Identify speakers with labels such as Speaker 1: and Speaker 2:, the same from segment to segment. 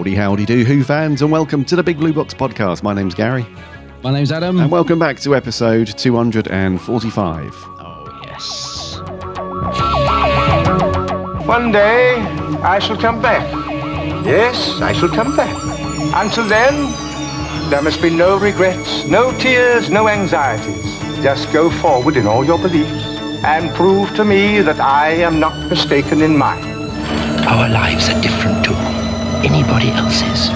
Speaker 1: Howdy, howdy do, Who fans, and welcome to the Big Blue Box podcast. My name's Gary.
Speaker 2: My name's Adam.
Speaker 1: And welcome back to episode 245.
Speaker 2: Oh, yes.
Speaker 3: One day, I shall come back. Yes, I shall come back. Until then, there must be no regrets, no tears, no anxieties. Just go forward in all your beliefs and prove to me that I am not mistaken in mine.
Speaker 4: Our lives are different to anybody else's.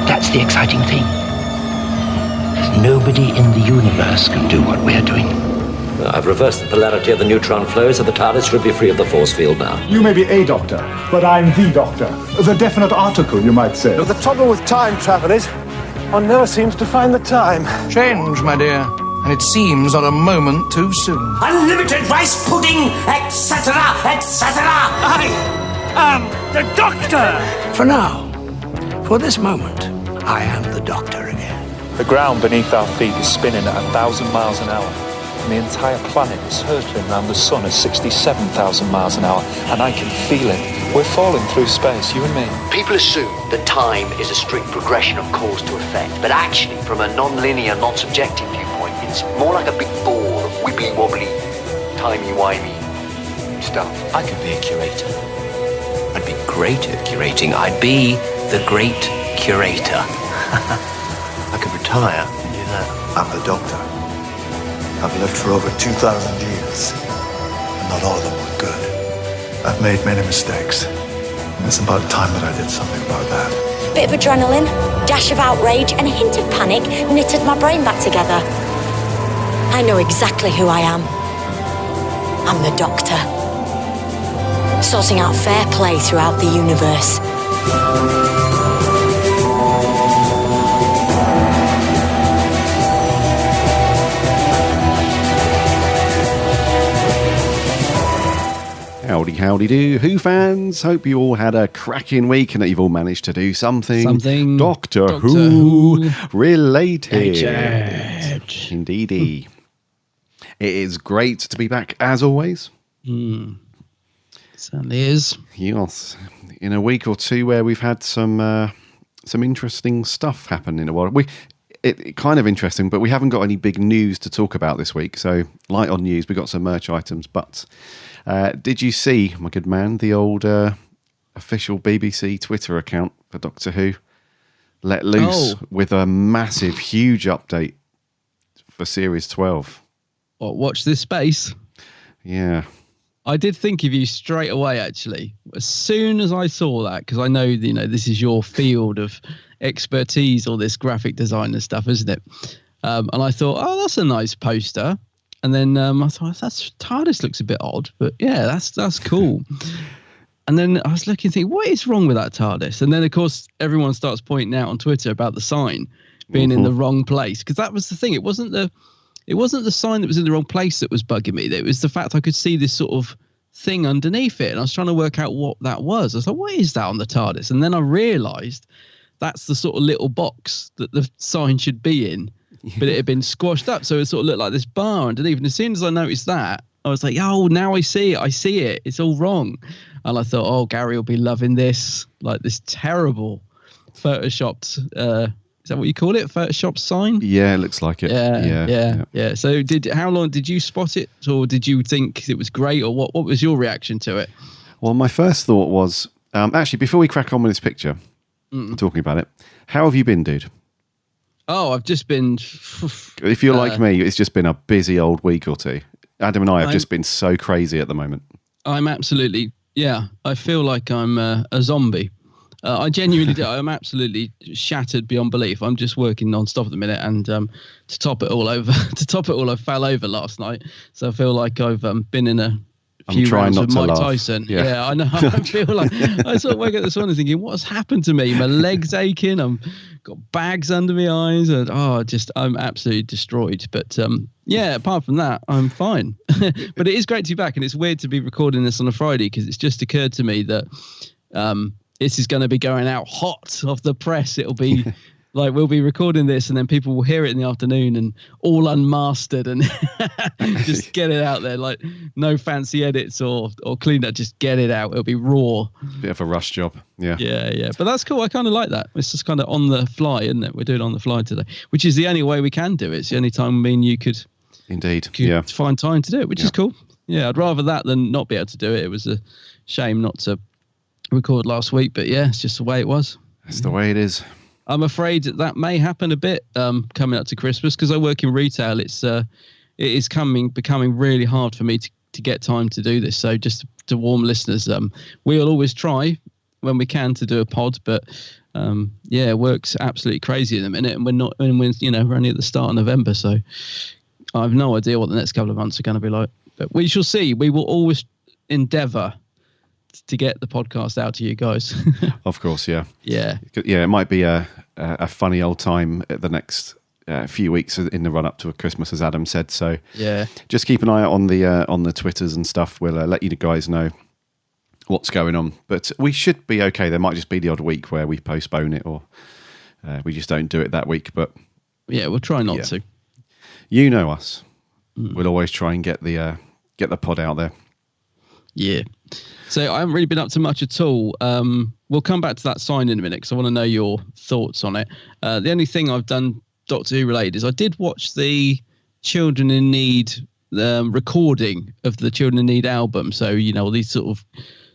Speaker 4: That's the exciting thing. Nobody in the universe can do what we're doing.
Speaker 5: I've reversed the polarity of the neutron flow, so the TARDIS should be free of the force field now.
Speaker 6: You may be a doctor, but I'm the doctor. The definite article, you might say.
Speaker 7: The trouble with time travel is, one never seems to find the time.
Speaker 8: Change, my dear, and it seems on a moment too soon.
Speaker 9: Unlimited rice pudding, etc., etc.
Speaker 10: I am the Doctor!
Speaker 4: For now, for this moment, I am the Doctor again.
Speaker 11: The ground beneath our feet is spinning at 1,000 miles an hour. And the entire planet is hurtling around the sun at 67,000 miles an hour. And I can feel it. We're falling through space, you and me.
Speaker 12: People assume that time is a strict progression of cause to effect. But actually, from a non-linear, non-subjective viewpoint, it's more like a big ball of wibbly-wobbly, timey-wimey stuff.
Speaker 4: I could be a curator. I'd be great at curating. I'd be the great curator. I could retire and do that.
Speaker 7: I'm the Doctor. I've lived for over 2,000 years, and not all of them were good. I've made many mistakes, and it's about time that I did something about that.
Speaker 13: Bit of adrenaline, dash of outrage, and a hint of panic knitted my brain back together. I know exactly who I am. I'm the Doctor. Sorting out fair play throughout the universe.
Speaker 1: Howdy, howdy do, Who fans. Hope you all had a cracking week and that you've all managed to do something Doctor Who related. Indeedy. It is great to be back as always.
Speaker 2: Certainly is.
Speaker 1: Yes. In a week or two where we've had some interesting stuff happen in a while. It kind of interesting, but we haven't got any big news to talk about this week. So light on news, we got some merch items, but did you see, my good man, the old official BBC Twitter account for Doctor Who let loose with a massive, huge update for Series 12?
Speaker 2: What, watch this space?
Speaker 1: Yeah.
Speaker 2: I did think of you straight away, actually. As soon as I saw that, because I know, this is your field of expertise, all this graphic design and stuff, isn't it? And I thought, oh, that's a nice poster. And then I thought, TARDIS looks a bit odd, but yeah, that's cool. And then I was looking, thinking, what is wrong with that TARDIS? And then, of course, everyone starts pointing out on Twitter about the sign being in the wrong place, because that was the thing. It wasn't the sign that was in the wrong place that was bugging me. It was the fact I could see this sort of thing underneath it, and I was trying to work out what that was. I was like, what is that on the TARDIS? And then I realised that's the sort of little box that the sign should be in, but it had been squashed up, so it sort of looked like this bar underneath. And as soon as I noticed that, I was like, oh, now I see it. It's all wrong. And I thought, oh, Gary will be loving this, like this terrible photoshopped, is that what you call it? Photoshop sign?
Speaker 1: Yeah, it looks like it.
Speaker 2: Yeah. So how long did you spot it, or did you think it was great, or what was your reaction to it?
Speaker 1: Well, my first thought was, actually, before we crack on with this picture, talking about it, how have you been, dude?
Speaker 2: Oh, I've just been...
Speaker 1: If you're like me, it's just been a busy old week or two. Adam and I have just been so crazy at the moment.
Speaker 2: I'm absolutely... Yeah, I feel like I'm a zombie. I genuinely do. I'm absolutely shattered beyond belief. I'm just working non-stop at the minute, and to top it all, I fell over last night. So I feel like I've been in a few rounds with Mike Tyson. Yeah, I know. I feel like I sort of wake up this morning thinking, what's happened to me? My legs aching. I'm got bags under my eyes, and I'm absolutely destroyed. But yeah, apart from that, I'm fine. But it is great to be back, and it's weird to be recording this on a Friday, because it's just occurred to me that this is going to be going out hot off the press. It'll be Like we'll be recording this and then people will hear it in the afternoon and all unmastered and just get it out there. Like no fancy edits or clean up, just get it out. It'll be raw.
Speaker 1: Bit of a rush job. Yeah.
Speaker 2: Yeah. But that's cool. I kind of like that. It's just kind of on the fly, isn't it? We're doing it on the fly today, which is the only way we can do it. It's the only time me and you could find time to do it, which is cool. Yeah. I'd rather that than not be able to do it. It was a shame not to record last week, but yeah, it's just the way it was.
Speaker 1: That's the way it is.
Speaker 2: I'm afraid that may happen a bit coming up to Christmas because I work in retail. It is becoming really hard for me to get time to do this. So just to warn listeners, we'll always try when we can to do a pod, but work's absolutely crazy at the minute, and we're only at the start of November, so I have no idea what the next couple of months are going to be like. But we shall see. We will always endeavour to get the podcast out to you guys.
Speaker 1: Of course, yeah.
Speaker 2: It
Speaker 1: might be a funny old time at the next few weeks in the run up to Christmas, as Adam said. So just keep an eye out on the Twitters and stuff. We'll let you guys know what's going on, but we should be okay. There might just be the odd week where we postpone it or we just don't do it that week. But
Speaker 2: we'll try not to.
Speaker 1: You know us. We'll always try and get the pod out there.
Speaker 2: Yeah. So I haven't really been up to much at all. We'll come back to that sign in a minute because I want to know your thoughts on it. The only thing I've done Doctor Who related is I did watch the Children in Need recording of the Children in Need album. So, all these sort of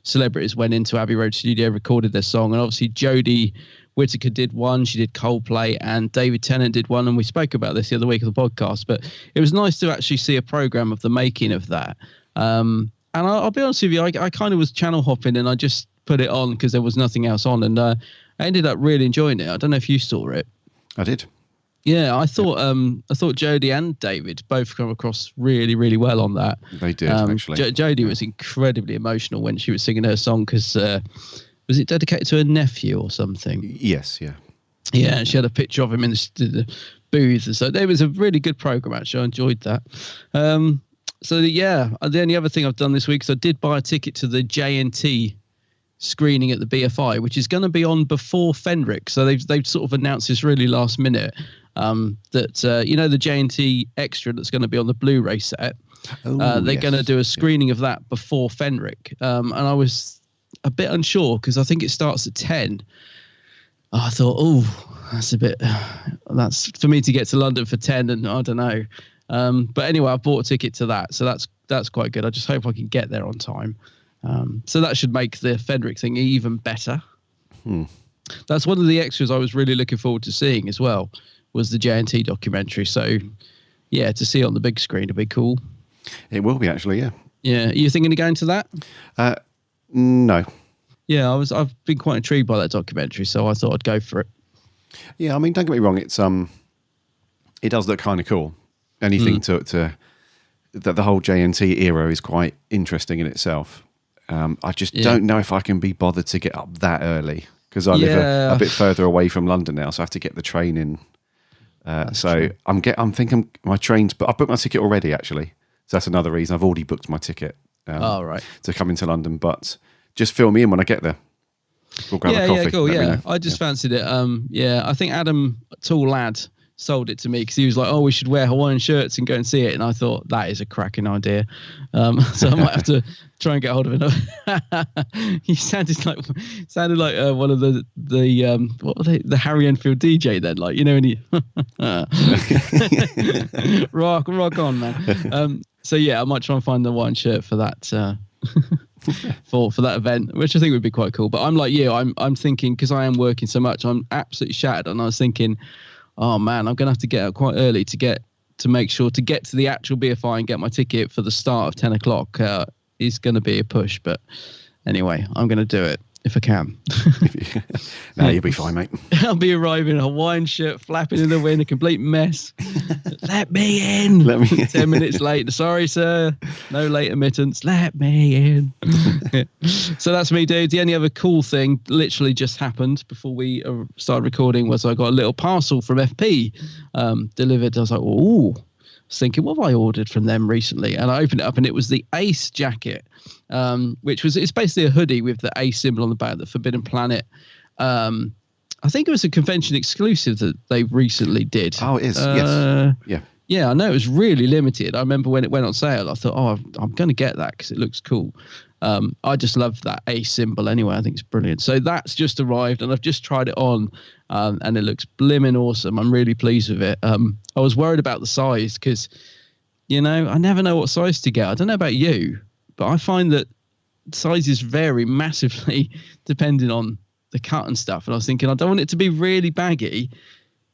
Speaker 2: celebrities went into Abbey Road Studio, recorded their song. And obviously Jodie Whittaker did one. She did Coldplay, and David Tennant did one. And we spoke about this the other week of the podcast. But it was nice to actually see a program of the making of that. And I'll be honest with you, I kind of was channel hopping and I just put it on because there was nothing else on. And I ended up really enjoying it. I don't know if you saw it.
Speaker 1: I did.
Speaker 2: Yeah, I thought Jodie and David both come across really, really well on that.
Speaker 1: They did, actually.
Speaker 2: Jodie was incredibly emotional when she was singing her song because was it dedicated to her nephew or something?
Speaker 1: Yes, yeah.
Speaker 2: Yeah, and she had a picture of him in the booth. And so it was a really good program, actually. I enjoyed that. So, the only other thing I've done this week is I did buy a ticket to the JNT screening at the BFI, which is going to be on before Fenric. So they've sort of announced this really last minute that, the JNT extra that's going to be on the Blu-ray set. They're going to do a screening of that before Fenric. And I was a bit unsure because I think it starts at 10. I thought, that's for me to get to London for 10 and I don't know. But anyway, I bought a ticket to that, so that's quite good. I just hope I can get there on time. So that should make the Fenric thing even better. That's one of the extras I was really looking forward to seeing as well, was the JNT documentary. So to see it on the big screen would be cool.
Speaker 1: It will be, actually.
Speaker 2: Yeah. Are you thinking of going to that?
Speaker 1: No.
Speaker 2: Yeah, I've been quite intrigued by that documentary, so I thought I'd go for it.
Speaker 1: Yeah, I mean, don't get me wrong, it's it does look kind of cool. Anything to that the whole JNT era is quite interesting in itself. I just don't know if I can be bothered to get up that early because I live a bit further away from London now, so I have to get the train in. So true. I'm thinking my trains, but I booked my ticket already actually. So that's another reason I've already booked my ticket. To come into London, but just fill me in when I get there. We'll grab a coffee.
Speaker 2: Yeah, cool. Yeah, I just fancied it. I think Adam, tall lad, sold it to me because he was like, we should wear Hawaiian shirts and go and see it. And I thought that is a cracking idea. So I might have to try and get hold of it. He sounded like one of the what were they? The Harry Enfield DJ then, like, when he rock on, man. So I might try and find the Hawaiian shirt for that. For that event, which I think would be quite cool. But I'm like you, I'm thinking, because I am working so much, I'm absolutely shattered. And I was thinking, oh man, I'm gonna have to get up quite early to make sure to get to the actual BFI and get my ticket for the start of 10 o'clock. Is going to be a push, but anyway, I'm going to do it if I can.
Speaker 1: No, you'll be fine, mate.
Speaker 2: I'll be arriving in a Hawaiian shirt, flapping in the wind, a complete mess. Let me in. 10 minutes late. Sorry, sir. No late admittance. Let me in. So that's me, dude. The only other cool thing literally just happened before we started recording was I got a little parcel from FP delivered. I was like, ooh. Thinking, what have I ordered from them recently? And I opened it up and it was the Ace jacket, which it's basically a hoodie with the Ace symbol on the back, the Forbidden Planet I think it was a convention exclusive that they recently did.
Speaker 1: Oh, it is. Yes. Yeah.
Speaker 2: Yeah, I know it was really limited. I remember when it went on sale, I thought, oh, I'm going to get that because it looks cool. I just love that ace symbol anyway. I think it's brilliant. So that's just arrived and I've just tried it on and it looks blimmin' awesome. I'm really pleased with it. I was worried about the size because, I never know what size to get. I don't know about you, but I find that sizes vary massively depending on the cut and stuff. And I was thinking, I don't want it to be really baggy.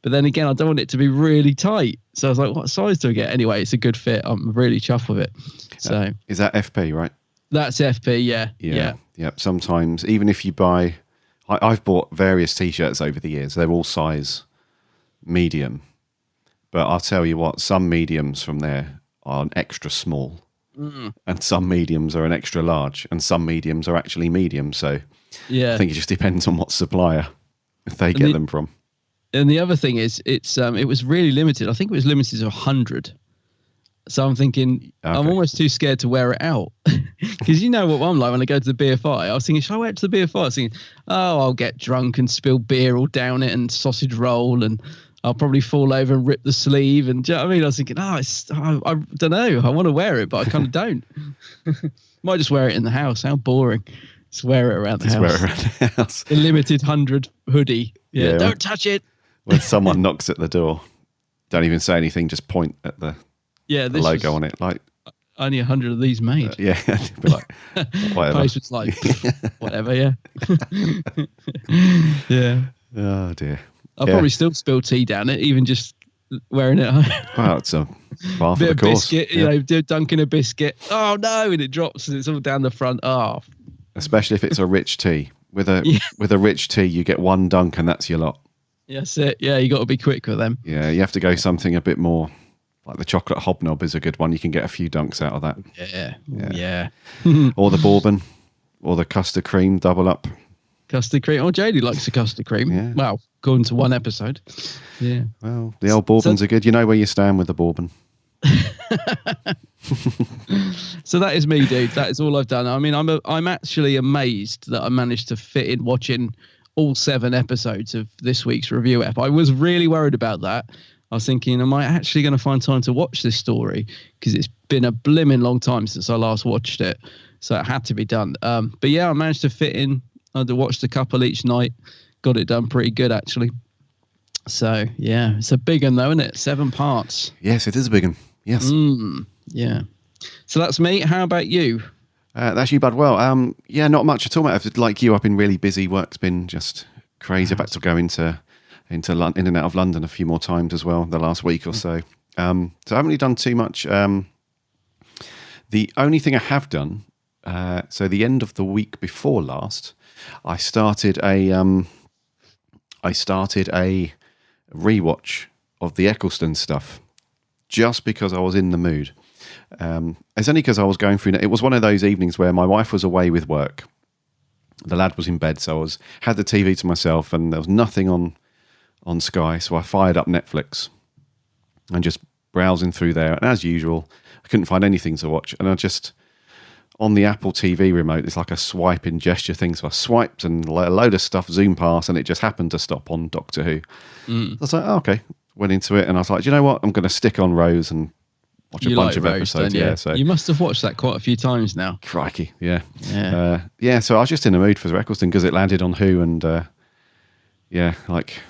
Speaker 2: But then again, I don't want it to be really tight. So I was like, what size do I get? Anyway, it's a good fit. I'm really chuffed with it. So
Speaker 1: is that FP, right?
Speaker 2: That's FP, yeah.
Speaker 1: Sometimes, even if you buy... I've bought various T-shirts over the years. They're all size medium. But I'll tell you what, some mediums from there are an extra small. And some mediums are an extra large. And some mediums are actually medium. So I think it just depends on what supplier they get them from.
Speaker 2: And the other thing is, it was really limited. I think it was limited to 100. So I'm thinking, I'm almost too scared to wear it out. Because you know what I'm like when I go to the BFI. I was thinking, should I wear it to the BFI? I was thinking, I'll get drunk and spill beer all down it and sausage roll and I'll probably fall over and rip the sleeve. And do you know what I mean? I was thinking, I don't know. I want to wear it, but I kind of don't. Might just wear it in the house. How boring. Just wear it around the house.
Speaker 1: Wear it around the house.
Speaker 2: The limited 100 hoodie. Yeah, don't touch it.
Speaker 1: When someone knocks at the door, don't even say anything, just point at the logo on it. Like
Speaker 2: only 100 of these made.
Speaker 1: Be like, whatever.
Speaker 2: Postman's like, whatever, yeah. Yeah.
Speaker 1: Oh, dear.
Speaker 2: I'll probably still spill tea down it, even just wearing it home.
Speaker 1: Well, it's a bar for
Speaker 2: bit
Speaker 1: the
Speaker 2: of
Speaker 1: course.
Speaker 2: Biscuit, dunking a biscuit. Oh, no, and it drops and it's all down the front. Oh.
Speaker 1: Especially if it's a rich tea. With a rich tea, you get one dunk and that's your lot.
Speaker 2: That's it. Yeah, you got to be quick with them.
Speaker 1: Yeah, you have to go something a bit more, like the chocolate hobnob is a good one. You can get a few dunks out of that.
Speaker 2: Yeah.
Speaker 1: Or the bourbon, or the custard cream, double up.
Speaker 2: Custard cream. Oh, JD likes the custard cream.
Speaker 1: Yeah.
Speaker 2: Well, according to one episode. Yeah.
Speaker 1: Well, the old bourbons are good. You know where you stand with the bourbon.
Speaker 2: So that is me, dude. That is all I've done. I mean, I'm actually amazed that I managed to fit in watching all 7 episodes of this week's review app. I was really worried about that. I was thinking, am I actually going to find time to watch this story? Because it's been a blimmin' long time since I last watched it. So it had to be done. But yeah, I managed to fit in. I watched a couple each night. Got it done pretty good, actually. So yeah, it's a big one though, isn't it? 7 parts.
Speaker 1: Yes, it is a big one. Yes.
Speaker 2: Yeah. So that's me. How about you?
Speaker 1: That's you, bud. Well, yeah, not much at all, mate. Like you, I've been really busy. Work's been just crazy. I've had to go in and out of London a few more times as well the last week or so. So I haven't really done too much. The only thing I have done, so the end of the week before last, I started a rewatch of the Eccleston stuff, just because I was in the mood. It's only because I was going through. It was one of those evenings where my wife was away with work. The lad was in bed, so I had the TV to myself, and there was nothing on Sky. So I fired up Netflix and just browsing through there. And as usual, I couldn't find anything to watch. And I just, on the Apple TV remote, it's like a swiping gesture thing. So I swiped and a load of stuff zoomed past, and it just happened to stop on Doctor Who. I was like, oh, okay. Went into it, and I was like, do you know what? I'm going to stick on Rose and watch a bunch of episodes.
Speaker 2: Then,
Speaker 1: yeah, so
Speaker 2: you must have watched that quite a few times now.
Speaker 1: Crikey, yeah. So I was just in the mood for Eccleston because it landed on Who, and like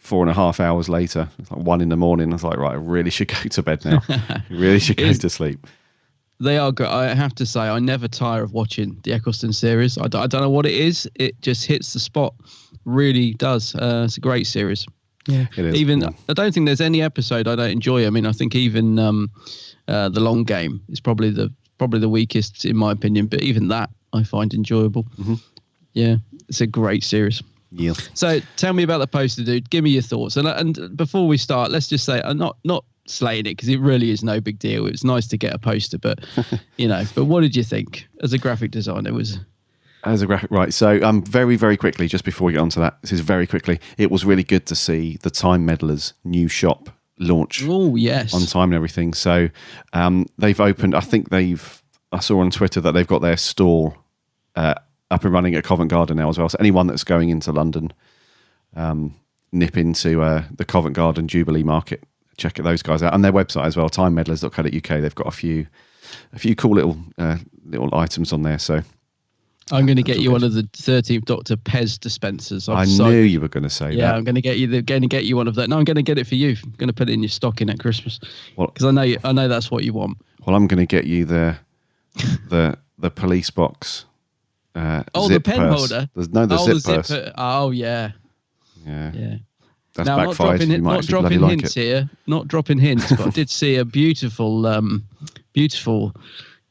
Speaker 1: 4.5 hours later, it's like 1 a.m. I was like, right, I really should go to bed now. Really should go to sleep.
Speaker 2: They are good. I have to say, I never tire of watching the Eccleston series. I don't know what it is. It just hits the spot. Really does. It's a great series. Yeah,
Speaker 1: it is.
Speaker 2: Even I don't think there's any episode I don't enjoy. I mean, I think even the Long Game is probably the weakest in my opinion. But even that I find enjoyable. Mm-hmm. Yeah, it's a great series.
Speaker 1: Yeah.
Speaker 2: So tell me about the poster, dude. Give me your thoughts. And before we start, let's just say I'm not slaying it because it really is no big deal. It's nice to get a poster, but but what did you think as a graphic designer?
Speaker 1: Right. So very, very quickly, just before we get onto that, this is very quickly. It was really good to see the Time Meddlers' new shop launch.
Speaker 2: Oh, yes.
Speaker 1: On time and everything. So they've opened, I saw on Twitter that they've got their store up and running at Covent Garden now as well. So anyone that's going into London nip into the Covent Garden Jubilee Market. Check those guys out, and their website as well, timemedlers.co.uk. They've got a few cool little items on there. So
Speaker 2: I'm going to get you one of the 13th Doctor Pez dispensers.
Speaker 1: I knew you were going to say that.
Speaker 2: Yeah, I'm going to get you one of that. No, I'm going to get it for you. I'm going to put it in your stocking at Christmas because I know that's what you want.
Speaker 1: Well, I'm going to get you the police box.
Speaker 2: The pen
Speaker 1: purse.
Speaker 2: holder.
Speaker 1: The zip purse.
Speaker 2: Oh yeah.
Speaker 1: That's
Speaker 2: now,
Speaker 1: backfired.
Speaker 2: Not dropping hints here. Not dropping hints, but I did see a beautiful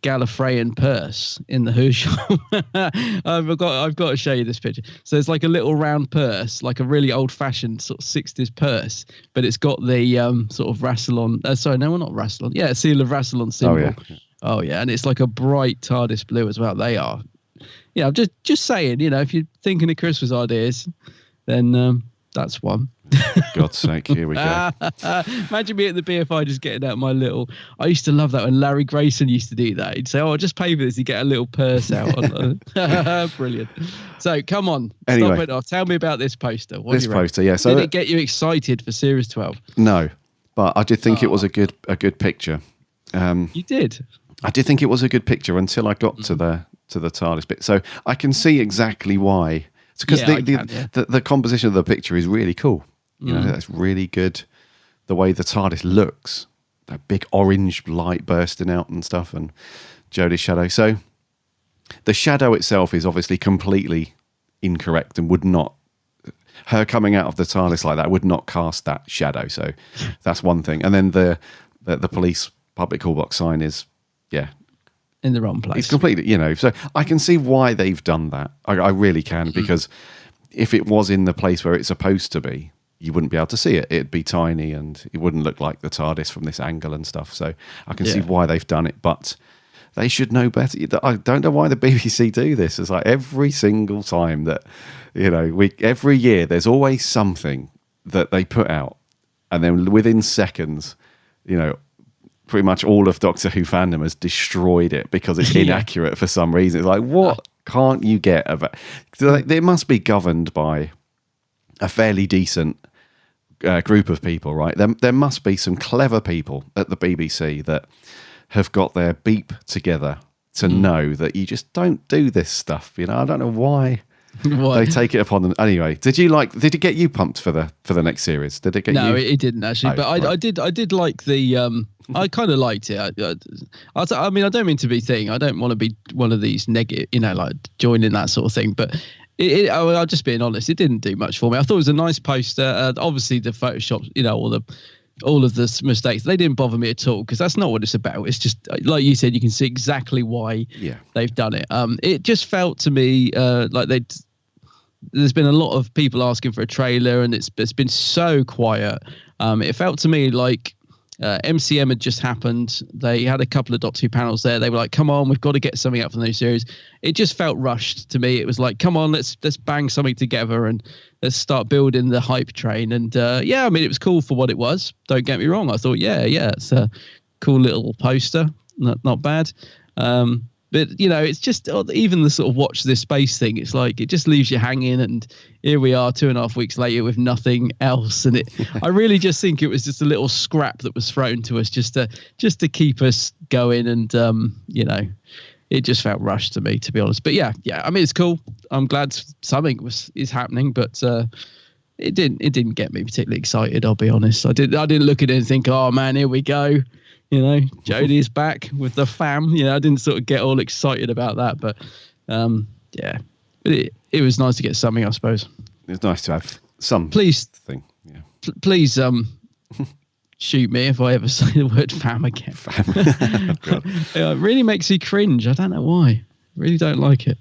Speaker 2: Gallifreyan purse in the Who shop. I've got to show you this picture. So it's like a little round purse, like a really old-fashioned sort of 60s purse, but it's got the sort of Rassilon. Not Rassilon. Yeah, seal of Rassilon symbol. Oh yeah, and it's like a bright TARDIS blue as well. They are. Yeah, I'm just saying. If you're thinking of Christmas ideas, then that's one.
Speaker 1: God's sake, here we go.
Speaker 2: Imagine me at the BFI just getting out my little... I used to love that when Larry Grayson used to do that. He'd say, I'll just pay for this. He'd get a little purse out. Brilliant. So, come on.
Speaker 1: Anyway,
Speaker 2: stop it off. Tell me about this poster.
Speaker 1: This poster, yeah. So
Speaker 2: did it get you excited for Series 12?
Speaker 1: No, but I did think it was a good picture.
Speaker 2: You did?
Speaker 1: I did think it was a good picture until I got to the TARDIS bit. So I can see exactly why. Because the composition of the picture is really cool. That's really good. The way the TARDIS looks, that big orange light bursting out and stuff, and Jodie's shadow. So the shadow itself is obviously completely incorrect and would not. Her coming out of the TARDIS like that would not cast that shadow. So that's one thing. And then the police public call box sign is,
Speaker 2: in the wrong place.
Speaker 1: It's completely, so I can see why they've done that. I really can, because if it was in the place where it's supposed to be, you wouldn't be able to see it. It'd be tiny and it wouldn't look like the TARDIS from this angle and stuff. So I can see why they've done it, but they should know better. I don't know why the BBC do this. It's like every single time that, every year there's always something that they put out, and then within seconds, pretty much all of Doctor Who fandom has destroyed it because it's inaccurate for some reason. It's like, what can't you get about? It must be governed by a fairly decent group of people, right? There must be some clever people at the BBC that have got their beep together to know that you just don't do this stuff. I don't know why they take it upon them. Anyway, did it get you pumped for the next series? Did it get you?
Speaker 2: No, it didn't actually. But right. I did like the. I kind of liked it. I mean, I don't mean to be thing. I don't want to be one of these negative, like joining that sort of thing. But I'm just being honest. It didn't do much for me. I thought it was a nice poster. Obviously, the Photoshop, all of the mistakes, they didn't bother me at all because that's not what it's about. It's just like you said, you can see exactly why they've done it. It just felt to me like there's been a lot of people asking for a trailer, and it's been so quiet. It felt to me like MCM had just happened. They had a couple of Doctor Who panels there. They were like, come on, we've got to get something out from the new series. It just felt rushed to me. It was like, come on, let's bang something together and let's start building the hype train. And I mean, it was cool for what it was. Don't get me wrong. I thought, it's a cool little poster. Not bad. But, it's just even the sort of watch this space thing. It's like it just leaves you hanging. And here we are 2.5 weeks later with nothing else. And I really just think it was just a little scrap that was thrown to us just to keep us going. And, it just felt rushed to me, to be honest. But yeah. I mean, it's cool. I'm glad something is happening. But it didn't get me particularly excited, I'll be honest. I didn't look at it and think, oh, man, here we go. Jodie's back with the fam. I didn't sort of get all excited about that, but it was nice to get something, I suppose.
Speaker 1: It's nice to have some thing. Yeah.
Speaker 2: Please shoot me if I ever say the word fam again. It really makes you cringe. I don't know why. Really don't like it.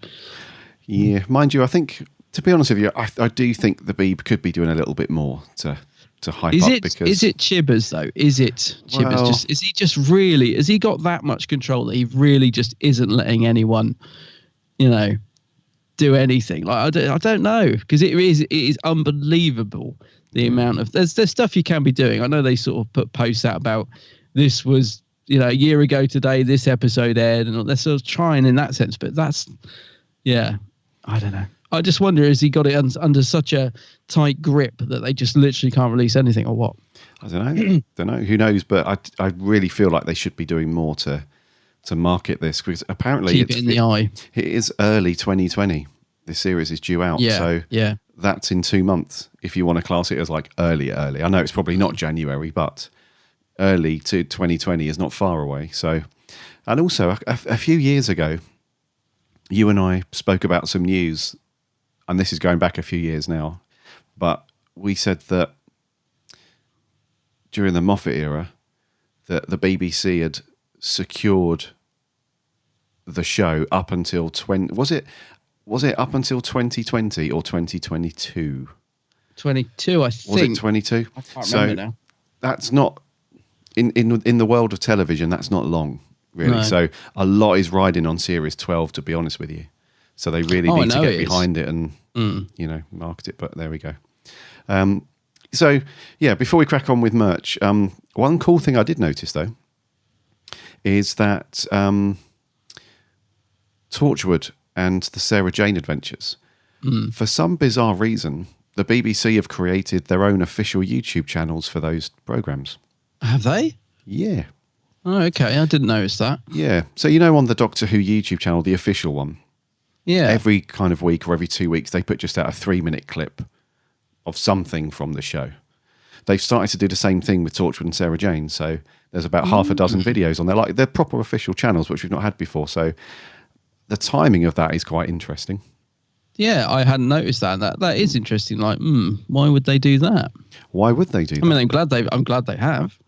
Speaker 1: Yeah, mind you, I think, to be honest with you, I do think the Beeb could be doing a little bit more to hype up. Because
Speaker 2: is it Chibbers though? Is it Chibbers? Has he got that much control that he really just isn't letting anyone, do anything? Like I don't know, because it is unbelievable the amount of there's stuff you can be doing. I know they sort of put posts out about this was a year ago today this episode aired, and they're sort of trying in that sense, but that's I don't know. I just wonder, has he got it under such a tight grip that they just literally can't release anything, or what?
Speaker 1: I don't know. Who knows? But I really feel like they should be doing more to market this, because apparently
Speaker 2: keep it in the eye.
Speaker 1: It is early 2020. This series is due out, so that's in 2 months. If you want to class it as like early, I know it's probably not January, but early to 2020 is not far away. So, and also a few years ago, you and I spoke about some news, and this is going back a few years now, but we said that during the Moffat era, that the BBC had secured the show up until was it up until 2020 or 2022?
Speaker 2: 22, I think.
Speaker 1: Was it 22?
Speaker 2: I can't remember now.
Speaker 1: That's not in the world of television. That's not long, really. No. So a lot is riding on series 12, to be honest with you. So they really need to get behind it and market it. But there we go. So yeah, before we crack on with merch, one cool thing I did notice though is that Torchwood and the Sarah Jane Adventures, for some bizarre reason, the BBC have created their own official YouTube channels for those programs.
Speaker 2: Have they?
Speaker 1: Yeah.
Speaker 2: Oh, okay. I didn't notice that.
Speaker 1: Yeah. So, on the Doctor Who YouTube channel, the official one, every kind of week or every 2 weeks, they put just out a 3-minute clip of something from the show. They've started to do the same thing with Torchwood and Sarah Jane. So there's about half a dozen videos on there. They're proper official channels, which we've not had before. So the timing of that is quite interesting.
Speaker 2: Yeah, I hadn't noticed that. That is interesting. Like, why would they do that?
Speaker 1: Why would they do that?
Speaker 2: I mean, I'm glad they have.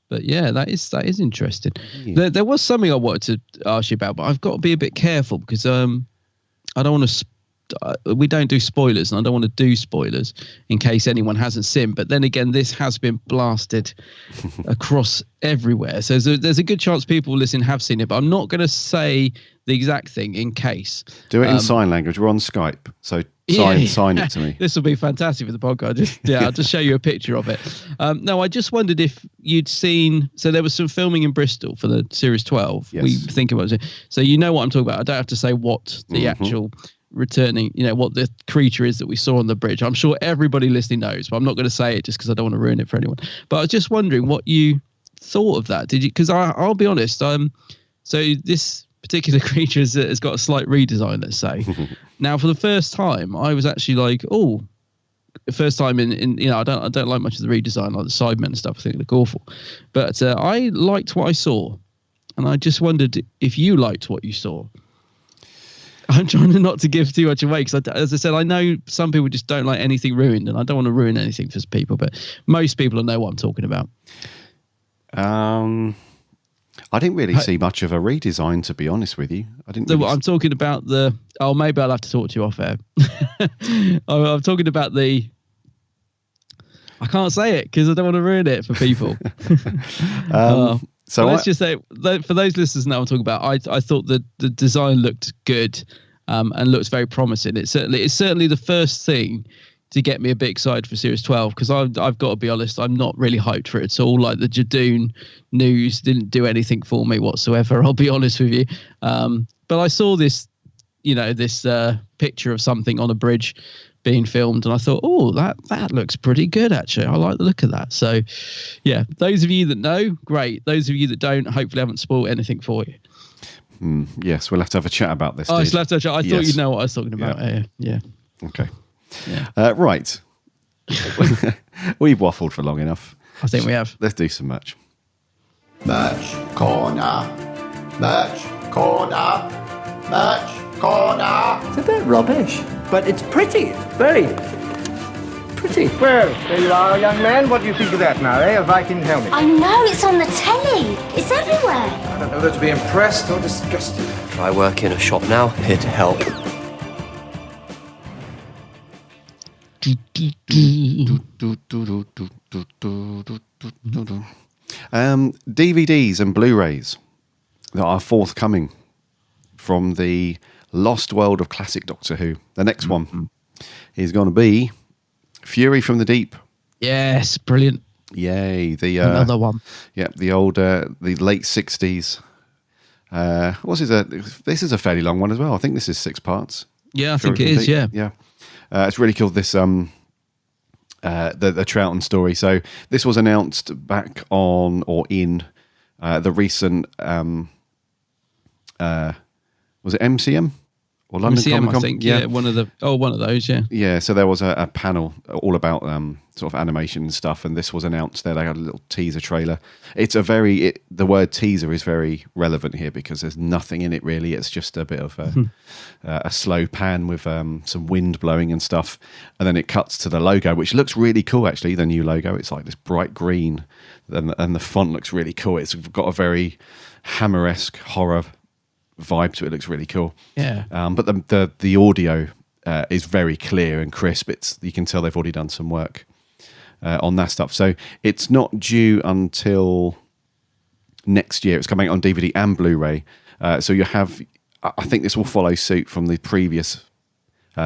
Speaker 2: But yeah, that is interesting. Yeah. There was something I wanted to ask you about, but I've got to be a bit careful because I don't want to. We don't do spoilers, and I don't want to do spoilers in case anyone hasn't seen. But then again, this has been blasted across everywhere, so there's a good chance people listening have seen it. But I'm not going to say the exact thing in case.
Speaker 1: Do it in sign language. We're on Skype, so sign it to me.
Speaker 2: This will be fantastic for the podcast. I'll just show you a picture of it. No, I just wondered if you'd seen. So there was some filming in Bristol for the Series 12.
Speaker 1: Yes.
Speaker 2: We think about it. So you know what I'm talking about. I don't have to say what the actual returning, what the creature is that we saw on the bridge. I'm sure everybody listening knows, but I'm not going to say it just because I don't want to ruin it for anyone. But I was just wondering what you thought of that. Did you? Because I'll be honest. So this particular creature has got a slight redesign, let's say. Now, for the first time, I was actually like, oh, the first time in I don't like much of the redesign, like the Sidemen and stuff. I think they look awful. But I liked what I saw, and I just wondered if you liked what you saw. I'm trying not to give too much away because, as I said, I know some people just don't like anything ruined, and I don't want to ruin anything for people. But most people will know what I'm talking about.
Speaker 1: I didn't really see much of a redesign, to be honest with you.
Speaker 2: I'm talking about the. Oh, maybe I'll have to talk to you off air. I'm talking about the. I can't say it because I don't want to ruin it for people. So let's just say, for those listeners now I'm talking about, I thought the design looked good and looks very promising. It's certainly the first thing to get me a bit excited for Series 12 because I've got to be honest, I'm not really hyped for it at all. Like the Jadoon news didn't do anything for me whatsoever, I'll be honest with you. But I saw this, this picture of something on a bridge being filmed, and I thought, oh, that looks pretty good actually. I like the look of that. So yeah, those of you that know, great. Those of you that don't, hopefully I haven't spoiled anything for you.
Speaker 1: Yes, we'll have to have a chat about this.
Speaker 2: I thought you'd know what I was talking about. Yeah.
Speaker 1: Okay.
Speaker 2: Yeah.
Speaker 1: Right. We've waffled for long enough.
Speaker 2: I think we have.
Speaker 1: Let's do some merch.
Speaker 14: Merch corner. Merch corner. Merch corner.
Speaker 15: It's a bit rubbish, but it's pretty. It's very pretty.
Speaker 3: Well, there you are, young man. What do you think of that now, A Viking helmet?
Speaker 13: I know, it's on the telly. It's everywhere.
Speaker 8: I don't know whether to be impressed or disgusted.
Speaker 4: I work in a shop now, here to help.
Speaker 1: DVDs and Blu-rays that are forthcoming from the Lost World of Classic Doctor Who. The next one is going to be Fury from the Deep.
Speaker 2: Yes, brilliant.
Speaker 1: Yay.
Speaker 2: Another one.
Speaker 1: Yeah, the old, the late 60s. This is a fairly long one as well. I think this is 6 parts.
Speaker 2: Yeah, I think it is. Yeah.
Speaker 1: It's really cool. This the Troughton story. So this was announced back on or in the recent was it MCM or London
Speaker 2: MCM,
Speaker 1: Comic Con?
Speaker 2: I think. Yeah, one of those. Yeah.
Speaker 1: Yeah. So there was a panel all about sort of animation and stuff, and this was announced there. They had a little teaser trailer. It's the word teaser is very relevant here because there's nothing in it really. It's just a bit of a slow pan with some wind blowing and stuff, and then it cuts to the logo, which looks really cool. Actually, the new logo. It's like this bright green, and the font looks really cool. It's got a very Hammer-esque horror vibe to it. Looks really cool.
Speaker 2: Yeah.
Speaker 1: But the audio is very clear and crisp. You can tell they've already done some work on that stuff. So it's not due until next year. It's coming out on DVD and Blu-ray. So you have, I think this will follow suit from the previous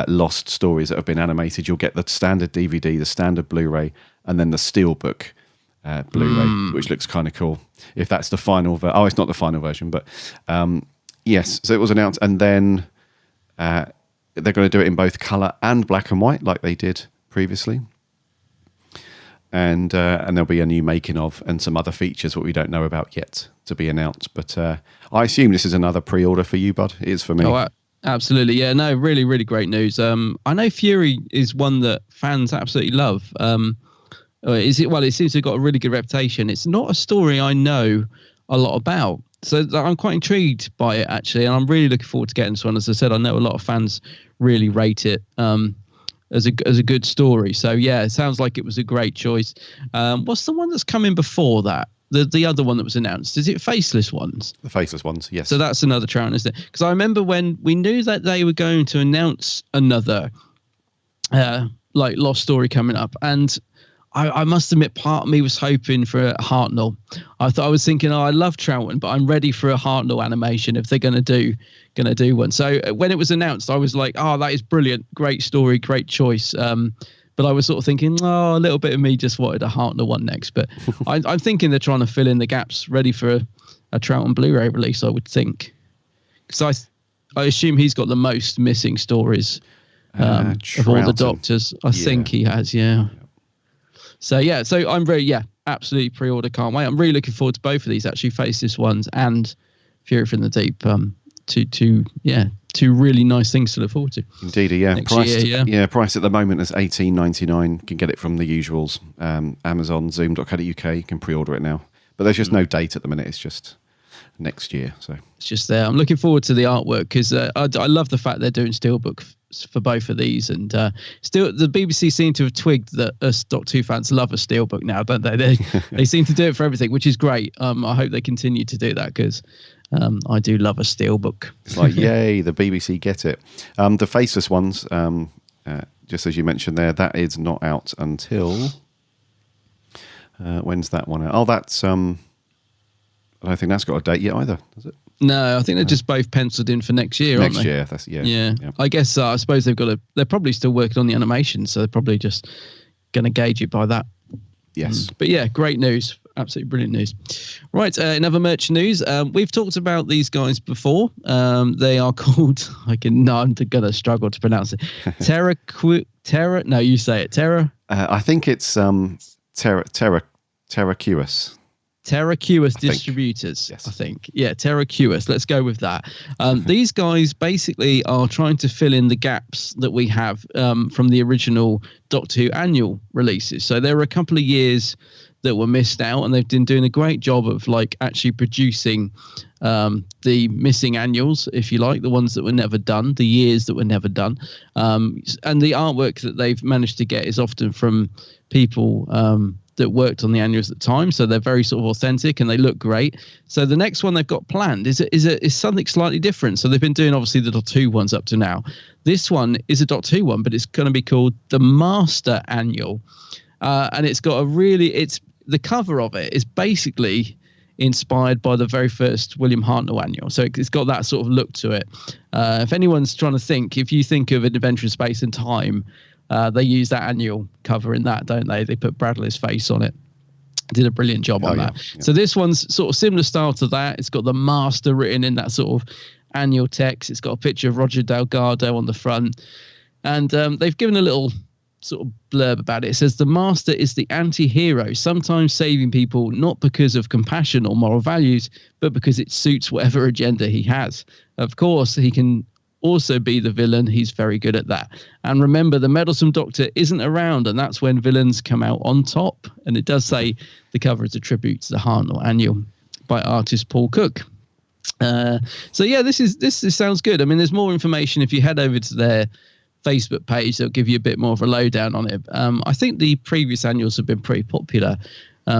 Speaker 1: Lost stories that have been animated. You'll get the standard DVD, the standard Blu-ray, and then the Steelbook Blu-ray, which looks kind of cool. If that's the final version. Oh, it's not the final version, but yes. So it was announced, and then they're going to do it in both colour and black and white, like they did previously. And there'll be a new making of and some other features what we don't know about yet to be announced. But I assume this is another pre-order for you, Bud. It is for me.
Speaker 2: Oh, absolutely. Yeah, no, really, really great news. I know Fury is one that fans absolutely love. It seems to have got a really good reputation. It's not a story I know a lot about. So I'm quite intrigued by it, actually. And I'm really looking forward to getting this one. As I said, I know a lot of fans really rate it as a good story. So, yeah, it sounds like it was a great choice. What's the one that's coming before that? The other one that was announced, is it Faceless Ones?
Speaker 1: The Faceless Ones, yes.
Speaker 2: So that's another Troughton, isn't it? Because I remember when we knew that they were going to announce another Lost story coming up, and I must admit, part of me was hoping for a Hartnell. I was thinking, I love Troughton, but I'm ready for a Hartnell animation if they're going to do one. So when it was announced, I was like, that is brilliant, great story, great choice. But I was sort of thinking, a little bit of me just wanted a Hartnell one next. But I'm thinking they're trying to fill in the gaps, ready for a Troughton Blu-ray release, I would think. Because I assume he's got the most missing stories of all the Doctors. I think he has, yeah. So, so I'm absolutely pre-order, can't wait. I'm really looking forward to both of these, actually, Faceless Ones and Fury from the Deep. Two really nice things to look forward to.
Speaker 1: Indeed, yeah. Price at the moment is $18.99. You can get it from the usuals. Amazon, Zoom.co.uk. You can pre-order it now. But there's just no date at the minute. It's just next year. So
Speaker 2: it's just there. I'm looking forward to the artwork because I love the fact they're doing steelbook for both of these, and still the BBC seem to have twigged that us Doctor Who fans love a steelbook now, don't they? They seem to do it for everything, which is great. I hope they continue to do that because I do love a steelbook.
Speaker 1: It's like, yay, the BBC get it. The Faceless Ones, just as you mentioned there, that is not out until when's that one out? Oh, that's I don't think that's got a date yet either, does it?
Speaker 2: No, I think they're just both penciled in for next year, aren't they?
Speaker 1: Next year,
Speaker 2: yeah. I guess I suppose they're probably still working on the animation, so they're probably just going to gauge it by that.
Speaker 1: Yes.
Speaker 2: But yeah, great news. Absolutely brilliant news. Right, in other merch news, we've talked about these guys before. They are called, I'm going to struggle to pronounce it. Terra, no, you say it. Terra?
Speaker 1: I think it's Terracuous.
Speaker 2: Terracuous Distributors, yes. I think. Yeah, Terracuous. Let's go with that. These guys basically are trying to fill in the gaps that we have from the original Doctor Who annual releases. So there were a couple of years that were missed out, and they've been doing a great job of actually producing the missing annuals, if you like, the ones that were never done, the years that were never done. And the artwork that they've managed to get is often from people that worked on the annuals at the time, so they're very sort of authentic and they look great. So the next one they've got planned is something slightly different. So they've been doing obviously the Doctor Who ones up to now. This one is a Doctor Who one, but it's going to be called the Master Annual, and it's got the cover of it is basically inspired by the very first William Hartnell annual. So it's got that sort of look to it. If anyone's trying to think, if you think of An Adventure in Space and Time, they use that annual cover in that, don't they? They put Bradley's face on it. Did a brilliant job on that. Yeah. So this one's sort of similar style to that. It's got the Master written in that sort of annual text. It's got a picture of Roger Delgado on the front. And they've given a little sort of blurb about it. It says, the Master is the anti-hero, sometimes saving people not because of compassion or moral values, but because it suits whatever agenda he has. Of course, he can also be the villain. He's very good at that. And remember, the meddlesome Doctor isn't around, and that's when villains come out on top. And it does say the cover is a tribute to the Hartnell Annual by artist Paul Cook. So yeah, this sounds good. I mean, there's more information if you head over to their Facebook page. They'll give you a bit more of a lowdown on it. I think the previous annuals have been pretty popular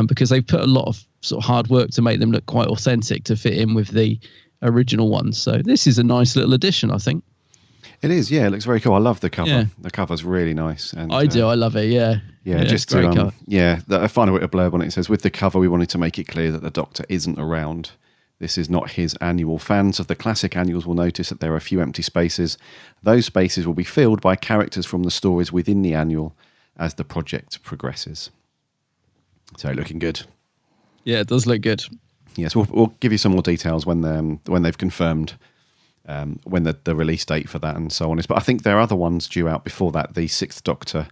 Speaker 2: because they've put a lot of sort of hard work to make them look quite authentic to fit in with the original ones. So this is a nice little addition, I think.
Speaker 1: It is, yeah. It looks very cool. I love the cover.
Speaker 2: Yeah.
Speaker 1: The cover's really nice. And
Speaker 2: I do. I love it. Yeah.
Speaker 1: Yeah, just to I find a bit of blurb on it. It says, with the cover, we wanted to make it clear that the Doctor isn't around. This is not his annual. Fans of the classic annuals will notice that there are a few empty spaces. Those spaces will be filled by characters from the stories within the annual as the project progresses. So looking good.
Speaker 2: Yeah, it does look good.
Speaker 1: Yes, we'll give you some more details when they've confirmed when the release date for that and so on is. But I think there are other ones due out before that. The Sixth Doctor,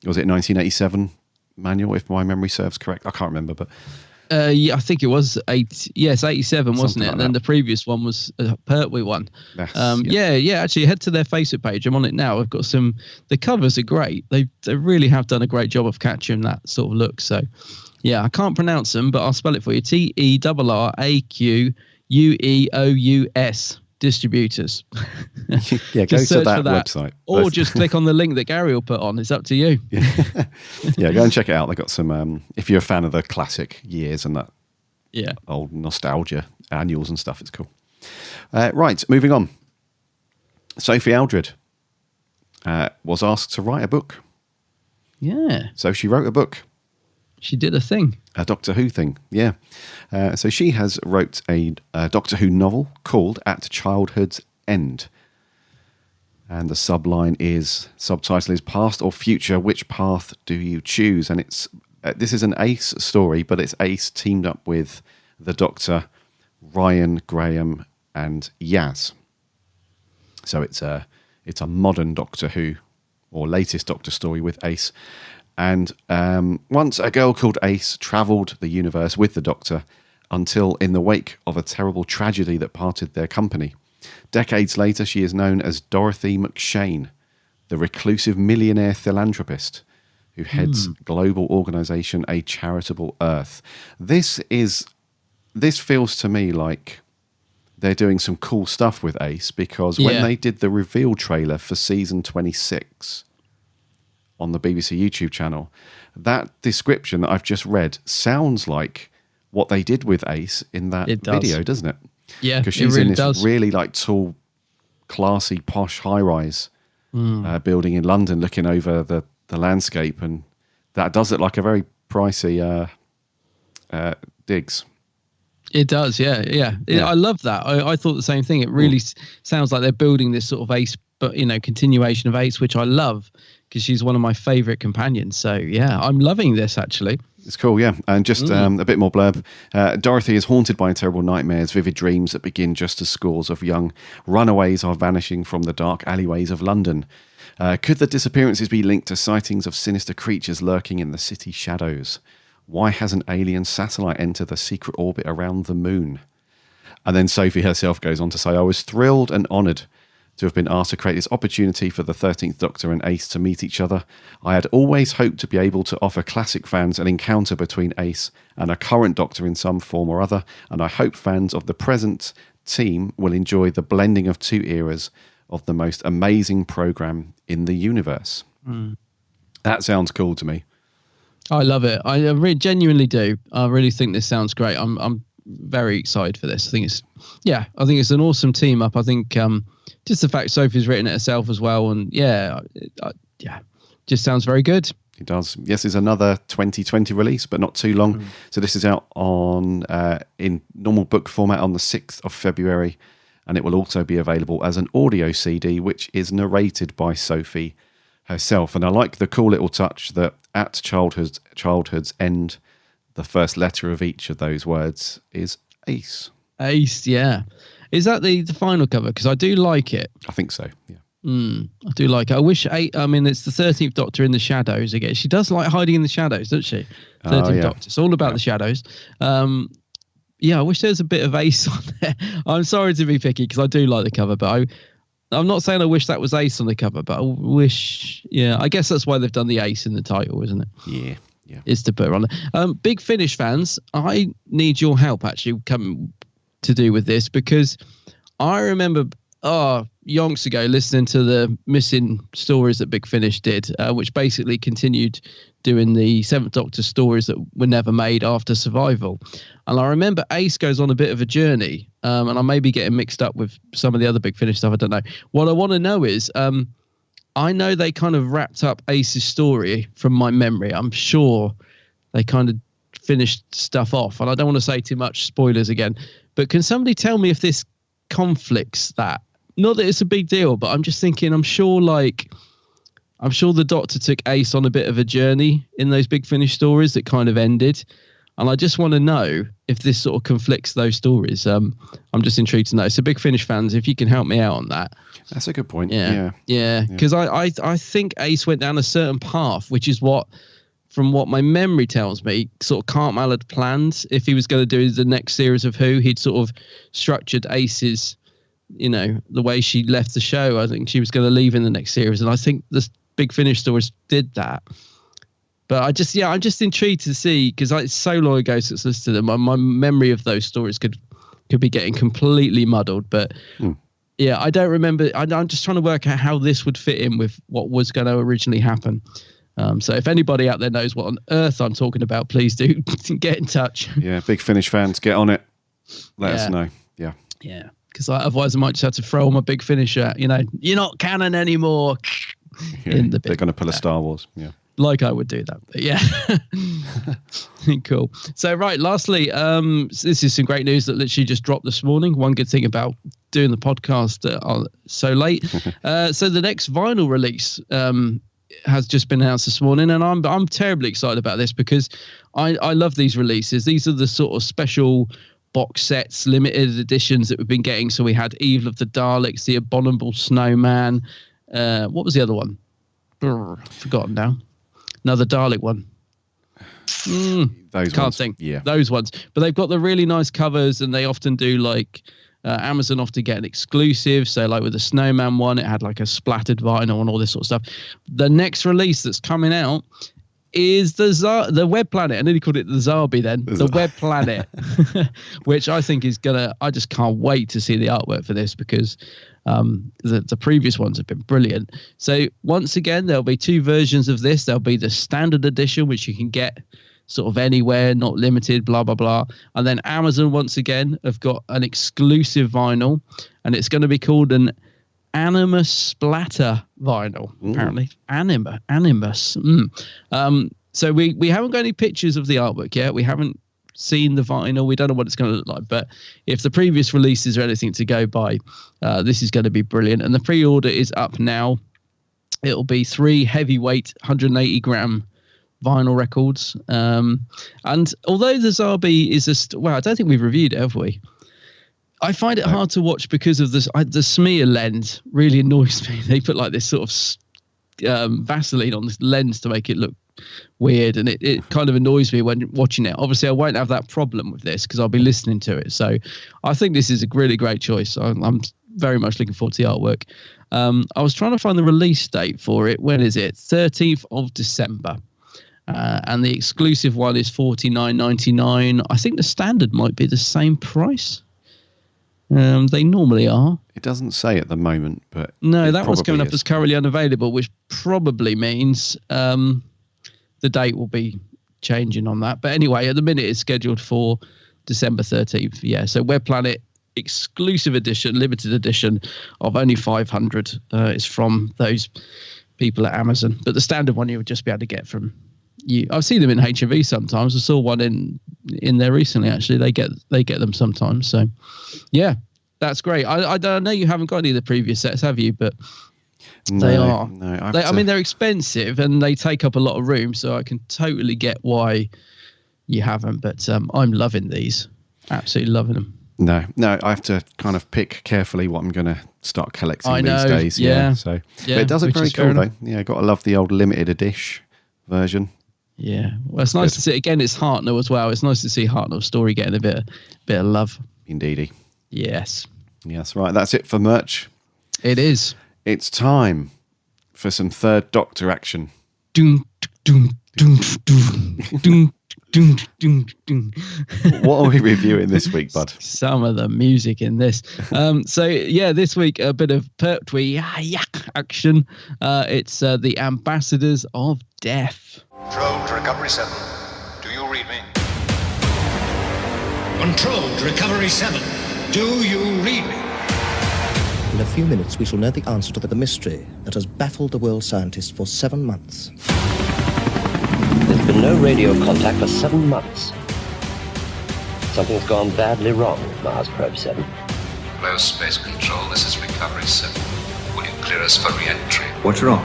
Speaker 1: was it 1987 manual, if my memory serves correct? I can't remember, but
Speaker 2: yeah, I think it was 87, wasn't it? And then the previous one was a Pertwee one. Yeah. Actually, head to their Facebook page. I'm on it now. I've got the covers are great. They really have done a great job of capturing that sort of look. So, yeah, I can't pronounce them, but I'll spell it for you. TERRAQUEOUS Distributors.
Speaker 1: Yeah, go to that website.
Speaker 2: Or just click on the link that Gary will put on. It's up to you.
Speaker 1: Yeah, go and check it out. They've got some, if you're a fan of the classic years and that old nostalgia annuals and stuff, it's cool. Right, moving on. Sophie Aldred was asked to write a book.
Speaker 2: Yeah.
Speaker 1: So she wrote a book.
Speaker 2: She did a thing.
Speaker 1: A Doctor Who thing, yeah. So she has wrote a Doctor Who novel called At Childhood's End. And the subtitle is Past or Future, Which Path Do You Choose? And this is an Ace story, but it's Ace teamed up with the Doctor, Ryan, Graham, and Yaz. So it's a modern Doctor Who, or latest Doctor story with Ace. And once a girl called Ace travelled the universe with the Doctor until in the wake of a terrible tragedy that parted their company. Decades later, she is known as Dorothy McShane, the reclusive millionaire philanthropist who heads global organisation A Charitable Earth. This feels to me like they're doing some cool stuff with Ace, because when they did the reveal trailer for season 26 on the BBC YouTube channel, that description that I've just read sounds like what they did with Ace in that video, doesn't it?
Speaker 2: Yeah,
Speaker 1: because she's in this really like tall, classy, posh high-rise building in London, looking over the landscape, and that does it like a very pricey digs.
Speaker 2: It does, yeah. I love that. I thought the same thing. It really sounds like they're building this sort of Ace, but continuation of Ace, which I love because she's one of my favourite companions. So yeah, I'm loving this actually.
Speaker 1: It's cool, yeah. And just a bit more blurb. Dorothy is haunted by terrible nightmares, vivid dreams that begin just as scores of young runaways are vanishing from the dark alleyways of London. Could the disappearances be linked to sightings of sinister creatures lurking in the city shadows? Why has an alien satellite entered the secret orbit around the moon? And then Sophie herself goes on to say, I was thrilled and honoured to have been asked to create this opportunity for the 13th Doctor and Ace to meet each other. I had always hoped to be able to offer classic fans an encounter between Ace and a current Doctor in some form or other, and I hope fans of the present team will enjoy the blending of two eras of the most amazing programme in the universe. That sounds cool to me.
Speaker 2: I love it. I really genuinely do. I really think this sounds great. I'm very excited for this. I think it's an awesome team up. I think just the fact Sophie's written it herself as well, and just sounds very good.
Speaker 1: It does. Yes, it's another 2020 release, but not too long. So this is out on in normal book format on the 6th of February, and it will also be available as an audio CD, which is narrated by Sophie herself. And I like the cool little touch that at childhood's end, the first letter of each of those words is Ace.
Speaker 2: Ace, yeah. Is that the final cover? Because I do like it.
Speaker 1: I think so, yeah.
Speaker 2: I do like it. I wish, it's the 13th Doctor in the shadows again. She does like hiding in the shadows, doesn't she? 13th Doctor. It's all about the shadows. I wish there was a bit of Ace on there. I'm sorry to be picky because I do like the cover, but I'm not saying I wish that was Ace on the cover, but I wish, I guess that's why they've done the Ace in the title, isn't it?
Speaker 1: Yeah.
Speaker 2: Is to put her on there. Big Finish fans, I need your help actually coming to do with this, because I remember yonks ago listening to the missing stories that Big Finish did, which basically continued doing the 7th Doctor stories that were never made after Survival. And I remember Ace goes on a bit of a journey, and I may be getting mixed up with some of the other Big Finish stuff, I don't know. What I want to know is, I know they kind of wrapped up Ace's story from my memory. I'm sure they kind of finished stuff off, and I don't want to say too much spoilers again, but can somebody tell me if this conflicts that? Not that it's a big deal, but I'm just thinking, I'm sure the Doctor took Ace on a bit of a journey in those Big Finish stories that kind of ended. And I just want to know if this sort of conflicts those stories. I'm just intrigued to know. So Big Finish fans, if you can help me out on that.
Speaker 1: That's a good point.
Speaker 2: Yeah. Because I think Ace went down a certain path, which is from what my memory tells me, sort of Cartmel had planned. If he was going to do the next series of Who, he'd sort of structured Ace's, the way she left the show. I think she was going to leave in the next series. And I think the Big Finish stories did that. But I'm just intrigued to see, because it's so long ago since I listened to them. My memory of those stories could be getting completely muddled. But I don't remember. I'm just trying to work out how this would fit in with what was going to originally happen. So if anybody out there knows what on earth I'm talking about, please do get in touch.
Speaker 1: Yeah, Big Finish fans, get on it. Let us know. Yeah.
Speaker 2: Yeah, because otherwise I might just have to throw my Big Finish out. You're not canon anymore.
Speaker 1: They're going to pull a Star Wars. Yeah.
Speaker 2: Like I would do that, but yeah. Cool. So right, lastly, this is some great news that literally just dropped this morning. One good thing about doing the podcast so late. So the next vinyl release has just been announced this morning, and I'm terribly excited about this because I love these releases. These are the sort of special box sets, limited editions that we've been getting. So we had Evil of the Daleks, The Abominable Snowman. What was the other one? Forgotten now. Another Dalek one.
Speaker 1: Those
Speaker 2: can't
Speaker 1: ones.
Speaker 2: think.
Speaker 1: Yeah.
Speaker 2: Those ones. But they've got the really nice covers, and they often do like Amazon often get an exclusive. So like with the Snowman one, it had like a splattered vinyl and all this sort of stuff. The next release that's coming out is the Web Planet. I nearly called it the Zarbi then. The Web Planet, which I think is I just can't wait to see the artwork for this, because the previous ones have been brilliant. So once again, there'll be two versions of this. There'll be the standard edition, which you can get sort of anywhere, not limited, blah, blah, blah. And then Amazon, once again, have got an exclusive vinyl, and it's going to be called an Animus Splatter vinyl, apparently. Animus. So we haven't got any pictures of the artwork yet. We haven't seen the vinyl. We don't know what it's going to look like. But if the previous releases are anything to go by, this is going to be brilliant. And the pre-order is up now. It'll be 3 heavyweight 180-gram vinyl records. And although the Zarbi is I don't think we've reviewed it, have we? I find it hard to watch because of this. The smear lens really annoys me. They put like this sort of Vaseline on this lens to make it look weird, and it kind of annoys me when watching it. Obviously, I won't have that problem with this because I'll be listening to it. So I think this is a really great choice. I'm very much looking forward to the artwork. I was trying to find the release date for it. When is it? 13th of December. And the exclusive one is $49.99. I think the standard might be the same price. They normally are.
Speaker 1: It doesn't say at the moment, but
Speaker 2: no, that one's coming up as currently unavailable, which probably means the date will be changing on that. But anyway, at the minute it's scheduled for December 13th. Yeah, so Web Planet exclusive edition, limited edition of only 500 is from those people at Amazon. But the standard one you would just be able to get from you. I've seen them in HMV sometimes. I saw one in there recently. Actually, they get them sometimes. So, yeah, that's great. I know you haven't got any of the previous sets, have you? But they are. No, I mean, they're expensive and they take up a lot of room. So I can totally get why you haven't. But I'm loving these. Absolutely loving them.
Speaker 1: No, I have to kind of pick carefully what I'm going to start collecting
Speaker 2: these
Speaker 1: days.
Speaker 2: Yeah.
Speaker 1: So, but it does look very cool though. Yeah, got to love the old limited edition version.
Speaker 2: Yeah, well, it's nice to see. Again, it's Hartnell as well. It's nice to see Hartnell's story getting a bit of love.
Speaker 1: Indeedy.
Speaker 2: Yes.
Speaker 1: Right. That's it for merch.
Speaker 2: It is.
Speaker 1: It's time for some Third Doctor action.
Speaker 2: Doom, doom, doom, doom, doom. Dun, dun, dun.
Speaker 1: What are we reviewing this week, bud?
Speaker 2: Some of the music in this. This week a bit of pertwee action. It's the Ambassadors of Death.
Speaker 16: Control to Recovery 7. Do you read me?
Speaker 17: Control to Recovery 7. Do you read me?
Speaker 18: In a few minutes, we shall know the answer to the mystery that has baffled the world scientists for 7 months.
Speaker 5: There's been no radio contact for 7 months. Something's gone badly wrong with Mars Probe 7.
Speaker 16: Close Space Control, this is Recovery 7. Will you clear us for re-entry?
Speaker 7: What's wrong?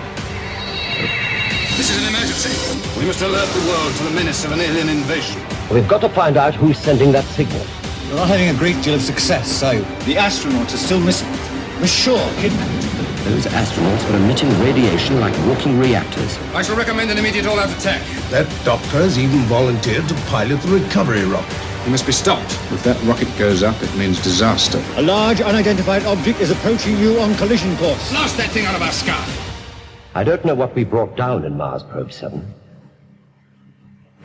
Speaker 17: This is an emergency. We must alert the world to the menace of an alien invasion.
Speaker 5: We've got to find out who's sending that signal.
Speaker 19: You're not having a great deal of success, are you? The astronauts are still missing. We're sure kidnapped.
Speaker 5: Those astronauts were emitting radiation like walking reactors.
Speaker 17: I shall recommend an immediate all-out attack.
Speaker 20: That doctor has even volunteered to pilot the recovery rocket.
Speaker 17: He must be stopped. If that rocket goes up, it means disaster.
Speaker 19: A large unidentified object is approaching you on collision course.
Speaker 17: Blast that thing out of our sky.
Speaker 5: I don't know what we brought down in Mars Probe 7,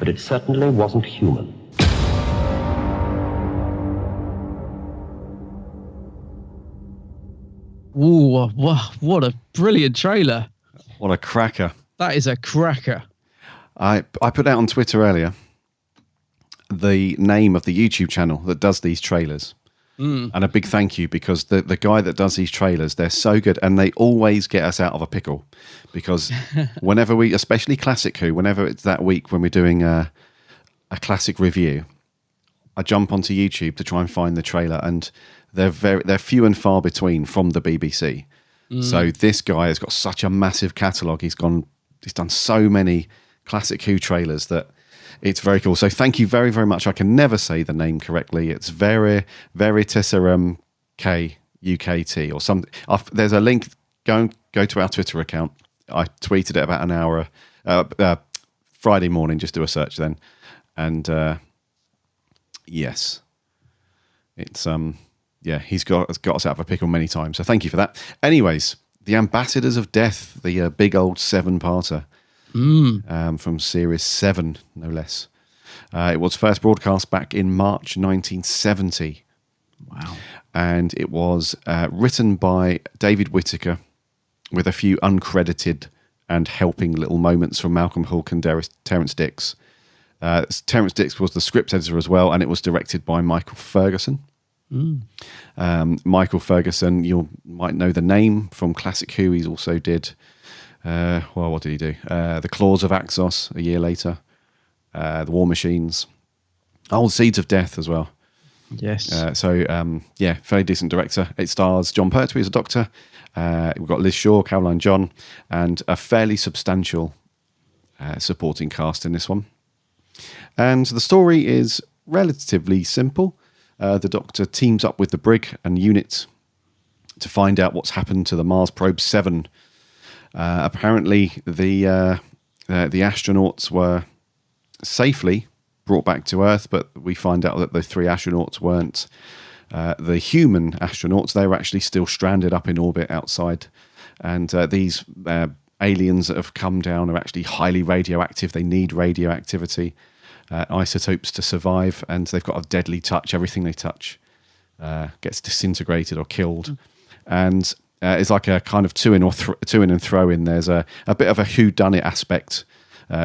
Speaker 5: but it certainly wasn't human.
Speaker 2: Ooh, what a brilliant trailer.
Speaker 1: What a cracker.
Speaker 2: That is a cracker.
Speaker 1: I put out on Twitter earlier the name of the YouTube channel that does these trailers. And a big thank you, because the guy that does these trailers, they're so good, and they always get us out of a pickle, because whenever we, especially Classic Who, whenever it's that week when we're doing a classic review, I jump onto YouTube to try and find the trailer, and they're few and far between from the BBC. So this guy has got such a massive catalogue. He's done so many Classic Who trailers that it's very cool. So thank you very, very much. I can never say the name correctly. It's Veritaserum K UKT or something. There's a link. Go to our Twitter account. I tweeted it about an hour Friday morning. Just do a search then, and yes, it's he's got us out of a pickle many times. So thank you for that. Anyways, the Ambassadors of Death, the big old 7-parter. From Series 7, no less. It was first broadcast back in March 1970.
Speaker 2: Wow. And
Speaker 1: it was written by David Whittaker, with a few uncredited and helping little moments from Malcolm Hulke and Terence Dix. Terence Dix was the script editor as well, and it was directed by Michael Ferguson. Michael Ferguson, you might know the name from Classic Who. He also did... what did he do? The Claws of Axos a year later. The War Machines. Old Seeds of Death as well.
Speaker 2: Yes.
Speaker 1: Very decent director. It stars John Pertwee as a doctor. We've got Liz Shaw, Caroline John, and a fairly substantial supporting cast in this one. And the story is relatively simple. The Doctor teams up with the Brig and unit to find out what's happened to the Mars Probe 7. Apparently, the astronauts were safely brought back to Earth, but we find out that the 3 astronauts weren't the human astronauts. They were actually still stranded up in orbit outside. And these aliens that have come down are actually highly radioactive. They need radioactivity, isotopes to survive, and they've got a deadly touch. Everything they touch gets disintegrated or killed. And it's like a kind of two in and throw in. There's a bit of a whodunit aspect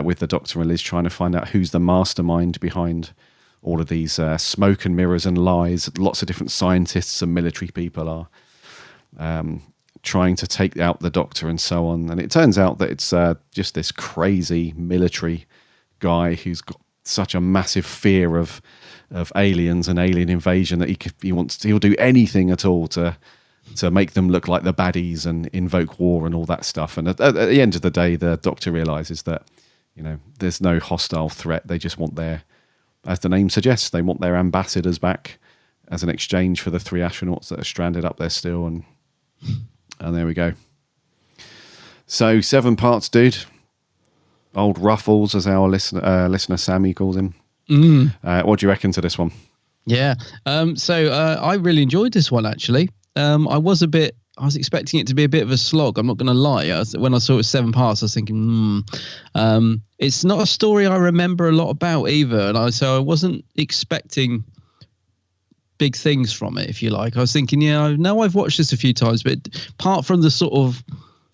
Speaker 1: with the Doctor and Liz trying to find out who's the mastermind behind all of these smoke and mirrors and lies. Lots of different scientists and military people are trying to take out the Doctor and so on. And it turns out that it's just this crazy military guy who's got such a massive fear of aliens and alien invasion that he'll do anything at all to make them look like the baddies and invoke war and all that stuff. And at the end of the day, the Doctor realizes that, there's no hostile threat. They just want as the name suggests, they want their ambassadors back. as an exchange for the 3 astronauts that are stranded up there still, and there we go. So 7 parts, dude. Old Ruffles, as our listener Sammy calls him. What do you reckon to this one?
Speaker 2: Yeah. So I really enjoyed this one, actually. I was expecting it to be a bit of a slog. I'm not going to lie. When I saw it was 7 parts, I was thinking, it's not a story I remember a lot about either. So I wasn't expecting big things from it, if you like. I was thinking, I know I've watched this a few times, but apart from the sort of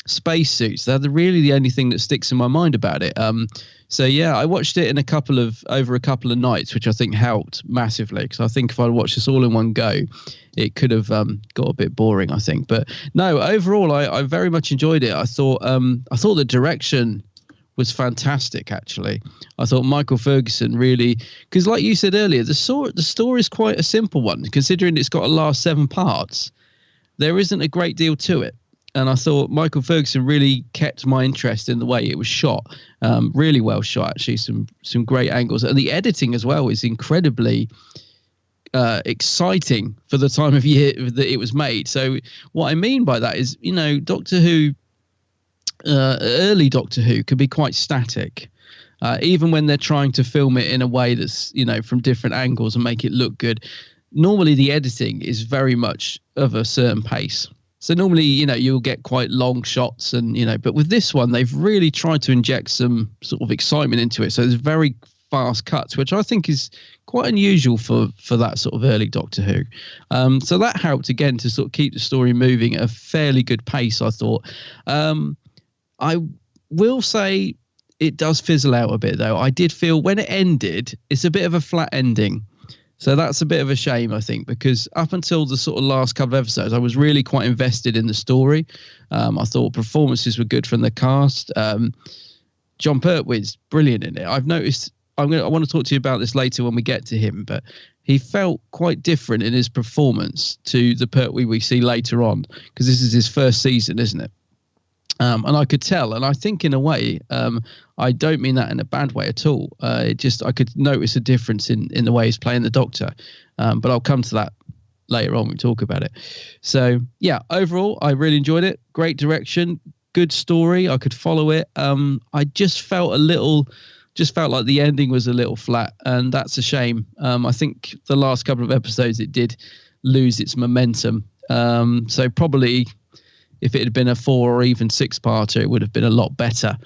Speaker 2: spacesuits, they're really the only thing that sticks in my mind about it. So yeah, I watched it in over a couple of nights, which I think helped massively, because I think if I'd watched this all in one go, it could have got a bit boring, I think. But no, overall, I very much enjoyed it. I thought the direction was fantastic, actually. I thought Michael Ferguson really, because like you said earlier, the story is quite a simple one, considering it's got to last 7 parts. There isn't a great deal to it. And I thought Michael Ferguson really kept my interest in the way it was shot. Really well shot, actually. Some great angles. And the editing as well is incredibly exciting for the time of year that it was made. So what I mean by that is, Doctor Who, early Doctor Who could be quite static. Even when they're trying to film it in a way that's, from different angles and make it look good. Normally the editing is very much of a certain pace. So normally, you'll get quite long shots and, but with this one, they've really tried to inject some sort of excitement into it. So there's very fast cuts, which I think is quite unusual for that sort of early Doctor Who. So that helped, again, to sort of keep the story moving at a fairly good pace, I thought. I will say it does fizzle out a bit, though. I did feel when it ended, it's a bit of a flat ending. So that's a bit of a shame, I think, because up until the sort of last couple of episodes, I was really quite invested in the story. I thought performances were good from the cast. John Pertwee's brilliant in it. I've noticed, I want to talk to you about this later when we get to him, but he felt quite different in his performance to the Pertwee we see later on, because this is his first season, isn't it? And I could tell, and I think in a way, I don't mean that in a bad way at all. I could notice a difference in the way he's playing the Doctor. But I'll come to that later on when we talk about it. So, yeah, overall, I really enjoyed it. Great direction, good story. I could follow it. I just felt like the ending was a little flat, and that's a shame. I think the last couple of episodes, it did lose its momentum. So probably, if it had been a 4 or even 6-parter, it would have been a lot better.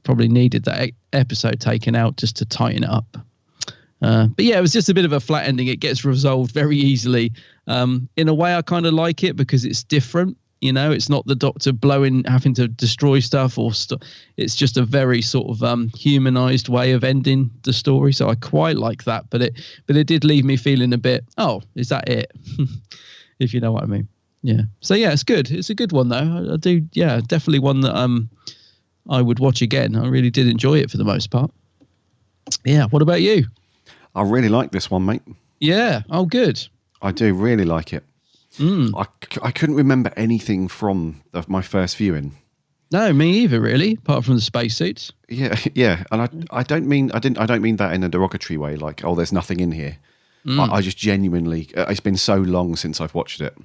Speaker 2: Probably needed that episode taken out just to tighten it up. But yeah, it was just a bit of a flat ending. It gets resolved very easily. In a way, I kind of like it because it's different. It's not the Doctor having to destroy stuff it's just a very sort of humanized way of ending the story. So I quite like that. But it did leave me feeling a bit, oh, is that it? If you know what I mean. Yeah. So yeah, it's good. It's a good one though. I do. Yeah, definitely one that I would watch again. I really did enjoy it for the most part. Yeah. What about you?
Speaker 1: I really like this one, mate.
Speaker 2: Yeah. Oh, good.
Speaker 1: I do really like it. I couldn't remember anything from my first viewing.
Speaker 2: No, me either, really. Apart from the spacesuits.
Speaker 1: Yeah. And I don't mean that in a derogatory way. Like, oh, there's nothing in here. I just genuinely. It's been so long since I've watched it.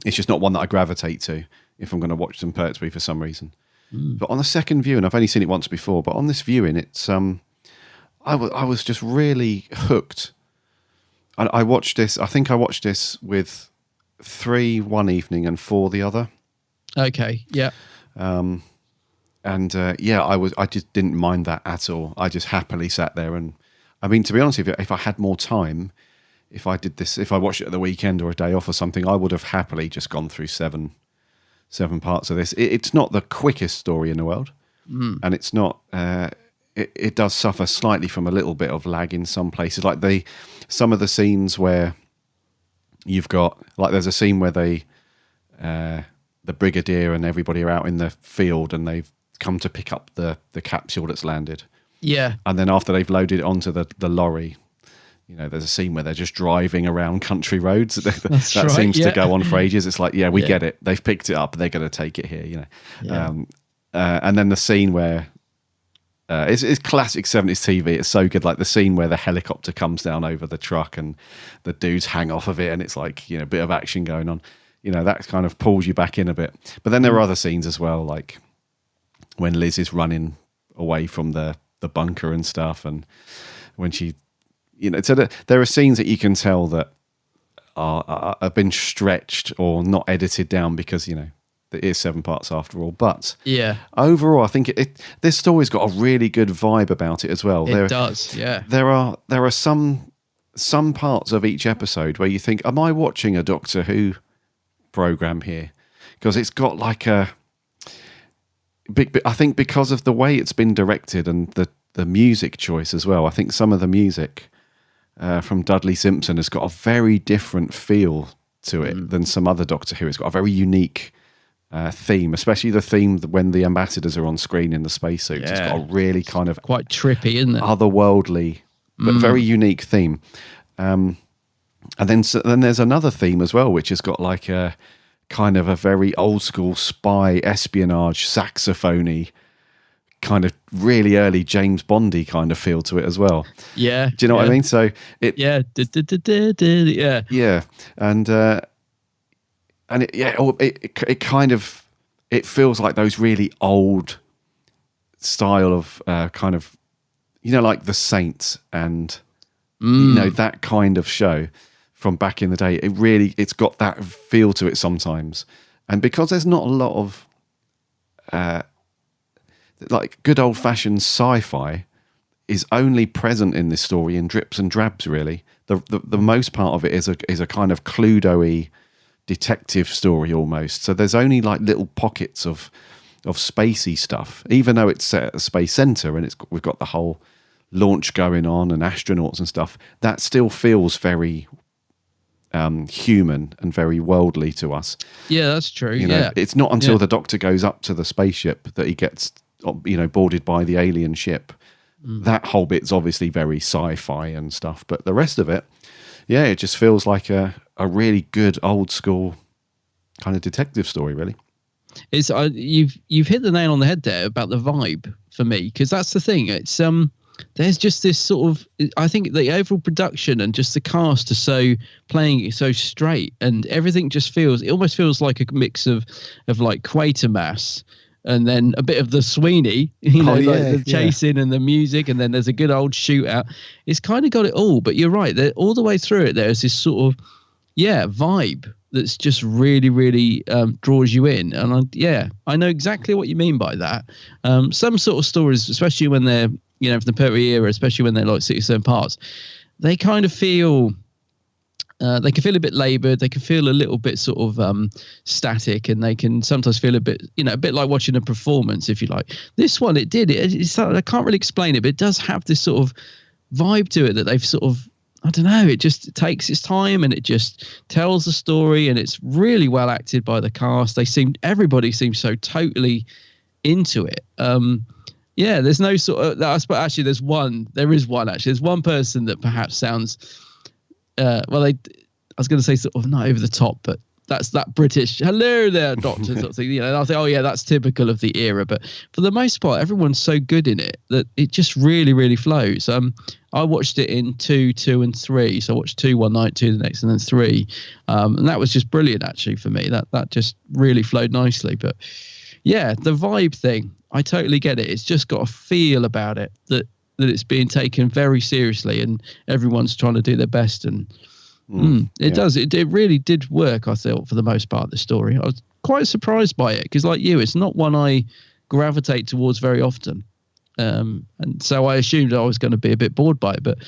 Speaker 1: It's just not one that I gravitate to if I'm going to watch some Pertwee for some reason. But on the second viewing, I've only seen it once before, but on this viewing, it's I was just really hooked. I watched this. I think I watched this with 3 one evening and 4 the other.
Speaker 2: Okay. Yeah.
Speaker 1: I just didn't mind that at all. I just happily sat there, and I mean, to be honest, if I had more time. If I did this, if I watched it at the weekend or a day off or something, I would have happily just gone through 7 parts of this. It's not the quickest story in the world, and it's not. It does suffer slightly from a little bit of lag in some places. Like some of the scenes where you've got, like, there's a scene where the Brigadier and everybody are out in the field and they've come to pick up the capsule that's landed.
Speaker 2: Yeah,
Speaker 1: and then after they've loaded it onto the lorry. There's a scene where they're just driving around country roads. That seems to go on for ages. It's like, we get it. They've picked it up. They're going to take it here,
Speaker 2: Yeah.
Speaker 1: And then the scene where It's classic 70s TV. It's so good. Like the scene where the helicopter comes down over the truck and the dudes hang off of it, and it's like, a bit of action going on. That kind of pulls you back in a bit. But then there are other scenes as well, like when Liz is running away from the bunker and stuff, and when she, so there are scenes that you can tell that have been stretched or not edited down because, it is 7 parts after all. But overall, I think this story's got a really good vibe about it as well.
Speaker 2: It does, yeah.
Speaker 1: There are some parts of each episode where you think, am I watching a Doctor Who program here? Because it's got like I think because of the way it's been directed and the music choice as well. I think some of the music from Dudley Simpson has got a very different feel to it than some other Doctor Who. It's got a very unique theme, especially the theme when the ambassadors are on screen in the spacesuits. Yeah. It's got a really kind of
Speaker 2: quite trippy, isn't it?
Speaker 1: Otherworldly, but very unique theme. And then there's another theme as well, which has got like a kind of a very old school spy espionage saxophony kind of really early James Bondy kind of feel to it as well.
Speaker 2: Yeah.
Speaker 1: Do you know what I mean? So it
Speaker 2: yeah.
Speaker 1: Yeah. And it kind of, it feels like those really old style of kind of, like The Saints and, that kind of show from back in the day. It's got that feel to it sometimes. And because there's not a lot of like good old fashioned sci-fi is only present in this story in drips and drabs, really. The most part of it is a kind of Cluedo-y detective story almost. So there's only like little pockets of spacey stuff, even though it's set at a space center and we've got the whole launch going on and astronauts and stuff. That still feels very human and very worldly to us.
Speaker 2: Yeah, that's true.
Speaker 1: It's not until the Doctor goes up to the spaceship that he gets boarded by the alien ship. That whole bit's obviously very sci-fi and stuff, but the rest of it, it just feels like a really good old school kind of detective story, really.
Speaker 2: It's you've hit the nail on the head there about the vibe for me, because that's the thing. It's there's just this sort of, I think the overall production and just the cast are playing it so straight, and everything just it almost feels like a mix of like Quatermass and then a bit of the Sweeney, like the chasing and the music, and then there's a good old shootout. It's kind of got it all, but you're right. All the way through it, there's this sort of vibe that's just really, really draws you in. And I know exactly what you mean by that. Some sort of stories, especially when they're from the Pertwee era, especially when they're like 6 or 7 parts, they kind of feel. They can feel a bit laboured. They can feel a little bit sort of static, and they can sometimes feel a bit like watching a performance, if you like. This one, it's I can't really explain it, but it does have this sort of vibe to it that they've sort of, I don't know, it just takes its time and it just tells the story, and it's really well acted by the cast. Everybody seems so totally into it. There's no sort of, actually there's one person that perhaps sounds, I was going to say sort of not over the top, but that's that British hello there doctor sort of thing, and I think that's typical of the era, but for the most part everyone's so good in it that it just really, really flows. I watched it in 2, 2 and 3, so I watched 2 one night, 2 the next, and then 3, and that was just brilliant actually for me. That just really flowed nicely. But the vibe thing, I totally get it. It's just got a feel about it that it's being taken very seriously and everyone's trying to do their best, and it really did work, I thought, for the most part of the story. I was quite surprised by it because, like you, it's not one I gravitate towards very often, and so I assumed I was going to be a bit bored by it, but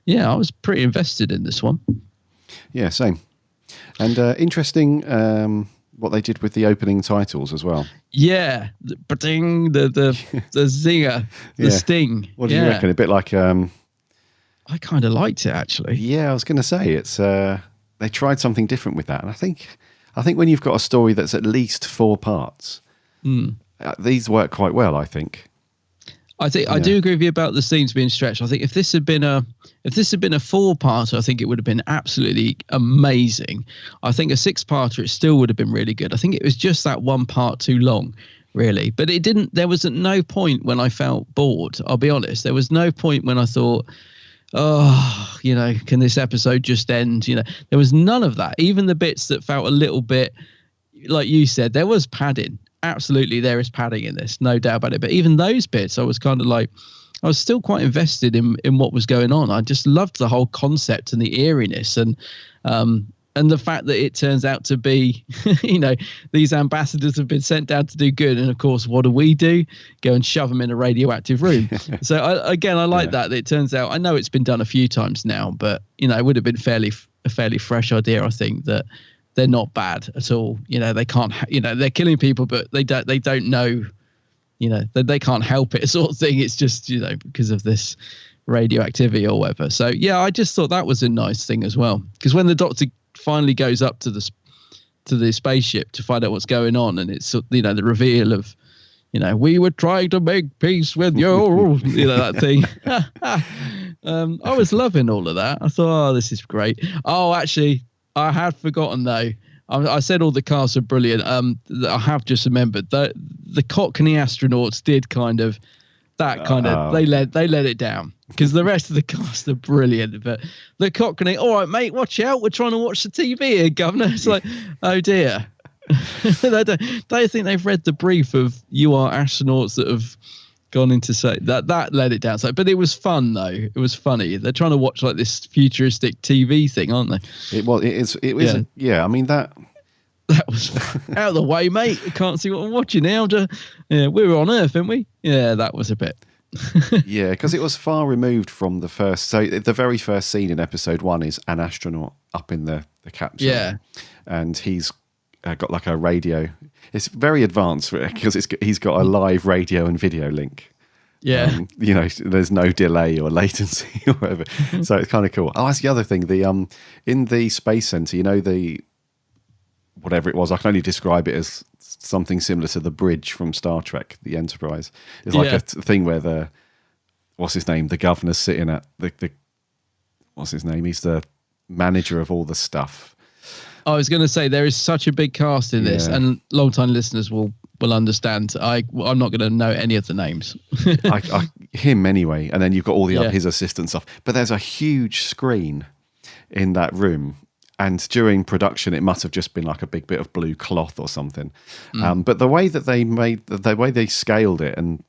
Speaker 2: I was pretty invested in this one.
Speaker 1: Same. And interesting what they did with the opening titles as well.
Speaker 2: The ba-ding, the zinger, the sting.
Speaker 1: What do you reckon? A bit like
Speaker 2: I kind of liked it actually.
Speaker 1: I was going to say it's they tried something different with that, and I think when you've got a story that's at least 4 parts, these work quite well. I think
Speaker 2: I do agree with you about the scenes being stretched. I think if this had been a 4-parter, I think it would have been absolutely amazing. I think a 6-parter, it still would have been really good. I think it was just that 1 part too long. really. But it didn't. There was at no point when I felt bored. I'll be honest. There was no point when I thought, oh, can this episode just end? There was none of that. Even the bits that felt a little bit, like you said, there was padding. Absolutely, there is padding in this, no doubt about it. But even those bits, I was kind of like, I was still quite invested in what was going on. I just loved the whole concept and the eeriness and the fact that it turns out to be, these ambassadors have been sent down to do good. And of course, what do? Go and shove them in a radioactive room. So I like that. It turns out, I know it's been done a few times now, but, it would have been a fairly fresh idea, I think, that they're not bad at all. They can't, they're killing people, but they don't know, they can't help it sort of thing. It's just, because of this radioactivity or whatever. So, yeah, I just thought that was a nice thing as well. Because when the Doctor finally goes up to the spaceship to find out what's going on, and it's the reveal of we were trying to make peace with you, that thing. I was loving all of that. I thought, oh, this is great. Oh, actually, I had forgotten though. I said all the casts are brilliant. I have just remembered that the Cockney astronauts did kind of they let it down, because the rest of the cast are brilliant. But the Cockney, all right, mate, watch out. We're trying to watch the TV here, Governor. It's like, oh dear. They don't think they've read the brief of you are astronauts that have gone into say that let it down. So, but it was fun though. It was funny. They're trying to watch like this futuristic TV thing, aren't they?
Speaker 1: It was. Yeah. I mean that
Speaker 2: was out of the way, mate. I can't see what I'm watching now. We're on Earth, aren't we? Yeah, that was a bit.
Speaker 1: Yeah, because it was far removed from the first. So the very first scene in episode 1 is an astronaut up in the capsule.
Speaker 2: Yeah,
Speaker 1: and he's got like a radio. It's very advanced because he's got a live radio and video link.
Speaker 2: Yeah,
Speaker 1: there's no delay or latency or whatever. So it's kind of cool. Oh, that's the other thing. The in the space center, the whatever it was, I can only describe it as something similar to the bridge from Star Trek, the Enterprise. It's like a thing where what's his name? The governor's sitting at the what's his name? He's the manager of all the stuff.
Speaker 2: I was going to say there is such a big cast in this, and long-time listeners will understand. I'm not going to know any of the names.
Speaker 1: Him anyway, and then you've got all the his assistant stuff. But there's a huge screen in that room, and during production, it must have just been like a big bit of blue cloth or something. But the way that they scaled it and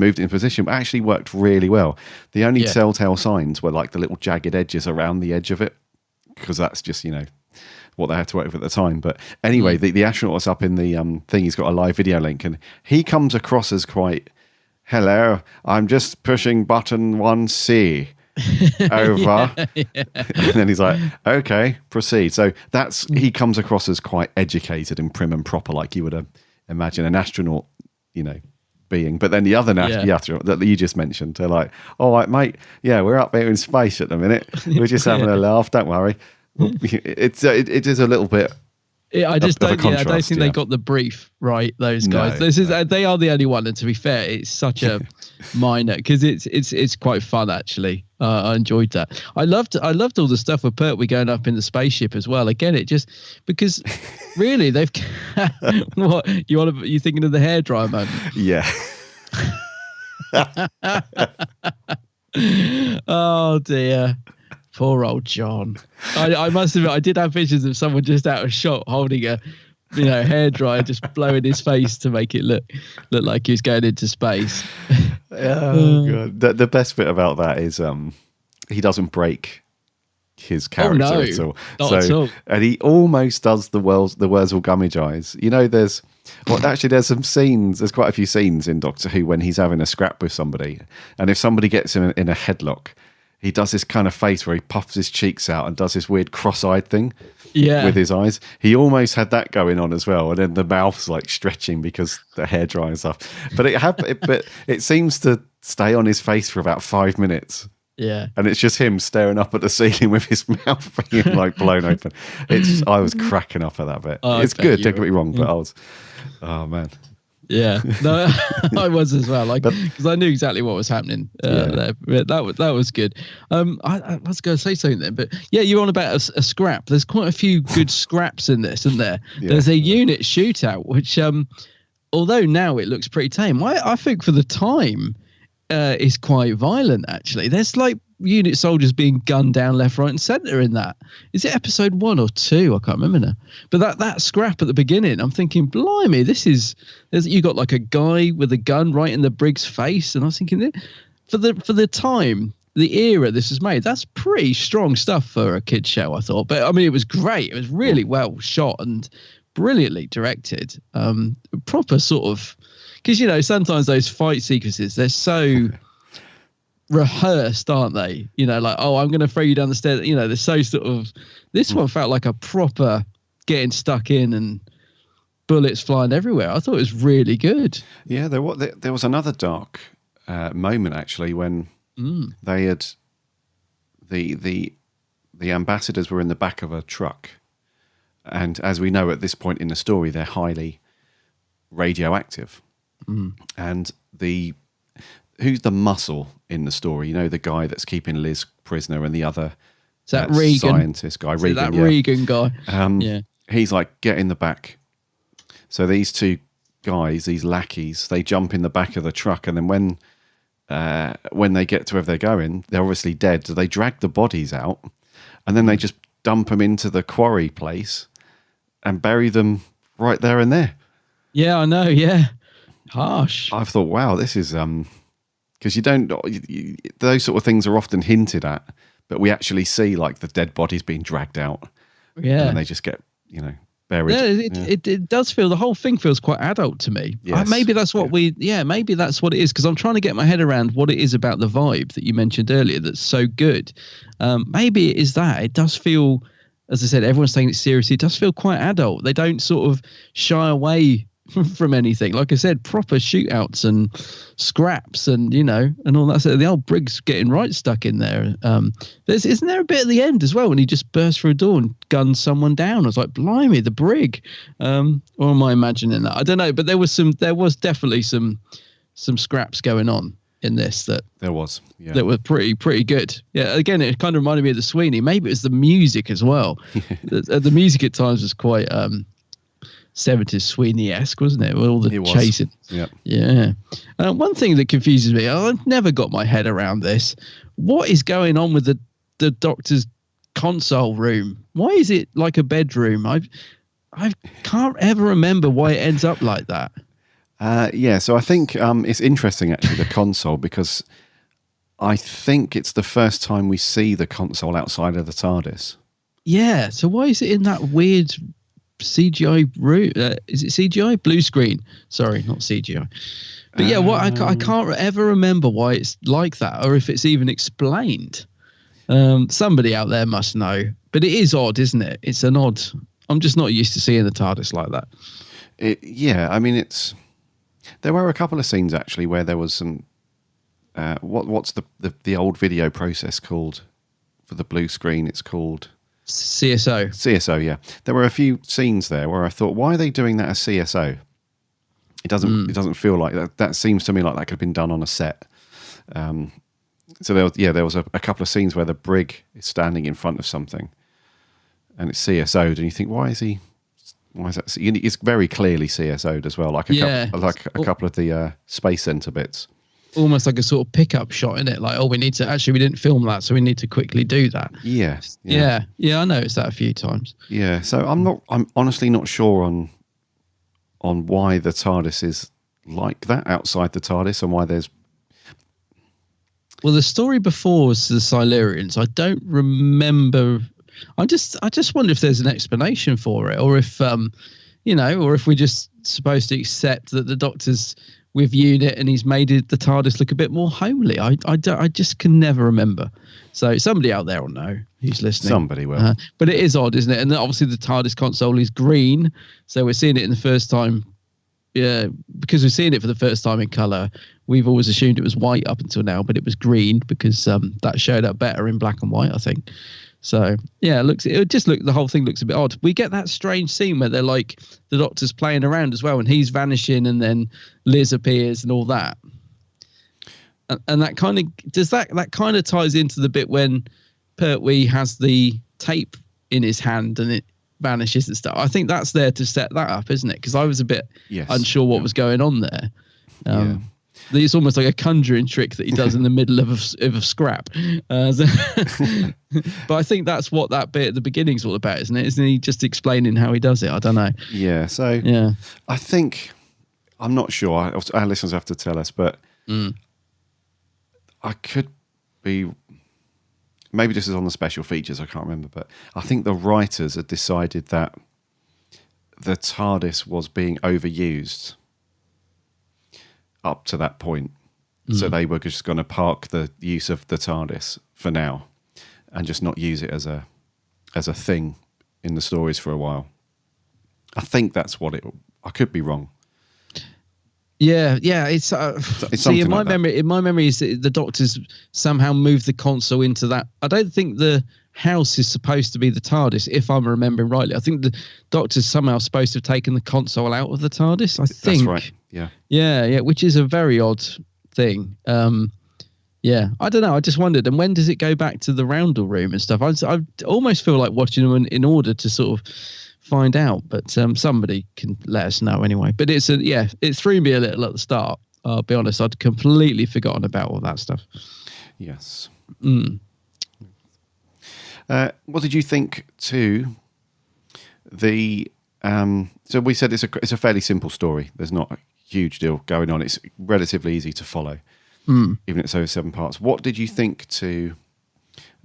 Speaker 1: moved it in position actually worked really well. The only telltale signs were like the little jagged edges around the edge of it, because that's just what they had to work with at the time. But anyway, the astronaut was up in the thing. He's got a live video link, and he comes across as quite, hello, I'm just pushing button 1C. Over. And then he's like, okay, proceed. So he comes across as quite educated and prim and proper, like you would imagine an astronaut, being. But then the other astronaut that you just mentioned, they're like, all right, mate, yeah, we're up here in space at the minute. We're just having a laugh, don't worry. It is a little bit.
Speaker 2: Yeah, I don't think they got the brief right. Those guys. No, they are the only one, and to be fair, it's such a minor, because it's quite fun actually. I enjoyed that. I loved all the stuff with Pertwee going up in the spaceship as well. Again, it just because really they've what you thinking of the hairdryer moment?
Speaker 1: Yeah.
Speaker 2: Oh dear. Poor old John. I must admit, I did have visions of someone just out of shot holding a, hairdryer, just blowing his face to make it look like he was going into space.
Speaker 1: Oh god! The best bit about that is he doesn't break his character at all.
Speaker 2: Not at all.
Speaker 1: And he almost does the Wurzel Gummidge eyes. There's some scenes. There's quite a few scenes in Doctor Who when he's having a scrap with somebody, and if somebody gets him in a headlock, he does this kind of face where he puffs his cheeks out and does this weird cross-eyed thing with his eyes. He almost had that going on as well. And then the mouth's like stretching because the hair dries off. But it seems to stay on his face for about 5 minutes.
Speaker 2: Yeah.
Speaker 1: And it's just him staring up at the ceiling with his mouth being like blown open. I was cracking up at that bit. It's good, don't get me wrong, but I was, oh man.
Speaker 2: Yeah, no, I was as well. Because I knew exactly what was happening there. That was good. I was going to say something then, but yeah, you're on about a scrap. There's quite a few good scraps in this, isn't there? Yeah. There's a unit shootout, which although now it looks pretty tame, I think for the time is quite violent, actually. There's like unit soldiers being gunned down left, right and centre in that. Is it episode 1 or 2? I can't remember now. But that scrap at the beginning, I'm thinking, blimey, you got like a guy with a gun right in the brig's face. And I was thinking, for the time, the era this was made, that's pretty strong stuff for a kid's show, I thought. But I mean, it was great. It was really well shot and brilliantly directed. Proper sort of, because, you know, sometimes those fight sequences, they're so rehearsed, aren't they? You know, like, oh, I'm going to throw you down the stairs. You know, they're so sort of, this one felt like a proper getting stuck in and bullets flying everywhere. I thought it was really good.
Speaker 1: Yeah, there was another dark moment, actually, when they had, the ambassadors were in the back of a truck. And as we know at this point in the story, they're highly radioactive. And who's the muscle in the story? You know, the guy that's keeping Liz prisoner and the other
Speaker 2: Regan
Speaker 1: scientist guy. Regan,
Speaker 2: Regan guy.
Speaker 1: He's like, get in the back. So these two guys, these lackeys, they jump in the back of the truck, and then when they get to wherever they're going, they're obviously dead. So they drag the bodies out, and then they just dump them into the quarry place and bury them right there and there.
Speaker 2: Yeah, I know. Yeah. Harsh.
Speaker 1: I've thought, wow, this is because those sort of things are often hinted at, but we actually see like the dead bodies being dragged out.
Speaker 2: Yeah,
Speaker 1: and they just get, you know, buried.
Speaker 2: Yeah, it does feel, the whole thing feels quite adult to me.
Speaker 1: Yes.
Speaker 2: Maybe that's what maybe that's what it is, because I'm trying to get my head around what it is about the vibe that you mentioned earlier that's so good. Maybe it is that it does feel, as I said, everyone's taking it seriously. It does feel quite adult. They don't sort of shy away from anything. Like I said, proper shootouts and scraps and, you know, and all that. So the old brig's getting right stuck in there. Isn't there a bit at the end as well when he just bursts through a door and guns someone down? I was like, blimey, the brig. Or am I imagining that? I don't know, but there was definitely some scraps going on in this that were pretty good. Yeah, again, it kind of reminded me of the Sweeney. Maybe it was the music as well. The music at times was quite 70s Sweeney-esque, wasn't it? With all the chasing. Yeah. One thing that confuses me, I've never got my head around this. What is going on with the Doctor's console room? Why is it like a bedroom? I can't ever remember why it ends up like that.
Speaker 1: So I think it's interesting, actually, the console, because I think it's the first time we see the console outside of the TARDIS.
Speaker 2: Yeah, so why is it in that weird CGI room? Is it CGI? Blue screen. Sorry, not CGI. But yeah, I can't ever remember why it's like that, or if it's even explained. Somebody out there must know. But it is odd, isn't it? It's an odd... I'm just not used to seeing the TARDIS like that.
Speaker 1: I mean, there were a couple of scenes, actually, where there was some... what's the old video process called for the blue screen? It's called... CSO, yeah. There were a few scenes there where I thought, why are they doing that as CSO? It doesn't feel like that. That seems to me like that could have been done on a set. So there was a couple of scenes where the brig is standing in front of something, and it's CSO'd, and you think, why is that? It's very clearly CSO'd as well, like a couple of the Space Center bits.
Speaker 2: Almost like a sort of pickup shot in it, like, we didn't film that, so we need to quickly do that.
Speaker 1: Yeah,
Speaker 2: I noticed that a few times.
Speaker 1: Yeah, so I'm honestly not sure on why the TARDIS is like that outside the TARDIS, and why there's...
Speaker 2: Well, the story before was the Silurians. I don't remember. I just wonder if there's an explanation for it, or if or if we're just supposed to accept that the Doctor's with UNIT and he's made the TARDIS look a bit more homely. I just can never remember. So somebody out there will know who's listening.
Speaker 1: Somebody will.
Speaker 2: But it is odd, isn't it? And obviously the TARDIS console is green, so we're seeing it in the first time. Yeah, because we're seeing it for the first time in colour. We've always assumed it was white up until now, but it was green because that showed up better in black and white, I think. So yeah, the whole thing looks a bit odd. We get that strange scene where they're like, the Doctor's playing around as well, and he's vanishing, and then Liz appears and all that. And that kind of that kind of ties into the bit when Pertwee has the tape in his hand, and vanishes and stuff. I think that's there to set that up, isn't it? Because I was a bit unsure what was going on there. It's almost like a conjuring trick that he does in the middle of a scrap. But I think that's what that bit at the beginning's all about, isn't it? Isn't he just explaining how he does it? I don't know.
Speaker 1: Yeah. So I think, I'm not sure. Our listeners have to tell us, but I could be. Maybe this is on the special features. I can't remember, but I think the writers had decided that the TARDIS was being overused up to that point. So they were just going to park the use of the TARDIS for now and just not use it as a thing in the stories for a while. I think that's what I could be wrong.
Speaker 2: Yeah. It's see, in my memory is that the Doctor's somehow moved the console into that. I don't think the house is supposed to be the TARDIS, if I'm remembering rightly. I think the Doctor's somehow supposed to have taken the console out of the TARDIS. I think
Speaker 1: that's right. Yeah.
Speaker 2: Yeah, which is a very odd thing. Yeah, I don't know. I just wondered. And when does it go back to the Roundel room and stuff? I almost feel like watching them in order to sort of find out, but somebody can let us know anyway. But it threw me a little at the start. I'll be honest, I'd completely forgotten about all that stuff.
Speaker 1: Yes. What did you think to the? So we said it's a fairly simple story. There's not a huge deal going on. It's relatively easy to follow, even if it's over 7 parts. What did you think to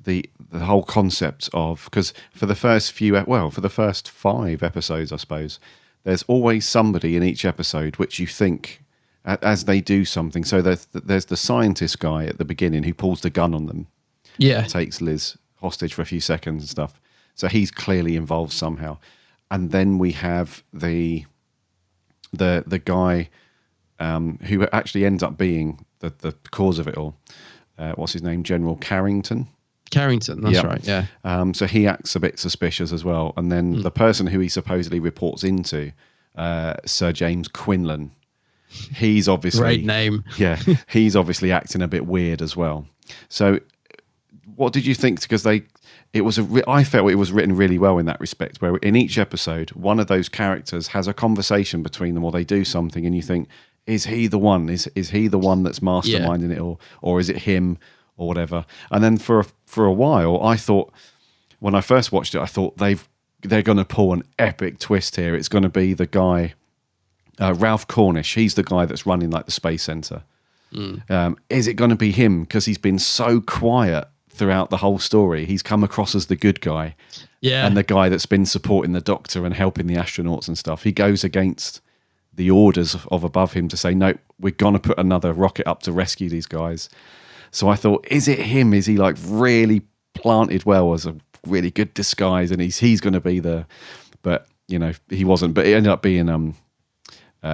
Speaker 1: the whole concept of, because for the first 5 episodes, I suppose, there's always somebody in each episode which you think as they do something. So there's the scientist guy at the beginning who pulls the gun on them, takes Liz hostage for a few seconds and stuff. So he's clearly involved somehow. And then we have the guy who actually ends up being the cause of it all. What's his name? General Carrington.
Speaker 2: That's right, yeah.
Speaker 1: So he acts a bit suspicious as well. And then the person who he supposedly reports into, Sir James Quinlan, he's obviously...
Speaker 2: Great name.
Speaker 1: Yeah, he's obviously acting a bit weird as well. So what did you think? Because I felt it was written really well in that respect, where in each episode, one of those characters has a conversation between them, or they do something, and you think, is he the one? Is he the one that's masterminding it, or is it him? Or whatever. And then for a while, I thought, when I first watched it, I thought they're going to pull an epic twist here. It's going to be the guy, Ralph Cornish. He's the guy that's running like the space center. Is it going to be him? Because he's been so quiet throughout the whole story. He's come across as the good guy, and the guy that's been supporting the Doctor and helping the astronauts and stuff. He goes against the orders of above him to say, no, we're going to put another rocket up to rescue these guys. So I thought, is it him? Is he like really planted well as a really good disguise, and he's going to be but he wasn't. But it ended up being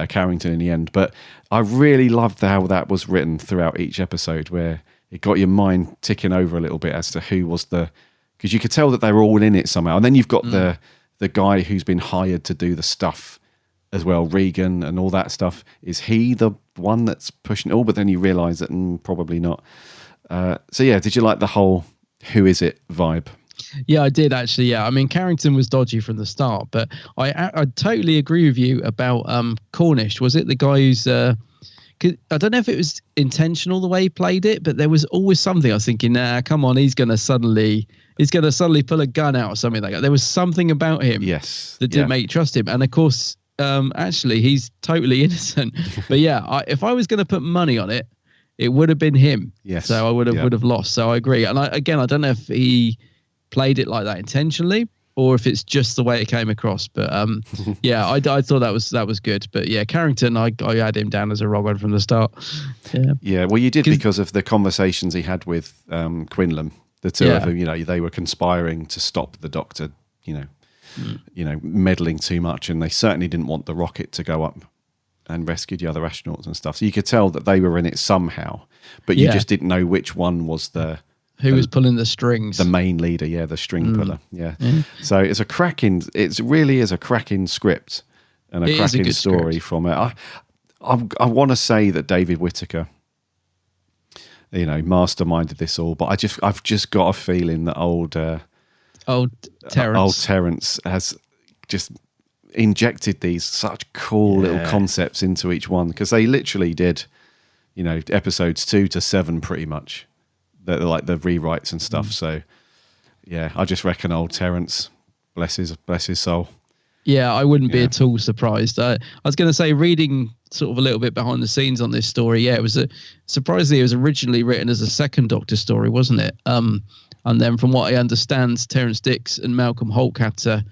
Speaker 1: Carrington in the end. But I really loved how that was written throughout each episode, where it got your mind ticking over a little bit as to who was because you could tell that they were all in it somehow. And then you've got the guy who's been hired to do the stuff as well, Regan and all that stuff. Is he the one that's pushing it all? But then you realise that probably not. So yeah, did you like the whole who is it vibe?
Speaker 2: Yeah, I did actually. Yeah, I mean, Carrington was dodgy from the start, but I totally agree with you about Cornish. Was it the guy who's? Cause I don't know if it was intentional the way he played it, but there was always something I was thinking, nah, come on, he's gonna suddenly pull a gun out or something like that. There was something about him, that didn't make you trust him, and of course. Actually, he's totally innocent. But yeah, if I was going to put money on it, it would have been him.
Speaker 1: Yes.
Speaker 2: So I would have lost. So I agree. And I don't know if he played it like that intentionally or if it's just the way it came across. But yeah, I thought that was good. But yeah, Carrington, I had him down as a wrong one from the start.
Speaker 1: Yeah. Well, you did because of the conversations he had with Quinlan. The two of them, they were conspiring to stop the Doctor, meddling too much, and they certainly didn't want the rocket to go up and rescue the other astronauts and stuff. So you could tell that they were in it somehow, but you just didn't know which one was
Speaker 2: who was pulling the strings.
Speaker 1: The main leader, the string puller. Yeah. So it really is a cracking script and a cracking story from it. I want to say that David Whittaker, masterminded this all, but I've just got a feeling that old Terence has just injected these such cool little concepts into each one, because they literally did, episodes 2 to 7 pretty much. They're like the rewrites and stuff. So yeah, I just reckon old Terence, bless his soul.
Speaker 2: Yeah, I wouldn't be at all surprised. I was going to say, reading sort of a little bit behind the scenes on this story, it was surprisingly, it was originally written as a second Doctor story, wasn't it? And then from what I understand, Terence Dicks and Malcolm Hulke had to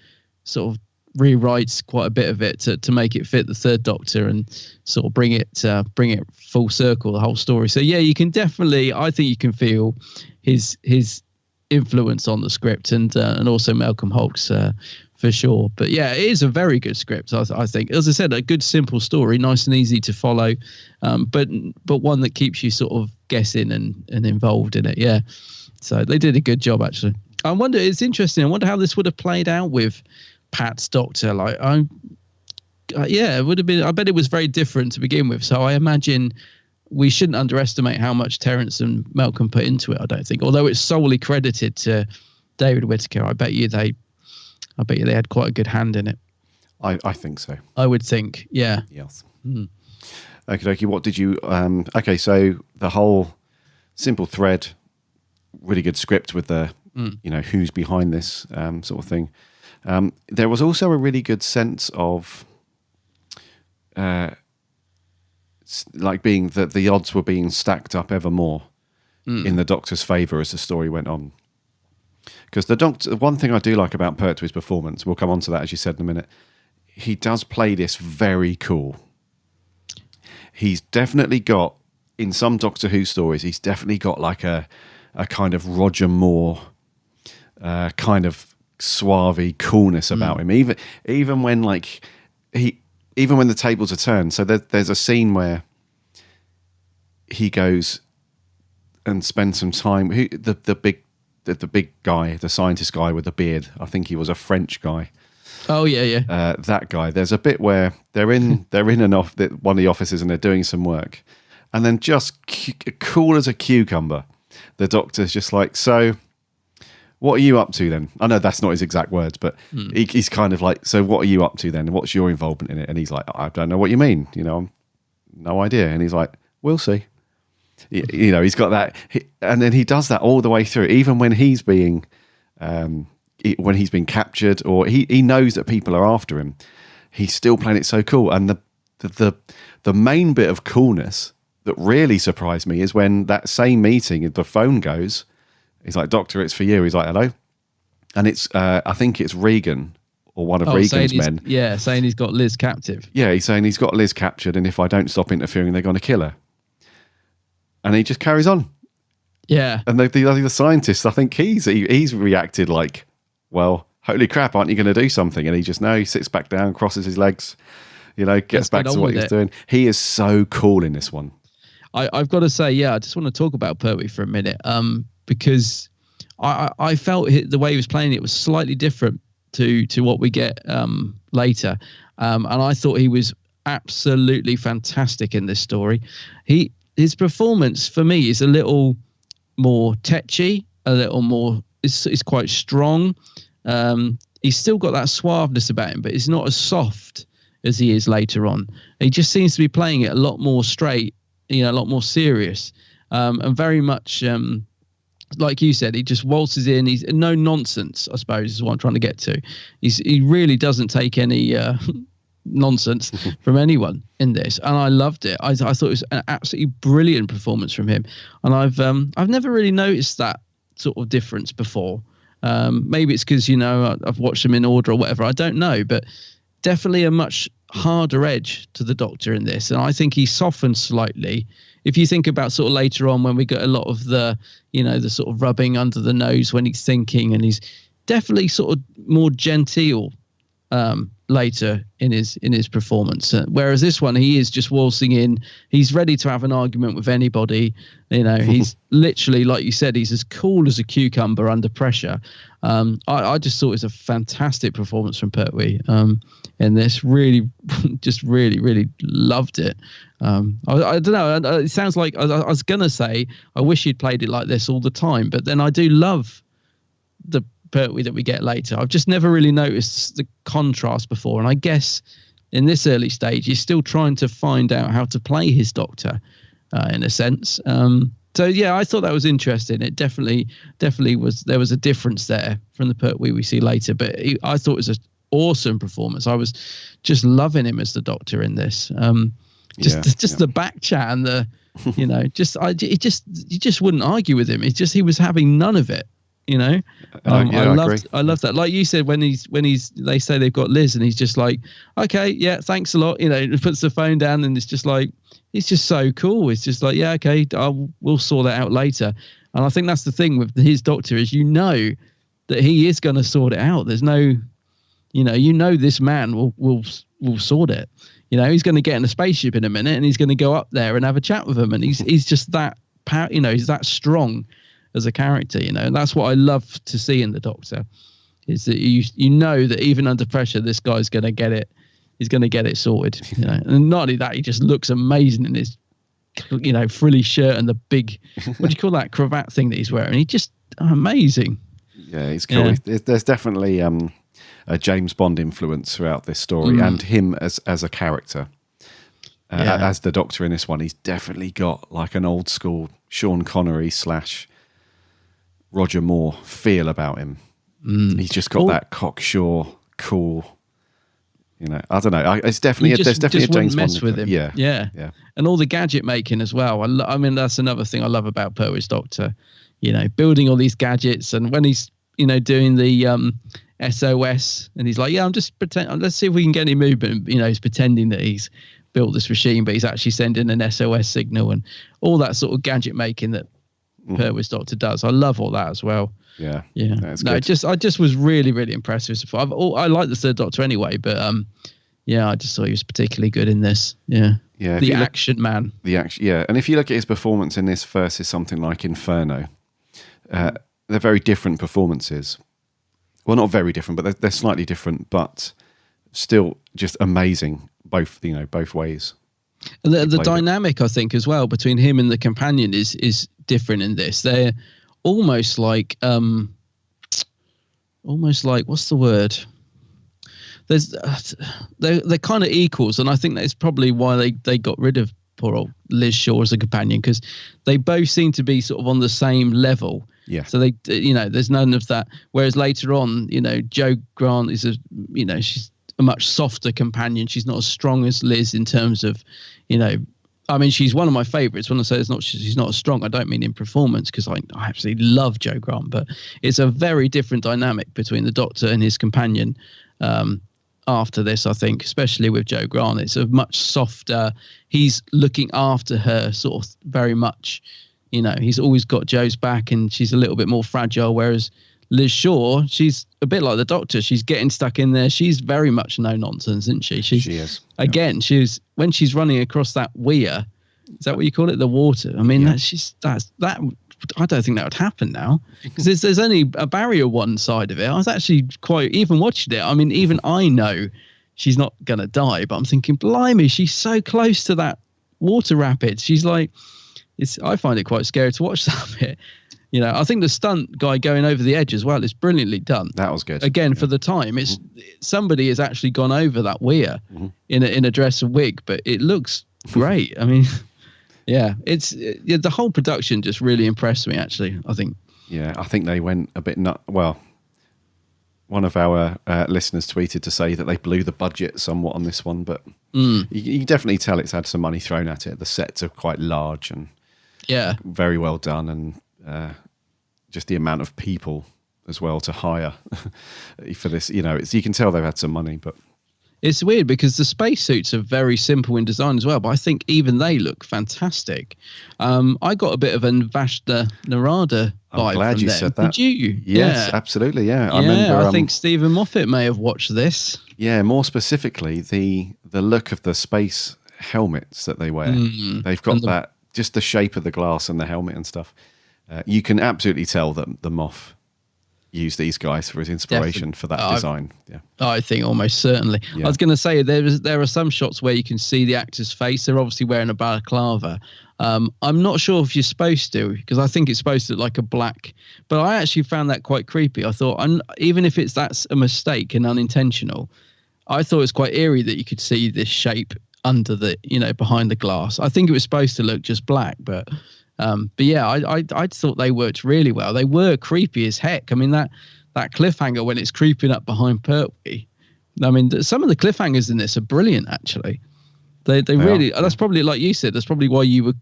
Speaker 2: sort of rewrite quite a bit of it to make it fit the third Doctor and sort of bring it full circle, the whole story. So yeah, you can definitely, I think you can feel his influence on the script and also Malcolm Hulke's for sure. But yeah, it is a very good script. I think, as I said, a good simple story, nice and easy to follow, but one that keeps you sort of guessing and involved in it. Yeah, so they did a good job actually. I wonder, it's interesting. I wonder how this would have played out with Pat's Doctor. Like, it would have been. I bet it was very different to begin with. So I imagine we shouldn't underestimate how much Terence and Malcolm put into it. I don't think, although it's solely credited to David Whittaker, I bet you they had quite a good hand in it.
Speaker 1: I think so.
Speaker 2: I would think, yeah.
Speaker 1: Yes. Okay. What did you? Okay, so the whole simple thread, really good script with the who's behind this sort of thing. There was also a really good sense of like being that the odds were being stacked up ever more in the Doctor's favour as the story went on. Because the Doctor, one thing I do like about Pertwee's performance, we'll come on to that as you said in a minute, he does play this very cool. He's definitely got, in some Doctor Who stories, he's definitely got like a kind of Roger Moore kind of suave coolness about him. Even when like even when the tables are turned. So there's a scene where he goes and spends some time. The big guy, the scientist guy with the beard. I think he was a French guy.
Speaker 2: Oh yeah.
Speaker 1: That guy. There's a bit where they're in one of the offices and they're doing some work, and then just cool as a cucumber, the Doctor's just like, so what are you up to then? I know that's not his exact words, but he's kind of like, so what are you up to then? What's your involvement in it? And he's like, I don't know what you mean. No idea. And he's like, we'll see. He's got that. And then he does that all the way through, even when he's being, when he's been captured or he knows that people are after him. He's still playing it so cool. And the main bit of coolness that really surprised me is when that same meeting, the phone goes. He's like, Doctor, it's for you. He's like, hello. And it's, I think it's Regan or one of Regan's men.
Speaker 2: Yeah, saying he's got Liz captive.
Speaker 1: Yeah, he's saying he's got Liz captured, and if I don't stop interfering, they're going to kill her. And he just carries on.
Speaker 2: Yeah.
Speaker 1: And the scientist, I think he's reacted like, well, holy crap, aren't you going to do something? And he sits back down, crosses his legs, gets back to what he's doing. He is so cool in this one.
Speaker 2: I've got to say, I just want to talk about Pertwee for a minute. Because I felt the way he was playing it was slightly different to what we get later. And I thought he was absolutely fantastic in this story. His performance for me is a little more tetchy, a little more, it's quite strong. He's still got that suaveness about him, but it's not as soft as he is later on. He just seems to be playing it a lot more straight, a lot more serious, and very much... like you said, he just waltzes in. He's no nonsense, I suppose, is what I'm trying to get to. He really doesn't take any nonsense from anyone in this, and I loved it. I thought it was an absolutely brilliant performance from him, and I've never really noticed that sort of difference before. Maybe it's because I've watched them in order or whatever. I don't know, but definitely a much harder edge to the Doctor in this, and I think he softened slightly. If you think about sort of later on when we get a lot of the sort of rubbing under the nose when he's thinking, and he's definitely sort of more genteel later in his performance. Whereas this one, he is just waltzing in. He's ready to have an argument with anybody. He's literally, like you said, he's as cool as a cucumber under pressure. I just thought it was a fantastic performance from Pertwee in this. Really, just really, really loved it. I don't know. It sounds like I was going to say, I wish he'd played it like this all the time. But then I do love the Pertwee that we get later. I've just never really noticed the contrast before, and I guess in this early stage, he's still trying to find out how to play his Doctor, in a sense. So yeah, I thought that was interesting. It definitely was. There was a difference there from the Pertwee we see later, but I thought it was an awesome performance. I was just loving him as the Doctor in this. The back chat and the, you just wouldn't argue with him. It's just he was having none of it. I love that. Like you said, when they say they've got Liz, and he's just like, okay, yeah, thanks a lot. Puts the phone down, and it's just like, it's just so cool. It's just like, yeah, okay, we'll sort that out later. And I think that's the thing with his Doctor is, that he is going to sort it out. There's no, this man will sort it. He's going to get in a spaceship in a minute, and he's going to go up there and have a chat with him. And he's just that he's that strong as a character, and that's what I love to see in the Doctor, is that that even under pressure, this guy's going to get it. He's going to get it sorted, And not only that, he just looks amazing in his, frilly shirt and the big, what do you call that cravat thing that he's wearing? He just amazing.
Speaker 1: Yeah, he's cool. Yeah. There's definitely a James Bond influence throughout this story, and him as a character. As the Doctor in this one, he's definitely got like an old school Sean Connery / Roger Moore feel about him. He's just got that cocksure, cool. I don't know. There's definitely a James Bond
Speaker 2: with him. Yeah. And all the gadget making as well. I mean, that's another thing I love about Pertwee's Doctor. Building all these gadgets, and when he's doing the SOS, and he's like, yeah, I'm just pretending. Let's see if we can get any movement. He's pretending that he's built this machine, but he's actually sending an SOS signal, and all that sort of gadget making that Pertwee's Doctor does. I love all that as well.
Speaker 1: Yeah.
Speaker 2: I just was really, really impressed with Sophie. I like the Third Doctor anyway, but I just thought he was particularly good in this. Yeah. The action man.
Speaker 1: The action. Yeah, and if you look at his performance in this versus something like Inferno, they're very different performances. Well, not very different, but they're slightly different, but still just amazing. Both ways.
Speaker 2: And the dynamic, I think, as well between him and the companion is different in this. They're almost like what's the word? They're kind of equals, and I think that's probably why they got rid of poor old Liz Shaw as a companion, because they both seem to be sort of on the same level.
Speaker 1: Yeah.
Speaker 2: So they, there's none of that. Whereas later on, Jo Grant is she's a much softer companion. She's not as strong as Liz in terms of, I mean, she's one of my favourites. When I say she's not as strong, I don't mean in performance, because I absolutely love Jo Grant, but it's a very different dynamic between the Doctor and his companion after this, I think, especially with Jo Grant. It's a much softer, he's looking after her sort of very much, he's always got Jo's back, and she's a little bit more fragile, whereas Liz Shaw, she's a bit like the Doctor. She's getting stuck in there. She's very much no nonsense, isn't she? She is. Again, when she's running across that weir. Is that what you call it? The water. I mean, that. I don't think that would happen now, because there's only a barrier one side of it. I was actually even watching it. I mean, even I know she's not gonna die, but I'm thinking, blimey, she's so close to that water rapid. She's like, I find it quite scary to watch that bit. I think the stunt guy going over the edge as well is brilliantly done.
Speaker 1: That was good.
Speaker 2: Again, for the time, it's somebody has actually gone over that weir in a dress and wig, but it looks great. I mean, the whole production just really impressed me, actually, I think.
Speaker 1: Yeah, I think they went a bit nut. Well, one of our listeners tweeted to say that they blew the budget somewhat on this one, but you definitely tell it's had some money thrown at it. The sets are quite large and very well done, and just the amount of people as well to hire for this, you can tell they've had some money. But
Speaker 2: it's weird because the spacesuits are very simple in design as well, but I think even they look fantastic. I got a bit of a Vashta Narada vibe.
Speaker 1: I'm glad you said that.
Speaker 2: Did you?
Speaker 1: Yes, absolutely. Yeah,
Speaker 2: I remember. I think Stephen Moffat may have watched this.
Speaker 1: Yeah, more specifically, the look of the space helmets that they wear. They've got that, just the shape of the glass and the helmet and stuff. You can absolutely tell that the Moff use these guys for his inspiration for that design. Yeah,
Speaker 2: I think almost certainly.
Speaker 1: Yeah.
Speaker 2: I was going to say there are some shots where you can see the actor's face. They're obviously wearing a balaclava. I'm not sure if you're supposed to, because I think it's supposed to look like a black. But I actually found that quite creepy. I thought, even if that's a mistake and unintentional, I thought it's quite eerie that you could see this shape under behind the glass. I think it was supposed to look just black, but yeah, I thought they worked really well. They were creepy as heck. I mean, that cliffhanger when it's creeping up behind Pertwee. I mean, some of the cliffhangers in this are brilliant, actually. They really are. That's probably, like you said, that's probably why you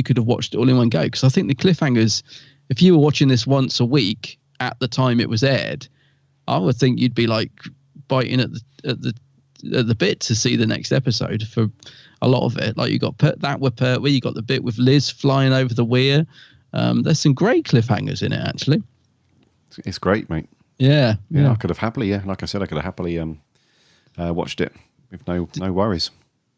Speaker 2: could have watched it all in one go. Because I think the cliffhangers, if you were watching this once a week at the time it was aired, I would think you'd be like biting at the bit to see the next episode for a lot of it. Like you got that with Pertwee, you got the bit with Liz flying over the weir. There's some great cliffhangers in it, actually.
Speaker 1: It's great, mate.
Speaker 2: Yeah.
Speaker 1: I could have happily, like I said, watched it with no worries.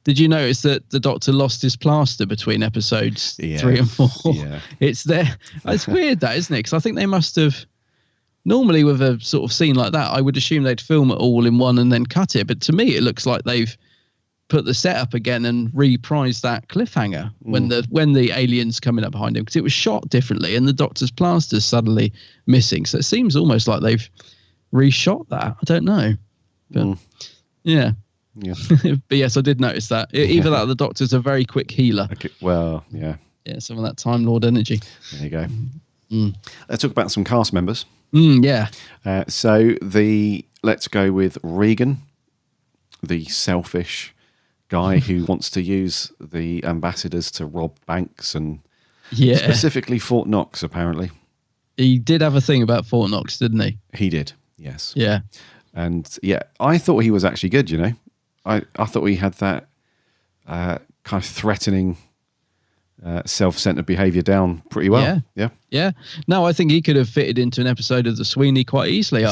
Speaker 2: Did you notice that the Doctor lost his plaster between episodes 3 and 4?
Speaker 1: Yeah.
Speaker 2: It's there. It's weird, that, isn't it? Because I think they must have. Normally, with a sort of scene like that, I would assume they'd film it all in one and then cut it. But to me, it looks like they've put the setup again and reprised that cliffhanger when the alien's coming up behind him, because it was shot differently and the Doctor's plaster's suddenly missing. So it seems almost like they've reshot that. I don't know. But yeah.
Speaker 1: Yeah.
Speaker 2: But yes, I did notice that. Either that or the Doctor's a very quick healer.
Speaker 1: Okay. Well, yeah.
Speaker 2: Yeah, some of that Time Lord energy.
Speaker 1: There you go. Let's talk about some cast members.
Speaker 2: Yeah.
Speaker 1: So let's go with Regan, the selfish guy who wants to use the ambassadors to rob banks and specifically Fort Knox, apparently.
Speaker 2: He did have a thing about Fort Knox, didn't he?
Speaker 1: He did, yes.
Speaker 2: Yeah.
Speaker 1: And I thought he was actually good, I thought he had that kind of threatening, self-centered behaviour down pretty well.
Speaker 2: Yeah. No, I think he could have fitted into an episode of the Sweeney quite easily,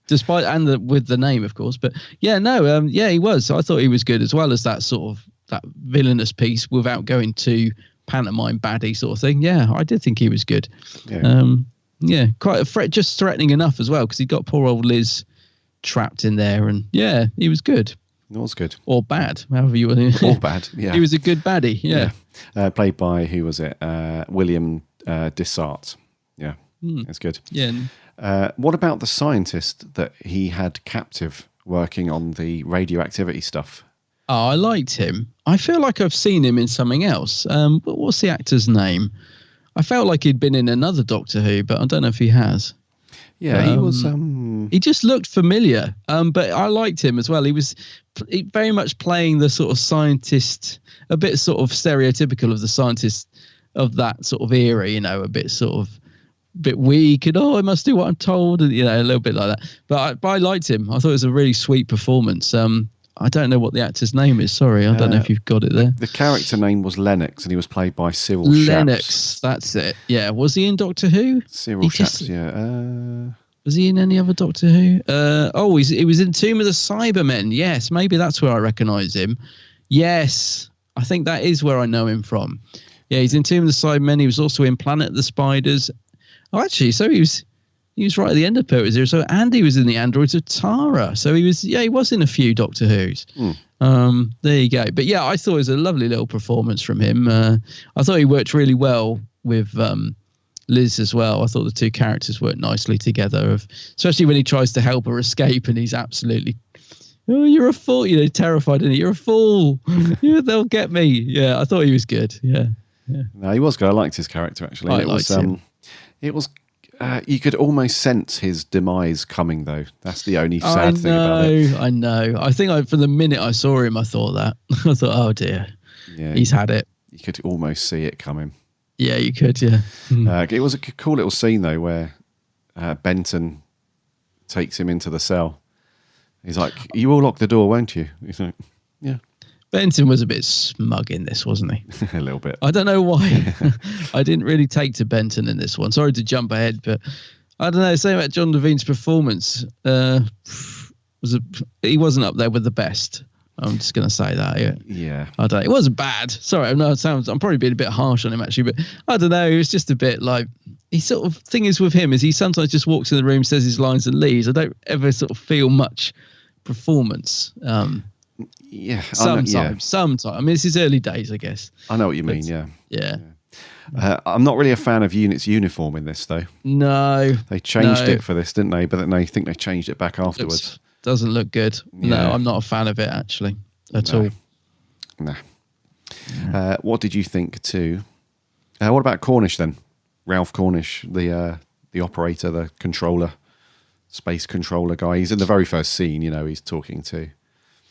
Speaker 2: despite with the name, of course. But he was. So I thought he was good, as well as that sort of that villainous piece without going to pantomime baddie sort of thing. Yeah, I did think he was good. Quite a threat, just threatening enough as well, because he got poor old Liz trapped in there, and he was good.
Speaker 1: It was good.
Speaker 2: Or bad, however you want to.
Speaker 1: Or bad, yeah.
Speaker 2: He was a good baddie,
Speaker 1: played by, who was it? William Dessart. Yeah, that's good.
Speaker 2: Yeah.
Speaker 1: What about the scientist that he had captive working on the radioactivity stuff?
Speaker 2: Oh, I liked him. I feel like I've seen him in something else. What's the actor's name? I felt like he'd been in another Doctor Who, but I don't know if he has.
Speaker 1: Yeah, he was.
Speaker 2: He just looked familiar, but I liked him as well. He was very much playing the sort of scientist, a bit sort of stereotypical of the scientist of that sort of era. A bit weak and I must do what I'm told, and a little bit like that. But I liked him. I thought it was a really sweet performance. I don't know what the actor's name is. Sorry, I don't know if you've got it there.
Speaker 1: The character name was Lennox, and he was played by Cyril
Speaker 2: Lennox,
Speaker 1: Shaps.
Speaker 2: That's it. Yeah, was he in Doctor Who?
Speaker 1: Cyril Shaps,
Speaker 2: Was he in any other Doctor Who? He was in Tomb of the Cybermen. Yes, maybe that's where I recognise him. Yes, I think that is where I know him from. Yeah, he's in Tomb of the Cybermen. He was also in Planet of the Spiders. Oh, actually, so he was right at the end of Pertwee Zero. So Andy was in the Androids of Tara. So he was in a few Doctor Who's. There you go. But yeah, I thought it was a lovely little performance from him. I thought he worked really well with Liz as well. I thought the two characters worked nicely together, especially when he tries to help her escape and he's absolutely, you're a fool, terrified, isn't he? You're a fool. They'll get me. Yeah, I thought he was good. Yeah.
Speaker 1: No, he was good. I liked his character, actually.
Speaker 2: I liked him.
Speaker 1: It was. You could almost sense his demise coming, though. That's the only sad thing about it.
Speaker 2: I know. I think from the minute I saw him, I thought that. I thought, oh dear, he's had it.
Speaker 1: You could almost see it coming.
Speaker 2: Yeah, you could. Yeah.
Speaker 1: It was a cool little scene though, where Benton takes him into the cell. He's like, "You will lock the door, won't you?" He's like, "Yeah."
Speaker 2: Benton was a bit smug in this, wasn't he?
Speaker 1: A little bit.
Speaker 2: I don't know why. I didn't really take to Benton in this one. Sorry to jump ahead, but I don't know. Saying about John Devine's performance, he wasn't up there with the best. I'm just going to say that.
Speaker 1: Yeah.
Speaker 2: I don't know. It wasn't bad. Sorry, I'm probably being a bit harsh on him actually, but I don't know. It was just a bit like he sort of thing is with him is he sometimes just walks in the room, says his lines and leaves. I don't ever sort of feel much performance. Sometimes. I mean, it's his early days, I guess.
Speaker 1: I know what you mean. Yeah.
Speaker 2: Yeah.
Speaker 1: I'm not really a fan of Unit's uniform in this, though.
Speaker 2: No.
Speaker 1: They changed it for this, didn't they? But then I think they changed it back afterwards.
Speaker 2: Doesn't look good. Yeah. No, I'm not a fan of it, actually, at all.
Speaker 1: Nah. What did you think, too? What about Cornish, then? Ralph Cornish, the operator, the controller, space controller guy. He's in the very first scene, he's talking to...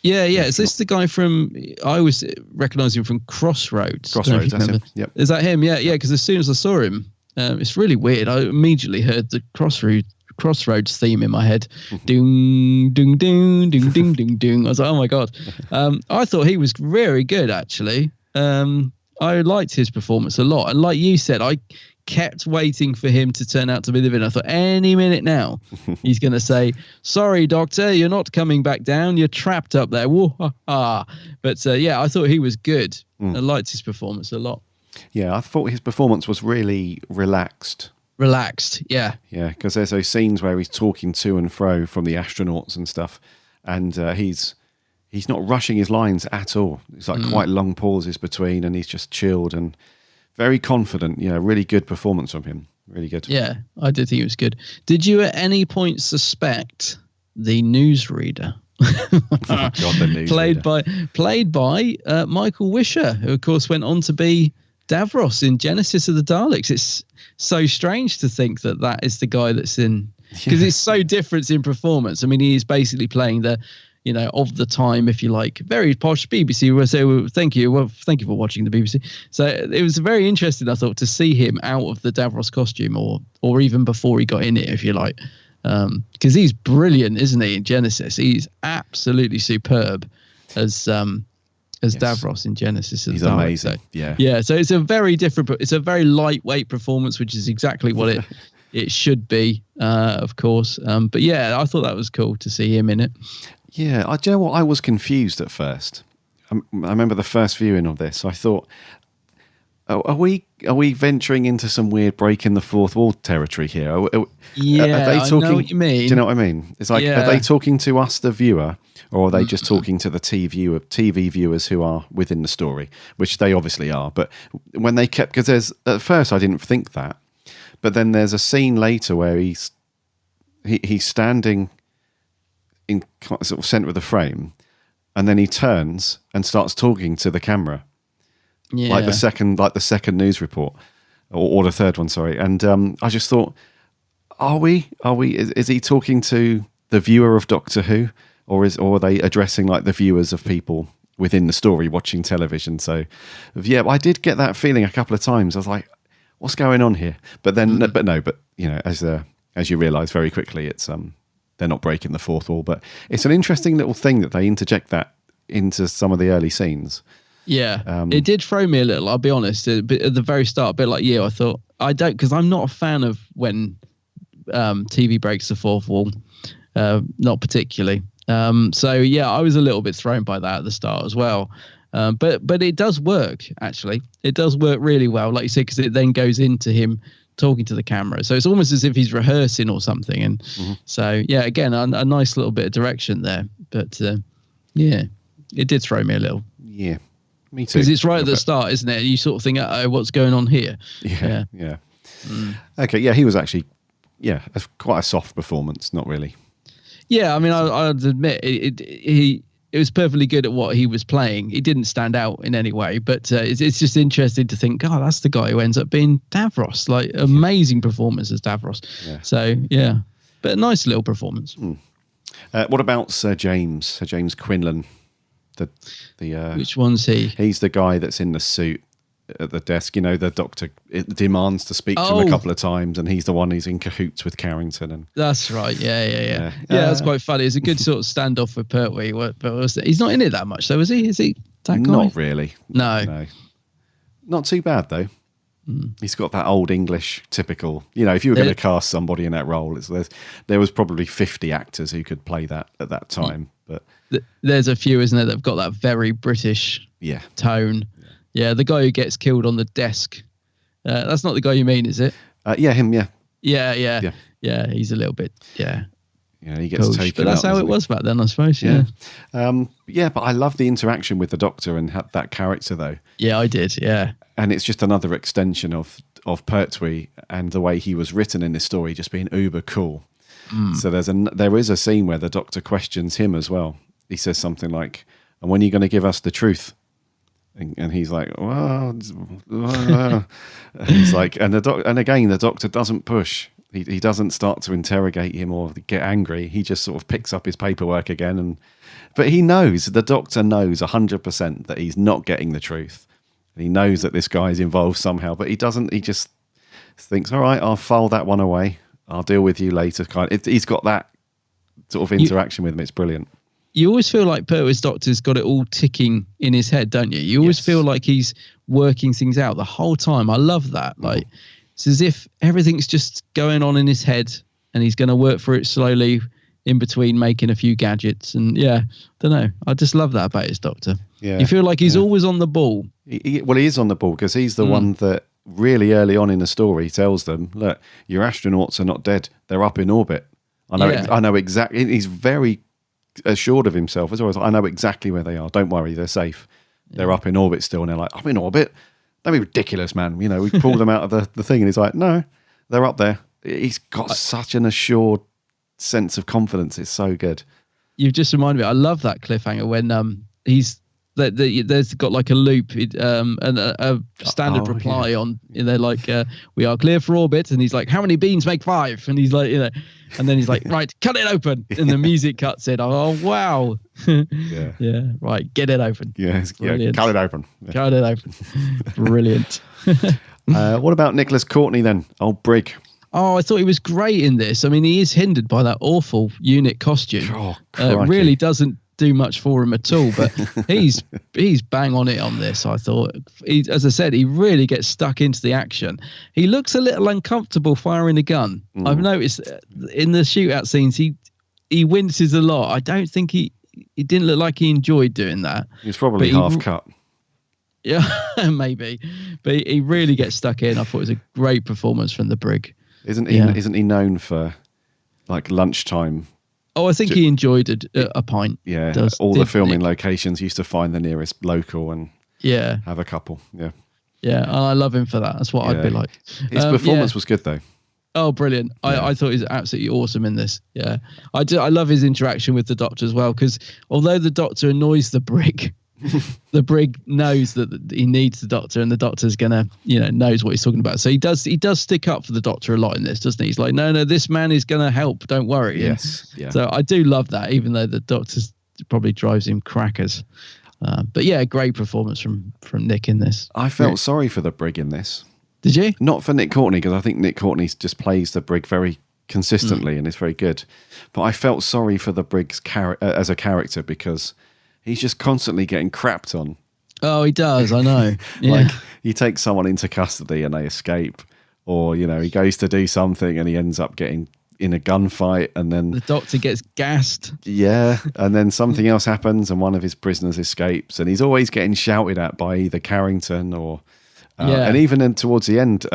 Speaker 2: Yeah. Is this the guy from? I always recognise him from Crossroads.
Speaker 1: That's him. Yep.
Speaker 2: Is that him? Yeah. Because as soon as I saw him, it's really weird. I immediately heard the Crossroads theme in my head. Ding, ding, ding, ding, ding, ding, ding. I was like, oh my god. I thought he was very good, actually. I liked his performance a lot, and like you said, I kept waiting for him to turn out to be the villain. I thought any minute now he's going to say, sorry, Doctor, you're not coming back down. You're trapped up there. But I thought he was good. I liked his performance a lot.
Speaker 1: Yeah, I thought his performance was really relaxed.
Speaker 2: Yeah.
Speaker 1: Yeah, because there's those scenes where he's talking to and fro from the astronauts and stuff, and he's not rushing his lines at all. It's like quite long pauses between, and he's just chilled and very confident. Really good performance from him. Really good.
Speaker 2: Yeah, I did think it was good. Did you at any point suspect the newsreader?
Speaker 1: God, the newsreader.
Speaker 2: Played by Michael Wisher, who of course went on to be Davros in Genesis of the Daleks. It's so strange to think that is the guy that's in, because it's so different in performance. I mean, he is basically playing the, of the time, if you like, very posh BBC. So thank you for watching the BBC. So it was very interesting, I thought, to see him out of the Davros costume, or even before he got in it, if you like, because he's brilliant, isn't he? In Genesis, he's absolutely superb as Davros in Genesis.
Speaker 1: He's amazing.
Speaker 2: Yeah. So it's a very different, it's a very lightweight performance, which is exactly what it should be, of course. But yeah, I thought that was cool to see him in it.
Speaker 1: Yeah, do you know what? I was confused at first. I remember the first viewing of this. I thought, are we venturing into some weird breaking the fourth wall territory here? Are they talking,
Speaker 2: I know what you mean.
Speaker 1: Do you know what I mean? It's like, are they talking to us, the viewer, or are they just talking to the TV viewers who are within the story, which they obviously are. But when they kept, because at first I didn't think that, but then there's a scene later where he's standing in sort of center of the frame, and then he turns and starts talking to the camera, like the second news report, or the third one, sorry. And I just thought, is he talking to the viewer of Doctor Who, or are they addressing like the viewers of people within the story watching television? So I did get that feeling a couple of times. I was like, what's going on here? But then as you realize very quickly, it's they're not breaking the fourth wall, but it's an interesting little thing that they interject that into some of the early scenes.
Speaker 2: Yeah, it did throw me a little, I'll be honest. At the very start, a bit like you, I thought, because I'm not a fan of when TV breaks the fourth wall, not particularly. So yeah, I was a little bit thrown by that at the start as well. But it does work, actually. It does work really well, like you said, because it then goes into him talking to the camera. So it's almost as if he's rehearsing or something. And so, yeah, again, a nice little bit of direction there. But yeah, it did throw me a little.
Speaker 1: Yeah, me too.
Speaker 2: Because it's right at the start, isn't it? You sort of think, what's going on here?
Speaker 1: Yeah. Okay, yeah, he was actually, quite a soft performance, not really.
Speaker 2: Yeah, I mean, I'd admit, it was perfectly good at what he was playing. He didn't stand out in any way, but it's just interesting to think, oh, that's the guy who ends up being Davros. Like, amazing performance as Davros. Yeah. So, yeah, but a nice little performance.
Speaker 1: What about Sir James Quinlan?
Speaker 2: Which one's he?
Speaker 1: He's the guy that's in the suit at the desk. The doctor demands to speak to him a couple of times, and he's the one who's in cahoots with Carrington. And
Speaker 2: that's right. Yeah. That's quite funny. It's a good sort of standoff with Pertwee. But he's not in it that much, though, is he? Is he that guy?
Speaker 1: Not really.
Speaker 2: No.
Speaker 1: Not too bad though. He's got that old English typical. If you were going to cast somebody in that role, there was probably 50 actors who could play that at that time. But
Speaker 2: there's a few, isn't there, that've got that very British tone. Yeah, the guy who gets killed on the desk. That's not the guy you mean, is it?
Speaker 1: Him.
Speaker 2: Yeah. He's a little bit. Yeah.
Speaker 1: Yeah, he gets taken.
Speaker 2: But that's how it was back then, I suppose. Yeah.
Speaker 1: But I love the interaction with the Doctor and that character, though.
Speaker 2: Yeah, I did. Yeah,
Speaker 1: and it's just another extension of Pertwee and the way he was written in this story, just being uber cool. So there is a scene where the Doctor questions him as well. He says something like, "And when are you going to give us the truth?" And he's like, "Well," and he's like, and again, the Doctor doesn't push. He doesn't start to interrogate him or get angry. He just sort of picks up his paperwork again. But he knows, the Doctor knows 100% that he's not getting the truth. And he knows that this guy's involved somehow, but he doesn't. He just thinks, all right, I'll file that one away. I'll deal with you later. He's got that sort of interaction with him. It's brilliant. You
Speaker 2: always feel like Pertwee's Doctor's got it all ticking in his head, don't you? You always feel like he's working things out the whole time. I love that. Like, it's as if everything's just going on in his head and he's going to work for it slowly in between making a few gadgets. And don't know. I just love that about his Doctor. Yeah. You feel like he's always on the ball.
Speaker 1: He is on the ball because he's the one that really early on in the story tells them, look, your astronauts are not dead. They're up in orbit. I know exactly. He's very assured of himself as well. I know exactly where they are. Don't worry. They're safe. They're up in orbit still. And they're like, up in orbit? Don't be ridiculous, man. We pulled them out of the thing. And he's like, no, they're up there. He's got such an assured sense of confidence. It's so good.
Speaker 2: You've just reminded me. I love that cliffhanger when there's got like a loop and a standard reply on. They're like, we are clear for orbit. And he's like, how many beans make 5? And he's like, and then he's like, right, cut it open. And the music cuts in. Oh, wow. Yeah. Right. Get it open.
Speaker 1: Yeah. Cut it open. Yeah.
Speaker 2: Cut it open. Brilliant.
Speaker 1: What about Nicholas Courtney then? Old Brig.
Speaker 2: Oh, I thought he was great in this. I mean, he is hindered by that awful unit costume. Really doesn't do much for him at all, but he's bang on it on this. I thought, as I said, he really gets stuck into the action. He looks a little uncomfortable firing a gun. I've noticed in the shootout scenes he winces a lot. I don't think he didn't look like he enjoyed doing that.
Speaker 1: He's probably half cut.
Speaker 2: Yeah, maybe, but he really gets stuck in. I thought it was a great performance from the Brig.
Speaker 1: Isn't he known for like lunchtime?
Speaker 2: Oh, I think he enjoyed a pint.
Speaker 1: Yeah, the filming locations used to find the nearest local and have a couple. Yeah,
Speaker 2: and I love him for that. That's what I'd be like.
Speaker 1: His performance was good though.
Speaker 2: Oh, brilliant! I thought he was absolutely awesome in this. Yeah, I love his interaction with the Doctor as well, because although the Doctor annoys the Brig, the Brig knows that he needs the Doctor, and the Doctor's gonna, knows what he's talking about. So he does stick up for the Doctor a lot in this, doesn't he? He's like, no, this man is gonna help. Don't worry.
Speaker 1: Yes. Yeah.
Speaker 2: So I do love that, even though the Doctor probably drives him crackers. But yeah, great performance from Nick in this.
Speaker 1: I felt sorry for the Brig in this.
Speaker 2: Did you?
Speaker 1: Not for Nick Courtney, because I think Nick Courtney just plays the Brig very consistently and is very good. But I felt sorry for the Brig's as a character, because he's just constantly getting crapped on.
Speaker 2: Oh, he does. I know. Yeah.
Speaker 1: Like, he takes someone into custody and they escape, or he goes to do something and he ends up getting in a gunfight, and then
Speaker 2: the Doctor gets gassed.
Speaker 1: Yeah, and then something else happens and one of his prisoners escapes, and he's always getting shouted at by either Carrington or and even then towards the end,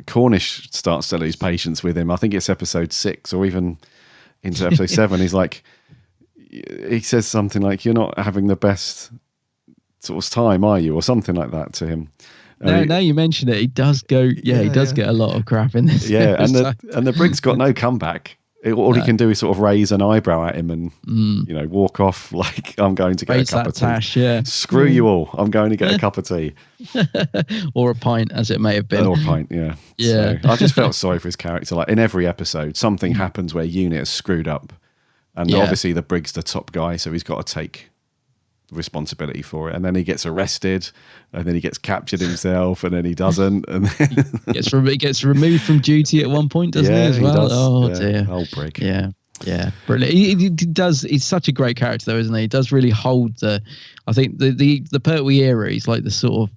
Speaker 1: Cornish starts to lose patience with him. I think it's episode 6 or even into episode 7. He's like, he says something like, "You're not having the best sort of time, are you?" or something like that to him.
Speaker 2: Now you mention it, he does go. He does get a lot of crap in this.
Speaker 1: Yeah, and the Brig's got no comeback. All he can do is sort of raise an eyebrow at him and walk off like, I'm going to get a cup of tea.
Speaker 2: Tash, yeah.
Speaker 1: Screw you all. I'm going to get a cup of tea.
Speaker 2: Or a pint, as it may have been.
Speaker 1: Or a pint, yeah.
Speaker 2: Yeah.
Speaker 1: So I just felt sorry for his character. Like in every episode, something happens where Unit is screwed up. And obviously the Brig's the top guy, so he's got to take responsibility for it. And then he gets arrested, and then he gets captured himself, and then he doesn't. And then
Speaker 2: he gets removed from duty at one point, doesn't he, as well?
Speaker 1: He does.
Speaker 2: Oh, dear.
Speaker 1: Old Brig.
Speaker 2: Yeah. Yeah, brilliant. He does. He's such a great character, though, isn't he? He does really hold I think the Pertwee era. He's like the sort of.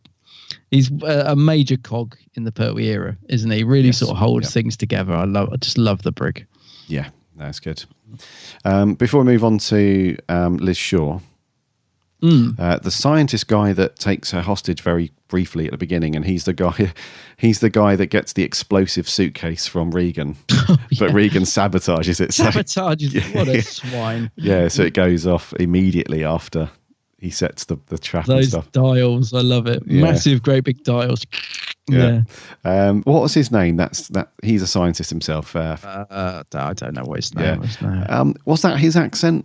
Speaker 2: He's a major cog in the Pertwee era, isn't he? Really sort of holds things together. I just love the Brig.
Speaker 1: Yeah, that's good. Before we move on to Liz Shaw, The scientist guy that takes her hostage very briefly at the beginning, and he's the guy that gets the explosive suitcase from Regan, but Regan sabotages it.
Speaker 2: What a swine!
Speaker 1: Yeah, so it goes off immediately after he sets the trap.
Speaker 2: Those
Speaker 1: and stuff.
Speaker 2: dials, I love it.
Speaker 1: Yeah.
Speaker 2: Massive, great big dials.
Speaker 1: Yeah. What was his name? He's a scientist himself.
Speaker 2: I don't know what his name was.
Speaker 1: Was that his accent?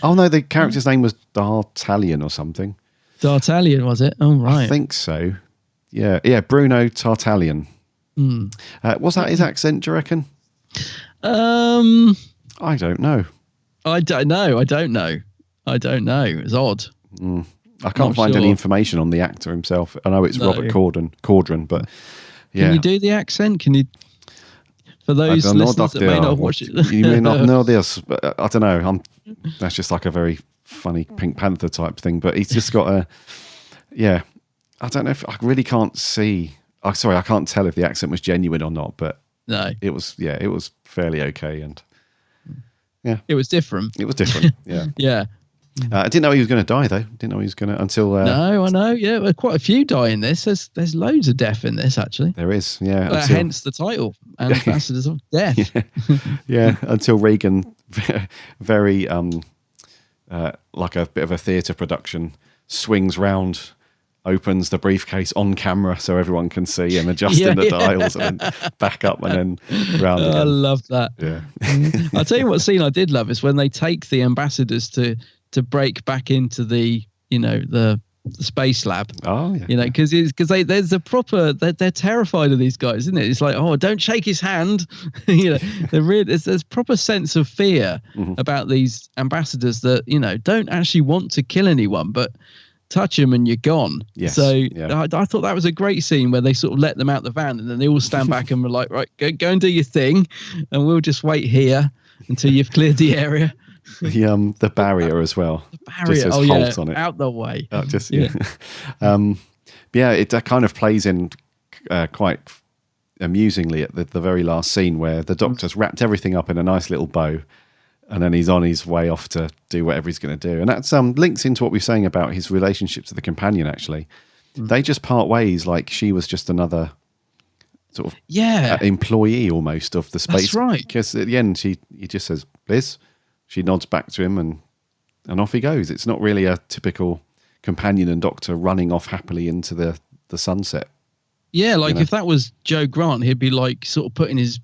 Speaker 1: Oh no, the character's name was D'Artagnan or something.
Speaker 2: D'Artagnan, was it? Oh right,
Speaker 1: I think so. Yeah, Bruno Tartagnan. Was that his accent? Do you reckon? I don't know.
Speaker 2: I don't know. It's odd.
Speaker 1: I can't find any information on the actor himself. I know it's Robert Caudron, but yeah.
Speaker 2: Can you do the accent? Can you? For those listeners that may not have watched it,
Speaker 1: you may not know this. But I don't know. That's just like a very funny Pink Panther type thing. But he's just got a. Yeah, I don't know if I really can't see. Sorry, I can't tell if the accent was genuine or not. But
Speaker 2: no,
Speaker 1: it was. Yeah, it was fairly okay, and yeah,
Speaker 2: it was different.
Speaker 1: It was different. Yeah,
Speaker 2: yeah.
Speaker 1: I didn't know he was going to die though. Didn't know he was going to until.
Speaker 2: No, I know. Yeah, well, quite a few die in this. There's loads of death in this actually.
Speaker 1: There is. Yeah.
Speaker 2: Hence the title, Ambassadors of Death.
Speaker 1: Yeah. Until Regan, very like a bit of a theatre production, swings round, opens the briefcase on camera so everyone can see him adjusting the dials and then back up and then round again.
Speaker 2: I love that.
Speaker 1: Yeah.
Speaker 2: I'll tell you what scene I did love is when they take the ambassadors to break back into the the space lab.
Speaker 1: Oh yeah.
Speaker 2: Because there's a proper they're terrified of these guys, isn't it? It's like, oh, don't shake his hand. There's proper sense of fear about these ambassadors that don't actually want to kill anyone, but touch them and you're gone.
Speaker 1: Yes.
Speaker 2: So
Speaker 1: yeah.
Speaker 2: I thought that was a great scene where they sort of let them out the van and then they all stand back and were like, right, go and do your thing, and we'll just wait here until you've cleared the area.
Speaker 1: The barrier as well.
Speaker 2: The barrier,
Speaker 1: just says halt on it.
Speaker 2: Out the way.
Speaker 1: It kind of plays in quite amusingly at the very last scene where the Doctor's wrapped everything up in a nice little bow, and then he's on his way off to do whatever he's going to do. And that's links into what we were saying about his relationship to the companion. Actually, they just part ways. Like she was just another sort of employee almost of the space.
Speaker 2: That's right.
Speaker 1: Because at the end, he just says, "Liz." She nods back to him and off he goes. It's not really a typical companion and Doctor running off happily into the sunset.
Speaker 2: Yeah, like if that was Joe Grant, he'd be like sort of putting his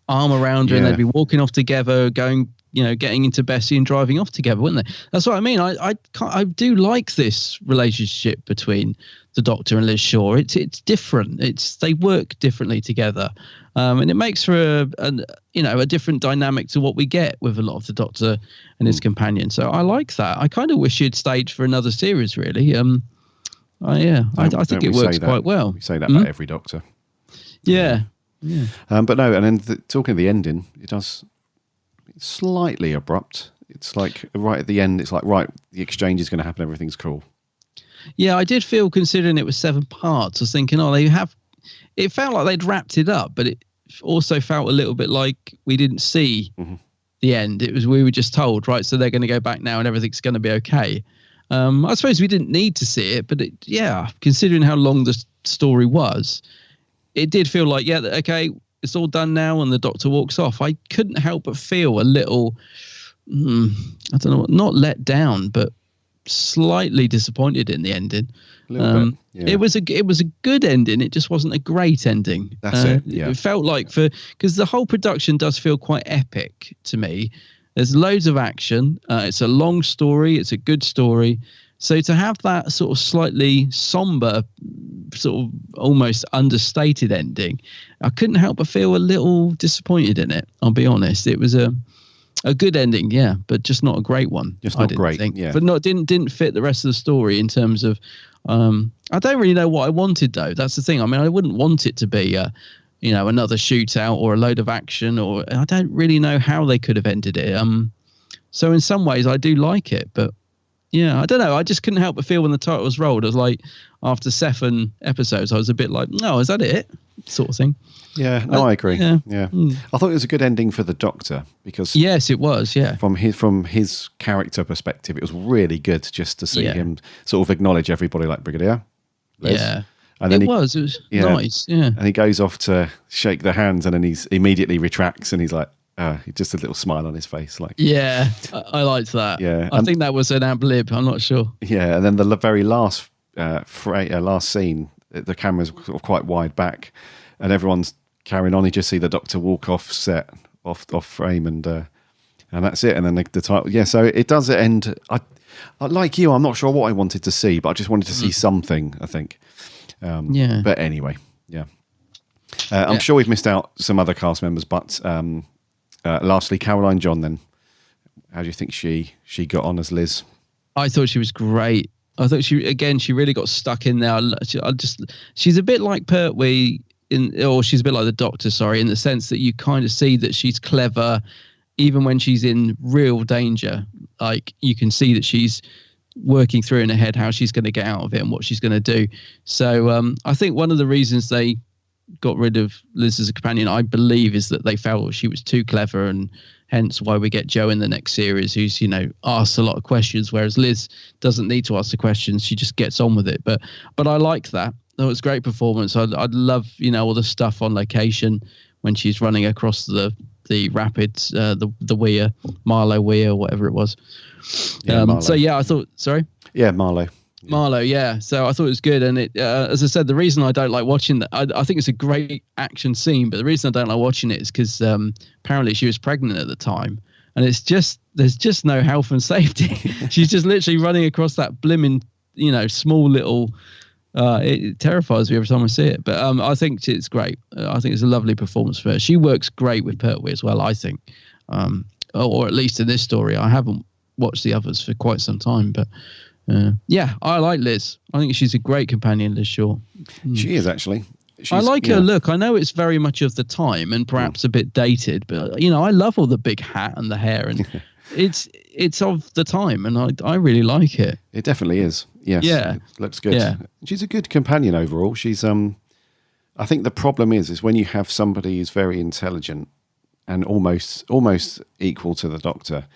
Speaker 2: arm around her and they'd be walking off together, going, getting into Bessie and driving off together, wouldn't they? That's what I mean. I do like this relationship between the Doctor and Liz Shaw. It's different. They work differently together. And it makes for a different dynamic to what we get with a lot of the Doctor and his companion. So I like that. I kind of wish he'd stayed for another series, really. I think it works quite well.
Speaker 1: We say that about every Doctor.
Speaker 2: Yeah.
Speaker 1: But no, and then talking of the ending, it's slightly abrupt. It's like right at the end, it's like, right, the exchange is going to happen, everything's cool.
Speaker 2: Yeah, I did feel, considering it was 7 parts, I was thinking, it felt like they'd wrapped it up, but it also felt a little bit like we didn't see the end. We were just told, right, so they're going to go back now and everything's going to be okay. I suppose we didn't need to see it, but considering how long the story was, it did feel like, okay, it's all done now, and the Doctor walks off. I couldn't help but feel a little, I don't know, not let down, but slightly disappointed in the ending. It was a good ending. It just wasn't a great ending.
Speaker 1: That's it. Yeah.
Speaker 2: It felt like because the whole production does feel quite epic to me. There's loads of action. It's a long story. It's a good story. So to have that sort of slightly somber, sort of almost understated ending, I couldn't help but feel a little disappointed in it. I'll be honest. It was a good ending, but just not a great one.
Speaker 1: Just not great,
Speaker 2: But didn't fit the rest of the story in terms of. I don't really know what I wanted though. That's the thing. I mean, I wouldn't want it to be another shootout or a load of action, or I don't really know how they could have ended it. So in some ways I do like it, but Yeah, I don't know. I just couldn't help but feel when the title was rolled. I was like, after 7 episodes, I was a bit like, no, is that it? Sort of thing.
Speaker 1: Yeah, no, I agree.
Speaker 2: Yeah.
Speaker 1: Yeah. I thought it was a good ending for the Doctor because
Speaker 2: yes, it was. Yeah,
Speaker 1: from his character perspective, it was really good just to see him sort of acknowledge everybody like Brigadier Liz.
Speaker 2: Yeah,
Speaker 1: and then
Speaker 2: it was nice. Yeah,
Speaker 1: and he goes off to shake the hands, and then he's immediately retracts, and he's like, just a little smile on his face, like
Speaker 2: yeah, I liked that.
Speaker 1: Yeah,
Speaker 2: I think that was an ad lib. I'm not sure.
Speaker 1: Yeah, and then the very last last scene, the camera's sort of quite wide back, and everyone's carrying on. You just see the Doctor walk off set, off frame, and that's it. And then the title. Yeah, so it does end. I like you. I'm not sure what I wanted to see, but I just wanted to see something. I think.
Speaker 2: Yeah.
Speaker 1: But anyway, yeah. I'm sure we've missed out some other cast members, but lastly, Caroline John. Then, how do you think she got on as Liz?
Speaker 2: I thought she was great. I thought she really got stuck in there. She's a bit like Pertwee she's a bit like the Doctor, sorry, in the sense that you kind of see that she's clever, even when she's in real danger. Like you can see that she's working through in her head how she's going to get out of it and what she's going to do. So I think one of the reasons they got rid of Liz as a companion, I believe, is that they felt she was too clever, and hence why we get Jo in the next series, who's, asks a lot of questions, whereas Liz doesn't need to ask the questions. She just gets on with it. But I like that. That was a great performance. I'd love, all the stuff on location when she's running across the rapids, the weir, Marlow Weir, whatever it was.
Speaker 1: Yeah,
Speaker 2: so yeah, I thought, sorry?
Speaker 1: Yeah, Marlow.
Speaker 2: Marlow, yeah. So I thought it was good. And it, as I said, the reason I don't like watching that, I think it's a great action scene, but the reason I don't like watching it is because apparently she was pregnant at the time. And there's just no health and safety. She's just literally running across that blimmin', small little, it terrifies me every time I see it. But I think it's great. I think it's a lovely performance for her. She works great with Pertwee as well, I think. Or at least in this story. I haven't watched the others for quite some time, but yeah, I like Liz. I think she's a great companion, Liz Shaw.
Speaker 1: She is, actually.
Speaker 2: I like her look. I know it's very much of the time and perhaps a bit dated, but I love all the big hat and the hair, and it's of the time, and I really like it.
Speaker 1: It definitely is. Yes.
Speaker 2: Yeah.
Speaker 1: It looks good.
Speaker 2: Yeah.
Speaker 1: She's a good companion overall. She's I think the problem is when you have somebody who's very intelligent and almost equal to the Doctor,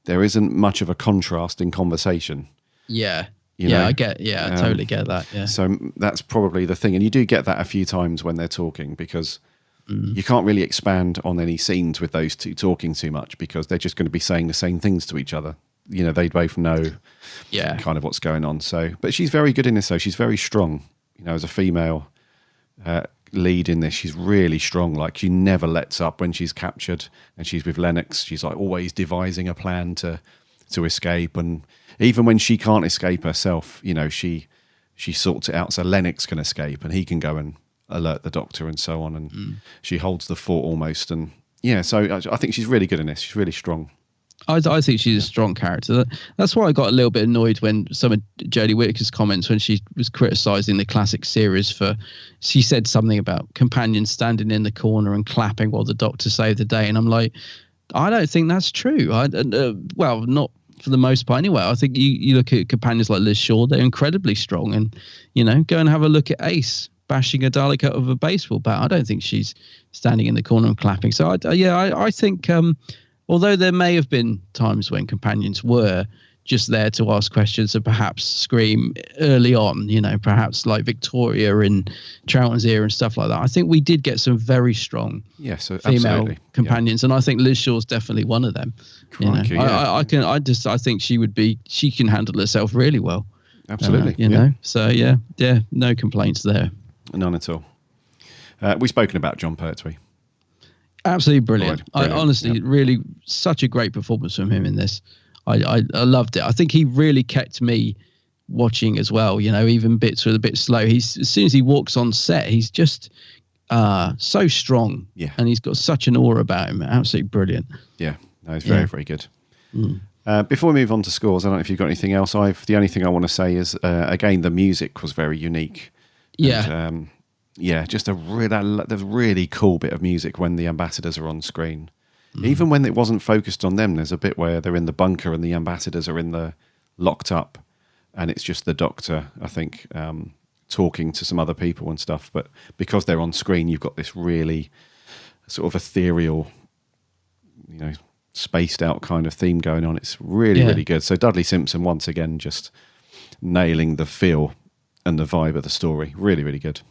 Speaker 1: there isn't much of a contrast in conversation.
Speaker 2: Yeah. I totally get that. Yeah.
Speaker 1: So that's probably the thing. And you do get that a few times when they're talking, because you can't really expand on any scenes with those two talking too much, because they're just going to be saying the same things to each other. They both know kind of what's going on. So, but she's very good in this, though. She's very strong. As a female lead in this, she's really strong. Like, she never lets up when she's captured and she's with Lennox. She's like always devising a plan to escape, and even when she can't escape herself, she sorts it out so Lennox can escape and he can go and alert the Doctor and so on, and she holds the fort almost. And so I think she's really good in this. She's really strong.
Speaker 2: I think she's a strong character. That's why I got a little bit annoyed when some of Jodie Whittaker's comments, when she was criticising the classic series she said something about companions standing in the corner and clapping while the Doctor saved the day, and I'm like, I don't think that's true. Well, not for the most part anyway. I think you look at companions like Liz Shaw, they're incredibly strong, and go and have a look at Ace bashing a Dalek out of a baseball bat. I don't think she's standing in the corner and clapping. So I think although there may have been times when companions were just there to ask questions and perhaps scream early on, perhaps like Victoria in Troughton's Ear and stuff like that, I think we did get some very strong female companions, and I think Liz Shaw's definitely one of them.
Speaker 1: Crikey,
Speaker 2: I think she can handle herself really well.
Speaker 1: Absolutely.
Speaker 2: So no complaints there.
Speaker 1: None at all. We've spoken about Jon Pertwee.
Speaker 2: Absolutely brilliant.
Speaker 1: Brilliant.
Speaker 2: I honestly, really, such a great performance from him in this. I loved it. I think he really kept me watching as well. Even bits were a bit slow. As soon as he walks on set, he's just so strong. Yeah. And he's got such an aura about him. Absolutely brilliant.
Speaker 1: Yeah. No, he's very, very good. Before we move on to scores, I don't know if you've got anything else. The only thing I want to say is, again, the music was very unique.
Speaker 2: Yeah.
Speaker 1: And, just a really cool bit of music when the ambassadors are on screen. Even when it wasn't focused on them, there's a bit where they're in the bunker and the ambassadors are in the locked up, and it's just the Doctor, I think, talking to some other people and stuff. But because they're on screen, you've got this really sort of ethereal, spaced out kind of theme going on. It's really, really good. So Dudley Simpson, once again, just nailing the feel and the vibe of the story. Really, really good.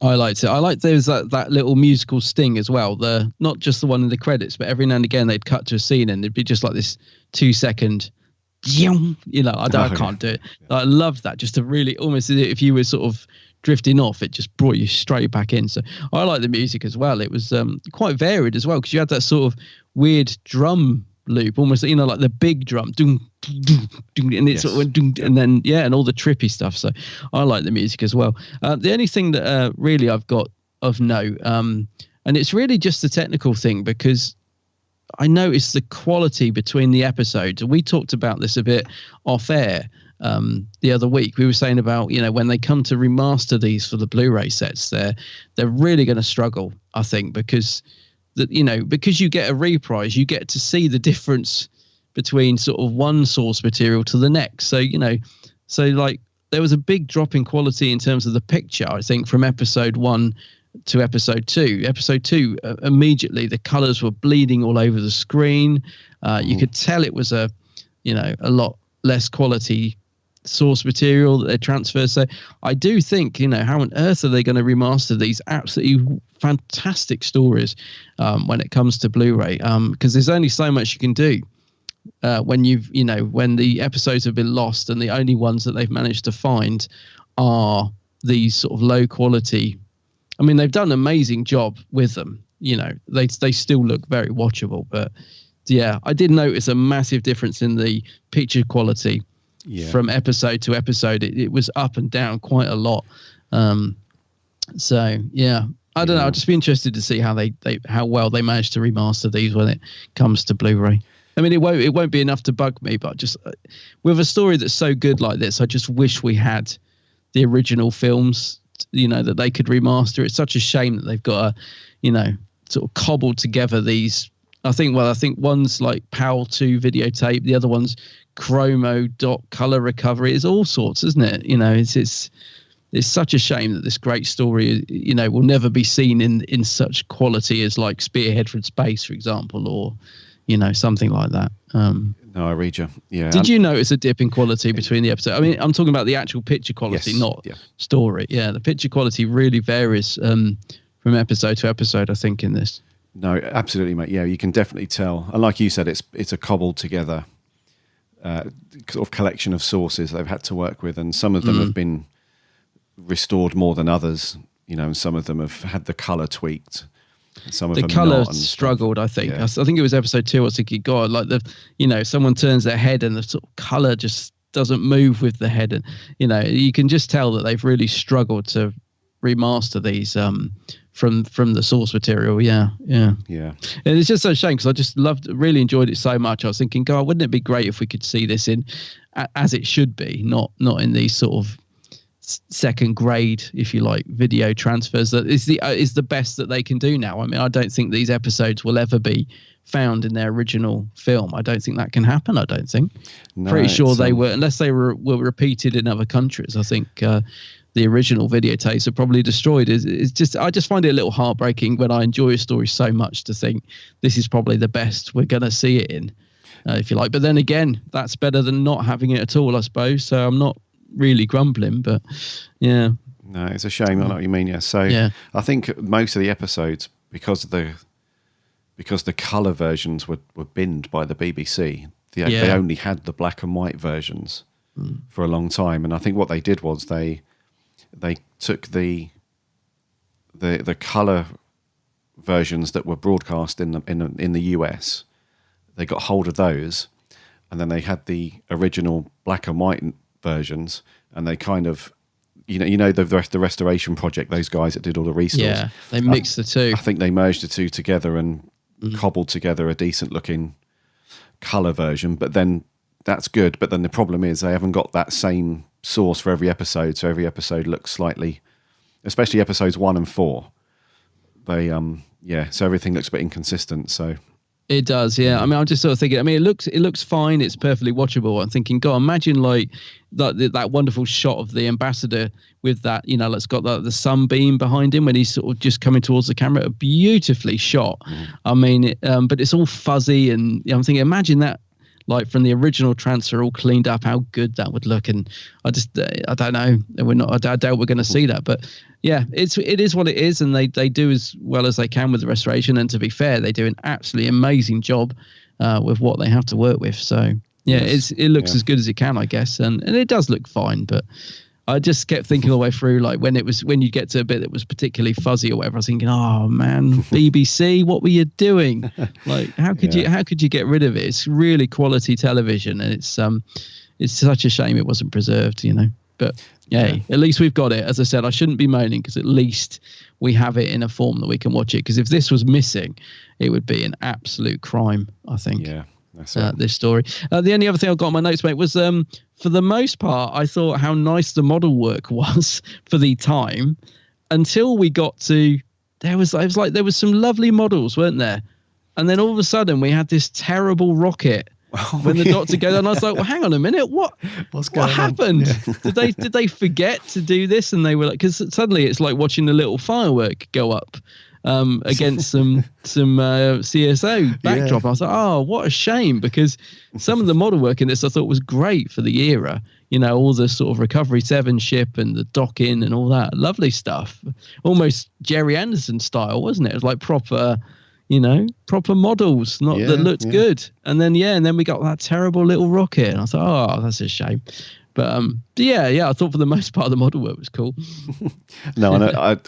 Speaker 2: I liked it. I liked there was that little musical sting as well. Not just the one in the credits, but every now and again they'd cut to a scene and it'd be just like this 2-second, I can't do it. I loved that. Just to really, almost as if you were sort of drifting off, it just brought you straight back in. So I like the music as well. It was quite varied as well, because you had that sort of weird drum loop, almost like the big drum, doom, doom, doom, and it sort of went doom, and then and all the trippy stuff. So I like the music as well. The only thing that really I've got of note, and it's really just a technical thing, because I noticed the quality between the episodes. We talked about this a bit off air the other week. We were saying about, when they come to remaster these for the Blu-ray sets, they're really going to struggle, I think, because because you get a reprise, you get to see the difference between sort of one source material to the next. So, there was a big drop in quality in terms of the picture, I think, from episode 1 to episode 2. Episode 2, immediately the colors were bleeding all over the screen. You could tell it was a lot less quality source material that they transfer. So I do think, how on earth are they going to remaster these absolutely fantastic stories when it comes to Blu-ray? Because there's only so much you can do when when the episodes have been lost and the only ones that they've managed to find are these sort of low quality. I mean, they've done an amazing job with them. They still look very watchable, but yeah, I did notice a massive difference in the picture quality from episode to episode. It was up and down quite a lot. So yeah, I don't know. I'd just be interested to see how well they managed to remaster these when it comes to Blu-ray. I mean, it won't be enough to bug me, but just with a story that's so good like this, I just wish we had the original films, that they could remaster. It's such a shame that they've got to, sort of cobbled together these. I think one's like PAL 2 videotape, the other one's Chromo dot color recovery. It's all sorts, isn't it? It's such a shame that this great story, will never be seen in such quality as like Spearhead from Space, for example, or something like that.
Speaker 1: No, I read you. Yeah.
Speaker 2: Did you notice a dip in quality between the episodes? I mean, I'm talking about the actual picture quality, not story. Yeah, the picture quality really varies from episode to episode, I think, in this.
Speaker 1: No, absolutely, mate. Yeah, you can definitely tell. And like you said, it's a cobbled together sort of collection of sources they've had to work with, and some of them have been restored more than others. And some of them have had the color tweaked. Some of
Speaker 2: the
Speaker 1: them
Speaker 2: color
Speaker 1: not,
Speaker 2: struggled, I think. I think it was episode 2. I was thinking, God, like someone turns their head and the sort of color just doesn't move with the head, and you can just tell that they've really struggled to remaster these from the source material. Yeah. And it's just a shame, because I just really enjoyed it so much. I was thinking, God, wouldn't it be great if we could see this in as it should be, not in these sort of second grade, if you like, video transfers. That is the best that they can do now. I mean, I don't think these episodes will ever be found in their original film. I don't think that can happen. I don't think. No, pretty sure they were, unless they were repeated in other countries. I think the original videotapes are probably destroyed. It's just, I just find it a little heartbreaking when I enjoy a story so much to think this is probably the best we're going to see it in, if you like. But then again, that's better than not having it at all, I suppose. So I'm not really grumbling, but yeah.
Speaker 1: No, it's a shame. I know what you mean. Yeah. So I think most of the episodes, because the colour versions were binned by the BBC, they only had the black and white versions for a long time. And I think what they did was they took the colour versions that were broadcast in the US. They got hold of those, and then they had the original black and white versions, and they kind of, the restoration project, those guys that did all the restores.
Speaker 2: Yeah, they mixed the two.
Speaker 1: I think they merged the two together and cobbled together a decent looking colour version. But then that's good. But then the problem is they haven't got that same source for every episode, so every episode looks slightly, especially episodes 1 and 4. They so everything looks a bit inconsistent. So
Speaker 2: It does, yeah. I mean, I'm just sort of thinking. I mean, it looks fine. It's perfectly watchable. I'm thinking, God, imagine like that wonderful shot of the ambassador with that, it's got the sunbeam behind him when he's sort of just coming towards the camera. Beautifully shot. I mean, but it's all fuzzy, and I'm thinking, imagine that. Like from the original transfer, all cleaned up, how good that would look. And I don't know. I doubt we're going to see that. But yeah, it is what it is, and they do as well as they can with the restoration. And to be fair, they do an absolutely amazing job with what they have to work with. So yeah,
Speaker 1: Yes.
Speaker 2: it looks as good as it can, I guess, and it does look fine. But I just kept thinking all the way through, like when you get to a bit that was particularly fuzzy or whatever, I was thinking, oh man, BBC, what were you doing? Like, how could you get rid of it? It's really quality television, and it's such a shame it wasn't preserved, But yeah, at least we've got it. As I said, I shouldn't be moaning because at least we have it in a form that we can watch it. Because if this was missing, it would be an absolute crime, I think.
Speaker 1: Yeah.
Speaker 2: This story. The only other thing I got on my notes, mate, was for the most part, I thought how nice the model work was for the time until we got to there was some lovely models, weren't there? And then all of a sudden we had this terrible rocket when the Doctor goes, and I was like, well, hang on a minute, what happened? Yeah. Did they forget to do this? And they were like, because suddenly it's like watching a little firework go up against some CSO backdrop. I was like, oh, what a shame, because some of the model work in this I thought was great for the era. All the sort of Recovery 7 ship and the dock-in and all that. Lovely stuff. Almost Jerry Anderson style, wasn't it? It was like proper models, that looked good. And then we got that terrible little rocket. And I thought, oh, that's a shame. But I thought for the most part the model work was cool.
Speaker 1: No,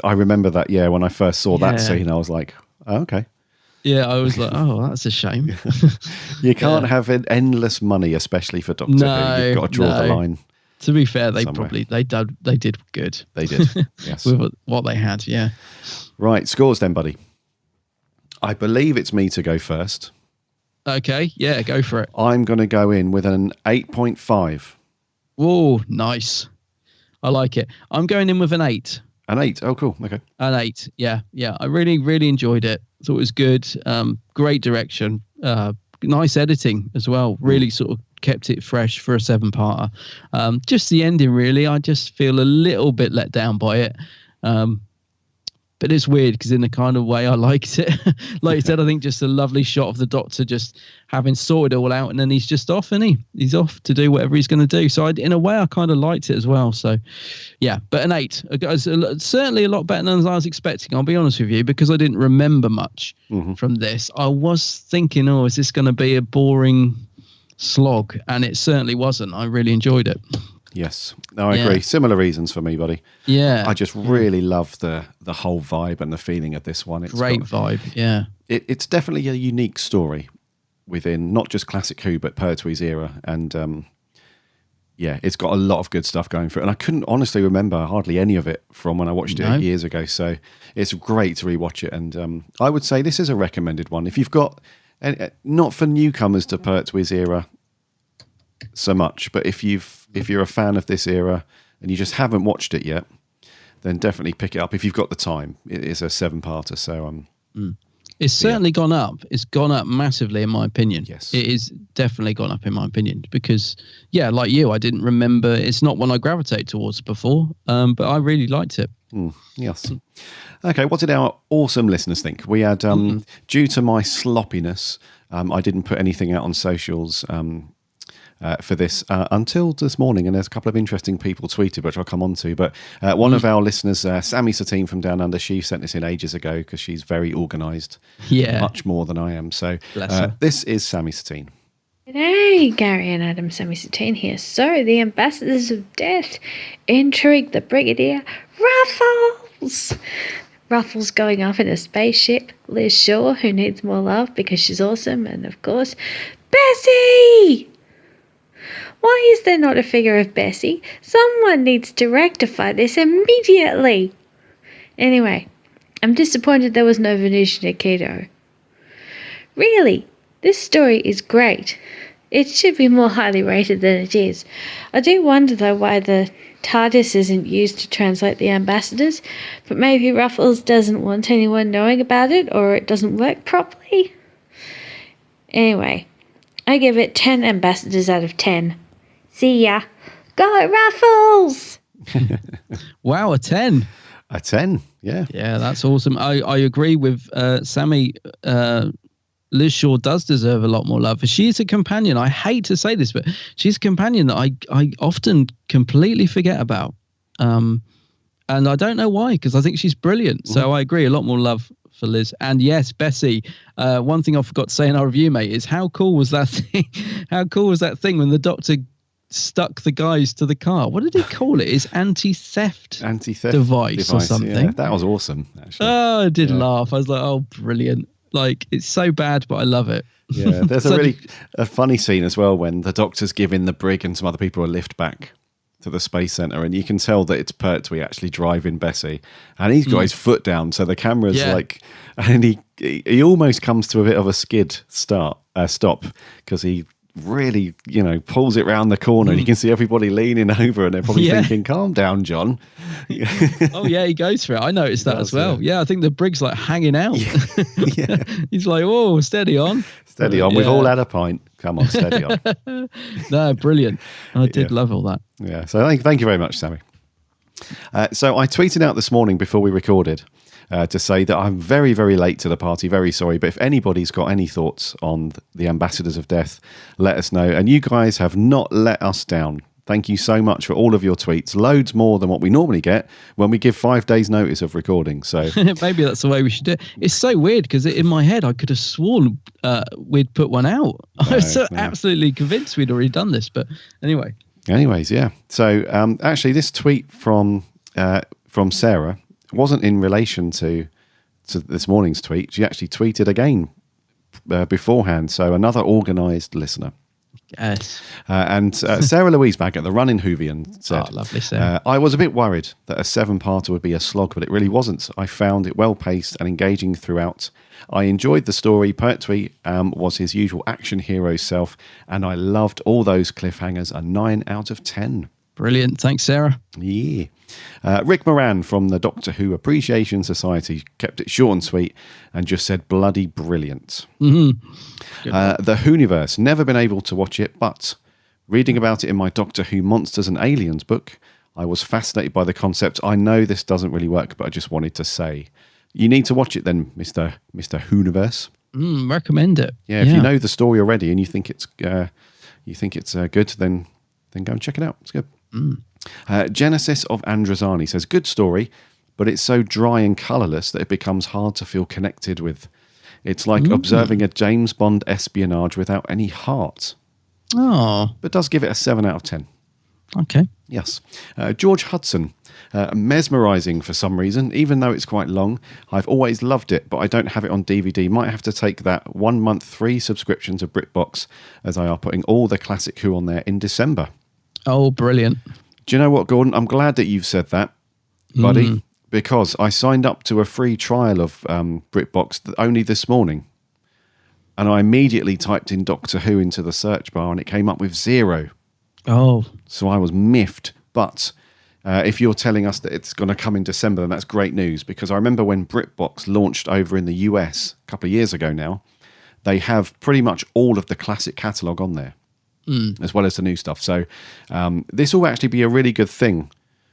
Speaker 1: I remember that. Yeah, when I first saw that scene, I was like, oh, okay.
Speaker 2: Yeah, I was like, oh, that's a shame.
Speaker 1: You can't have endless money, especially for Doctor Who. You've got to draw the line.
Speaker 2: To be fair, they
Speaker 1: somewhere.
Speaker 2: they did good.
Speaker 1: They did, yes.
Speaker 2: With what they had, yeah.
Speaker 1: Right, scores then, buddy. I believe it's me to go first.
Speaker 2: Okay, yeah, go for it.
Speaker 1: I'm going to go in with an 8.5.
Speaker 2: Oh, nice. I like it. I'm going in with an 8.
Speaker 1: An 8? Oh, cool. Okay.
Speaker 2: An 8, yeah. I really, really enjoyed it. Thought it was good. Great direction. Nice editing as well. Really sort of kept it fresh for a 7-parter. Just the ending, really. I just feel a little bit let down by it. But it's weird because in a kind of way I liked it. Like you said, I think just a lovely shot of the Doctor just having sorted it all out, and then he's just off, and he's off to do whatever he's going to do. So in a way I kind of liked it as well. So yeah, but an 8. Certainly a lot better than I was expecting, I'll be honest with you, because I didn't remember much from this. I was thinking, oh, is this going to be a boring slog? And it certainly wasn't. I really enjoyed it.
Speaker 1: Yes, no, I agree. Similar reasons for me, buddy.
Speaker 2: Yeah,
Speaker 1: I just really love the whole vibe and the feeling of this one. It's
Speaker 2: great vibe. Yeah,
Speaker 1: it's definitely a unique story within not just classic Who but Pertwee's era, and it's got a lot of good stuff going for it. And I couldn't honestly remember hardly any of it from when I watched it years ago. So it's great to rewatch it, and I would say this is a recommended one if you've got not for newcomers to Pertwee's era so much, but if you're a fan of this era and you just haven't watched it yet, then definitely pick it up if you've got the time. It is a 7-parter, so
Speaker 2: it's certainly gone up. It's gone up massively, in my opinion.
Speaker 1: Yes,
Speaker 2: it is definitely gone up in my opinion, because like you, I didn't remember. It's not one I gravitated towards before, but I really liked it.
Speaker 1: Yes. Okay, what did our awesome listeners think? We had due to my sloppiness, I didn't put anything out on socials for this until this morning, and there's a couple of interesting people tweeted, which I'll come on to. But one of our listeners, Sammy Satine from Down Under, she sent this in ages ago because she's very organised, much more than I am. So this is Sammy Satine.
Speaker 21: G'day, Gary and Adam. Sammy Satine here. So the ambassadors of death intrigue the Brigadier Ruffles. Ruffles going off in a spaceship. Liz Shaw, who needs more love because she's awesome, and of course, Bessie. Why is there not a figure of Bessie? Someone needs to rectify this immediately. Anyway, I'm disappointed there was no Venusian Aikido. Really, this story is great. It should be more highly rated than it is. I do wonder, though, why the TARDIS isn't used to translate the ambassadors, but maybe Ruffles doesn't want anyone knowing about it, or it doesn't work properly. Anyway, I give it 10 ambassadors out of 10. See ya. Go Raffles!
Speaker 2: Wow, a 10.
Speaker 1: A 10, yeah.
Speaker 2: Yeah, that's awesome. I agree with Sammy. Liz Shaw does deserve a lot more love. She's a companion. I hate to say this, but she's a companion that I often completely forget about. And I don't know why, because I think she's brilliant. So I agree, a lot more love for Liz. And yes, Bessie, one thing I forgot to say in our review, mate, is how cool was that thing? How cool was that thing when the Doctor stuck the guys to the car? What did he call it? His anti-theft device or something.
Speaker 1: Yeah, that was awesome, actually.
Speaker 2: Oh, I did laugh. I was like, oh, brilliant. Like, it's so bad, but I love it.
Speaker 1: Yeah, there's a funny scene as well when the Doctor's giving the brig and some other people a lift back to the space center, and you can tell that it's Pertwee actually driving Bessie, and he's got his foot down, so the camera's and he almost comes to a bit of a stop, because he really, pulls it round the corner, and you can see everybody leaning over, and they're probably thinking, calm down, John.
Speaker 2: Oh yeah, he goes for it. I noticed that as well. Yeah, I think the brig's like hanging out.
Speaker 1: Yeah.
Speaker 2: He's like, whoa, steady on.
Speaker 1: Steady on. We've all had a pint. Come on, steady on.
Speaker 2: No, brilliant. I did love all that.
Speaker 1: Yeah, so thank you very much, Sammy. So I tweeted out this morning before we recorded to say that I'm very, very late to the party. Very sorry. But if anybody's got any thoughts on the Ambassadors of Death, let us know. And you guys have not let us down. Thank you so much for all of your tweets. Loads more than what we normally get when we give 5 days notice of recording. So
Speaker 2: maybe that's the way we should do it. It's so weird because in my head, I could have sworn we'd put one out. I was absolutely convinced we'd already done this. But anyway.
Speaker 1: Anyways, yeah. So actually, this tweet from Sarah wasn't in relation to this morning's tweet. She actually tweeted again beforehand. So another organised listener.
Speaker 2: Yes.
Speaker 1: And Sarah Louise back at the Running Hoovian said,
Speaker 2: lovely, Sarah.
Speaker 1: I was a bit worried that a 7-parter would be a slog, but it really wasn't. I found it well-paced and engaging throughout. I enjoyed the story. Pertwee was his usual action hero self, and I loved all those cliffhangers. A 9 out of 10.
Speaker 2: Brilliant. Thanks, Sarah.
Speaker 1: Yeah. Rick Moran from the Doctor Who Appreciation Society kept it short and sweet and just said bloody brilliant.
Speaker 2: Mm-hmm.
Speaker 1: The Whoniverse, never been able to watch it, but reading about it in my Doctor Who Monsters and Aliens book, I was fascinated by the concept. I know this doesn't really work, but I just wanted to say, you need to watch it then, Mr. Whoniverse.
Speaker 2: Recommend it.
Speaker 1: Yeah, if you know the story already and you think it's good, then go and check it out. It's good. Genesis of Androzani says, good story, but it's so dry and colourless that it becomes hard to feel connected with. It's like observing a James Bond espionage without any heart.
Speaker 2: Oh.
Speaker 1: But does give it a 7 out of 10.
Speaker 2: Okay.
Speaker 1: Yes. George Hudson, mesmerising for some reason, even though it's quite long. I've always loved it, but I don't have it on DVD. Might have to take that 1 month free subscription to BritBox, as I are putting all the Classic Who on there in December.
Speaker 2: Oh, brilliant.
Speaker 1: Do you know what, Gordon? I'm glad that you've said that, buddy, because I signed up to a free trial of BritBox only this morning, and I immediately typed in Doctor Who into the search bar, and it came up with 0.
Speaker 2: Oh.
Speaker 1: So I was miffed. But if you're telling us that it's going to come in December, then that's great news, because I remember when BritBox launched over in the US a couple of years ago now, they have pretty much all of the classic catalogue on there. As well as the new stuff. So this will actually be a really good thing.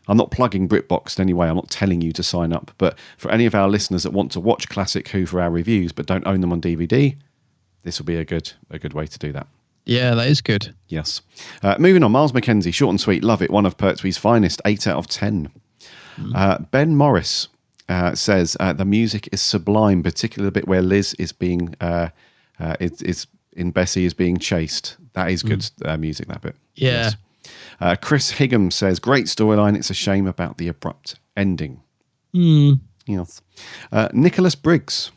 Speaker 1: I'm not plugging BritBox in any way. I'm not telling you to sign up. But for any of our listeners that want to watch Classic Who for our reviews but don't own them on DVD, this will be a good way to do that.
Speaker 2: Yeah, that is good.
Speaker 1: Yes. Moving on, Miles Mackenzie, short and sweet, love it. One of Pertwee's finest, 8 out of 10. Ben Morris says the music is sublime, particularly the bit where Liz is being in Bessie is being chased. That is good music, that bit.
Speaker 2: Yeah.
Speaker 1: Yes. Chris Higham says, great storyline. It's a shame about the abrupt ending. Yes. Nicholas Briggs.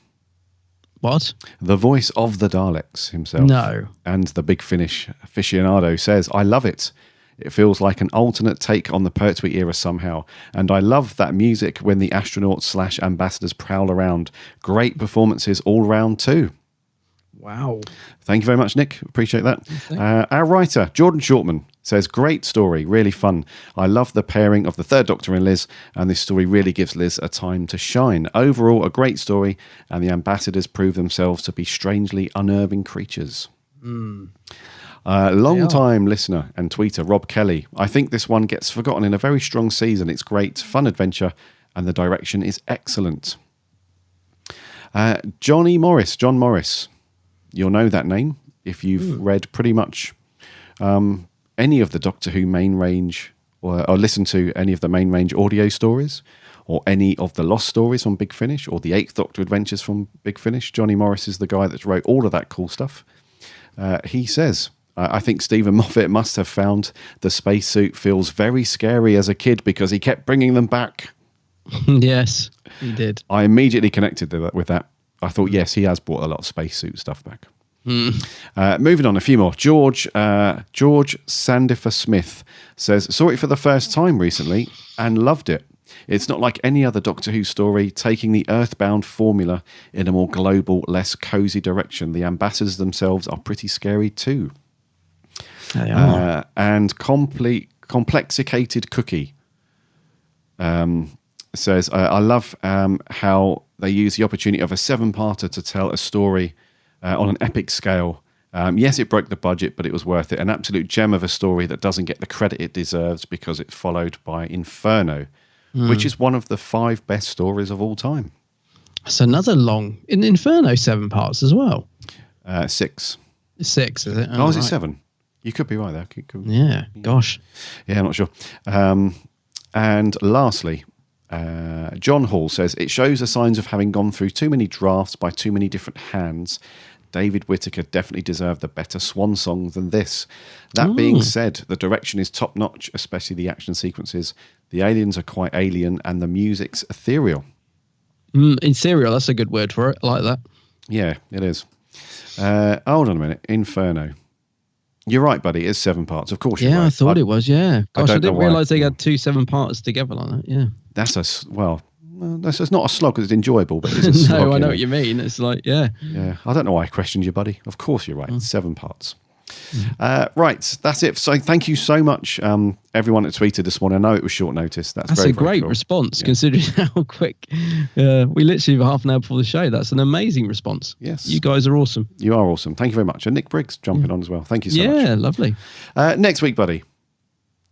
Speaker 2: What?
Speaker 1: The voice of the Daleks himself.
Speaker 2: No.
Speaker 1: And the Big Finish aficionado says, I love it. It feels like an alternate take on the Pertwee era somehow. And I love that music when the astronauts / ambassadors prowl around. Great performances all round too.
Speaker 2: Wow.
Speaker 1: Thank you very much, Nick. Appreciate that. Our writer, Jordan Shortman, says, great story, really fun. I love the pairing of the Third Doctor and Liz, and this story really gives Liz a time to shine. Overall, a great story, and the ambassadors prove themselves to be strangely unnerving creatures. Long-time listener and tweeter, Rob Kelly. I think this one gets forgotten in a very strong season. It's great, fun adventure, and the direction is excellent. John Morris. You'll know that name if you've read pretty much any of the Doctor Who main range or listened to any of the main range audio stories or any of the Lost stories on Big Finish or the Eighth Doctor adventures from Big Finish. Johnny Morris is the guy that wrote all of that cool stuff. He says, I think Stephen Moffat must have found the spacesuit feels very scary as a kid because he kept bringing them back.
Speaker 2: Yes, he did.
Speaker 1: I immediately connected with that. I thought, yes, he has brought a lot of spacesuit stuff back. Moving on, a few more. George Sandifer Smith says, saw it for the first time recently and loved it. It's not like any other Doctor Who story, taking the Earthbound formula in a more global, less cosy direction. The ambassadors themselves are pretty scary too.
Speaker 2: They are.
Speaker 1: And Complexicated Cookie says, I love how they use the opportunity of a 7-parter to tell a story on an epic scale. Yes, it broke the budget, but it was worth it. An absolute gem of a story that doesn't get the credit it deserves because it's followed by Inferno, which is one of the 5 best stories of all time.
Speaker 2: It's another long... In Inferno, 7 parts as well?
Speaker 1: 6.
Speaker 2: 6, is it?
Speaker 1: Oh, is it 7? You could be right there.
Speaker 2: Yeah, gosh.
Speaker 1: Yeah, I'm not sure. And lastly... John Hall says, it shows the signs of having gone through too many drafts by too many different hands. David Whittaker definitely deserved a better swan song than this. That being said, the direction is top notch, especially the action sequences. The aliens are quite alien and the music's ethereal.
Speaker 2: Ethereal, that's a good word for it. I like that.
Speaker 1: Yeah, it is. Hold on a minute. Inferno. You're right, buddy. It's 7 parts. Of course you're right.
Speaker 2: Yeah, I thought it was, yeah. Gosh, I didn't realise they had 2 7-parters together like that, yeah.
Speaker 1: That's that's not a slog because it's enjoyable, but it's a slog.
Speaker 2: No, I know what you mean. It's like, yeah.
Speaker 1: Yeah, I don't know why I questioned you, buddy. Of course you're right. 7 parts. Right, that's it. So thank you so much, everyone that tweeted this morning. I know it was short notice. That's very,
Speaker 2: a great
Speaker 1: cool.
Speaker 2: response, considering how quick we literally were half an hour before the show. That's an amazing response.
Speaker 1: Yes.
Speaker 2: You guys are awesome.
Speaker 1: You are awesome. Thank you very much. And Nick Briggs jumping on as well. Thank you so much.
Speaker 2: Yeah, lovely.
Speaker 1: Next week, buddy.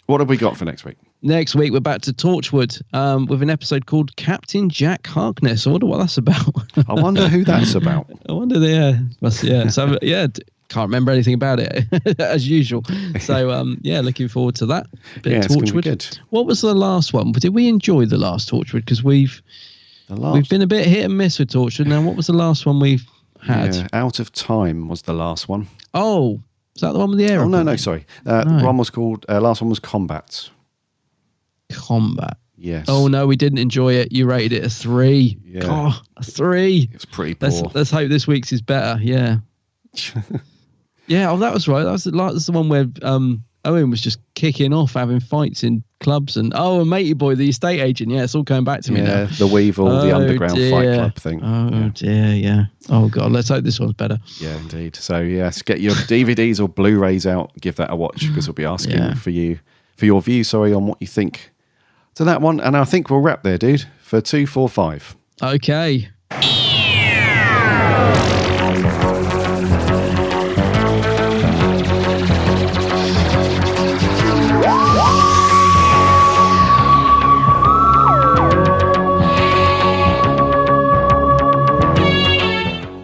Speaker 1: What have we got for next week?
Speaker 2: Next week, we're back to Torchwood with an episode called Captain Jack Harkness. I wonder what that's about.
Speaker 1: I wonder who that's about.
Speaker 2: I wonder, So, can't remember anything about it, as usual. So, looking forward to that. Bit of Torchwood. Good. What was the last one? Did we enjoy the last Torchwood? Because we've been a bit hit and miss with Torchwood. Now, what was the last one we've had?
Speaker 1: Yeah, Out of Time was the last one.
Speaker 2: Oh, is that the one with the aeroplane?
Speaker 1: Oh, no, sorry. One was called, last one was Combat.
Speaker 2: Combat.
Speaker 1: Yes.
Speaker 2: Oh, no, we didn't enjoy it. You rated it a 3.
Speaker 1: Yeah.
Speaker 2: Oh, a 3.
Speaker 1: It's pretty poor.
Speaker 2: Let's hope this week's is better. Yeah. Yeah, that was right. That's the one where Owen was just kicking off, having fights in clubs, and Matey Boy, the estate agent. Yeah, it's all coming back to me now.
Speaker 1: The Weevil, the underground fight club thing.
Speaker 2: Oh dear, yeah. Oh God, let's hope this one's better.
Speaker 1: Yeah, indeed. So yes, get your DVDs or Blu-rays out. Give that a watch because we'll be asking for your view. On what you think to that one, and I think we'll wrap there, dude, for 245.
Speaker 2: Okay.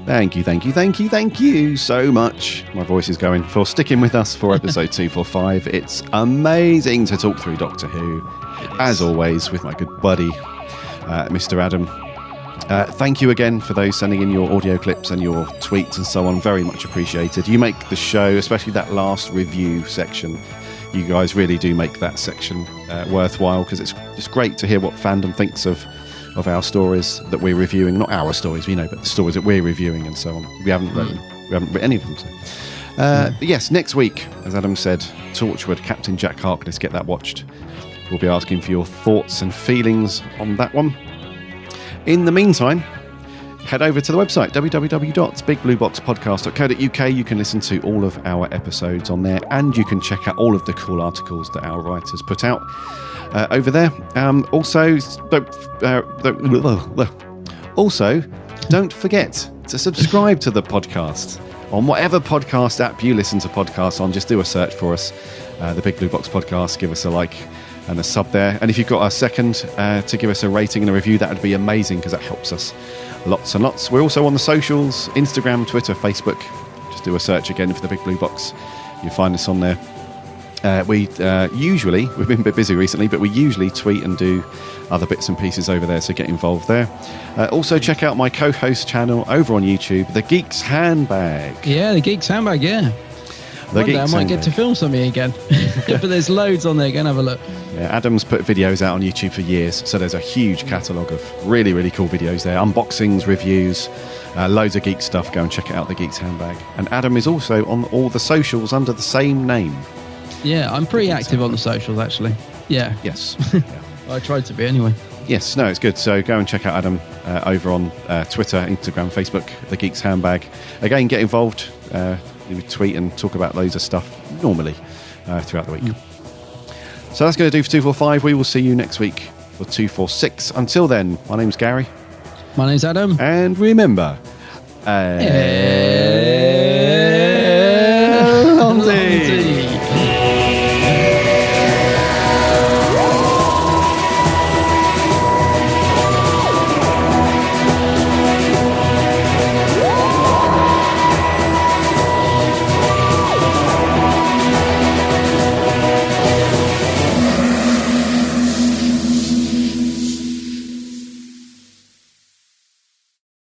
Speaker 1: Thank you so much. My voice is going, for sticking with us for episode 245. It's amazing to talk through Doctor Who, as always, with my good buddy, Mr. Adam. Thank you again for those sending in your audio clips and your tweets and so on. Very much appreciated. You make the show, especially that last review section, you guys really do make that section worthwhile, because it's just great to hear what fandom thinks of our stories that we're reviewing. Not our stories, but the stories that we're reviewing and so on. We haven't written any of them. So. Yes, next week, as Adam said, Torchwood, Captain Jack Harkness, get that watched. We'll be asking for your thoughts and feelings on that one. In the meantime, head over to the website, www.bigblueboxpodcast.co.uk. You can listen to all of our episodes on there, and you can check out all of the cool articles that our writers put out over there. Also, don't forget to subscribe to the podcast on whatever podcast app you listen to podcasts on. Just do a search for us, the Big Blue Box Podcast. Give us a like and a sub there. And if you've got a second to give us a rating and a review, that would be amazing, because that helps us lots and lots. We're also on the socials, Instagram, Twitter, Facebook. Just do a search again for the Big Blue Box. You'll find us on there. We've been a bit busy recently, but we usually tweet and do other bits and pieces over there, so get involved there. Also, check out my co-host channel over on YouTube, The Geek's Handbag.
Speaker 2: Yeah, The Geek's Handbag, yeah. I might get to film something again. But there's loads on there. Go and have a look.
Speaker 1: Yeah, Adam's put videos out on YouTube for years, so there's a huge catalogue of really, really cool videos there. Unboxings, reviews, loads of geek stuff. Go and check it out, The Geek's Handbag. And Adam is also on all the socials under the same name.
Speaker 2: Yeah, I'm pretty active on the socials, actually. Yeah.
Speaker 1: Yes.
Speaker 2: I tried to be anyway.
Speaker 1: Yes, no, it's good. So go and check out Adam over on Twitter, Instagram, Facebook, The Geek's Handbag. Again, get involved. We tweet and talk about loads of stuff normally throughout the week. So that's going to do for 245. We will see you next week for 246. Until then, my name's Gary.
Speaker 2: My name's Adam.
Speaker 1: And remember...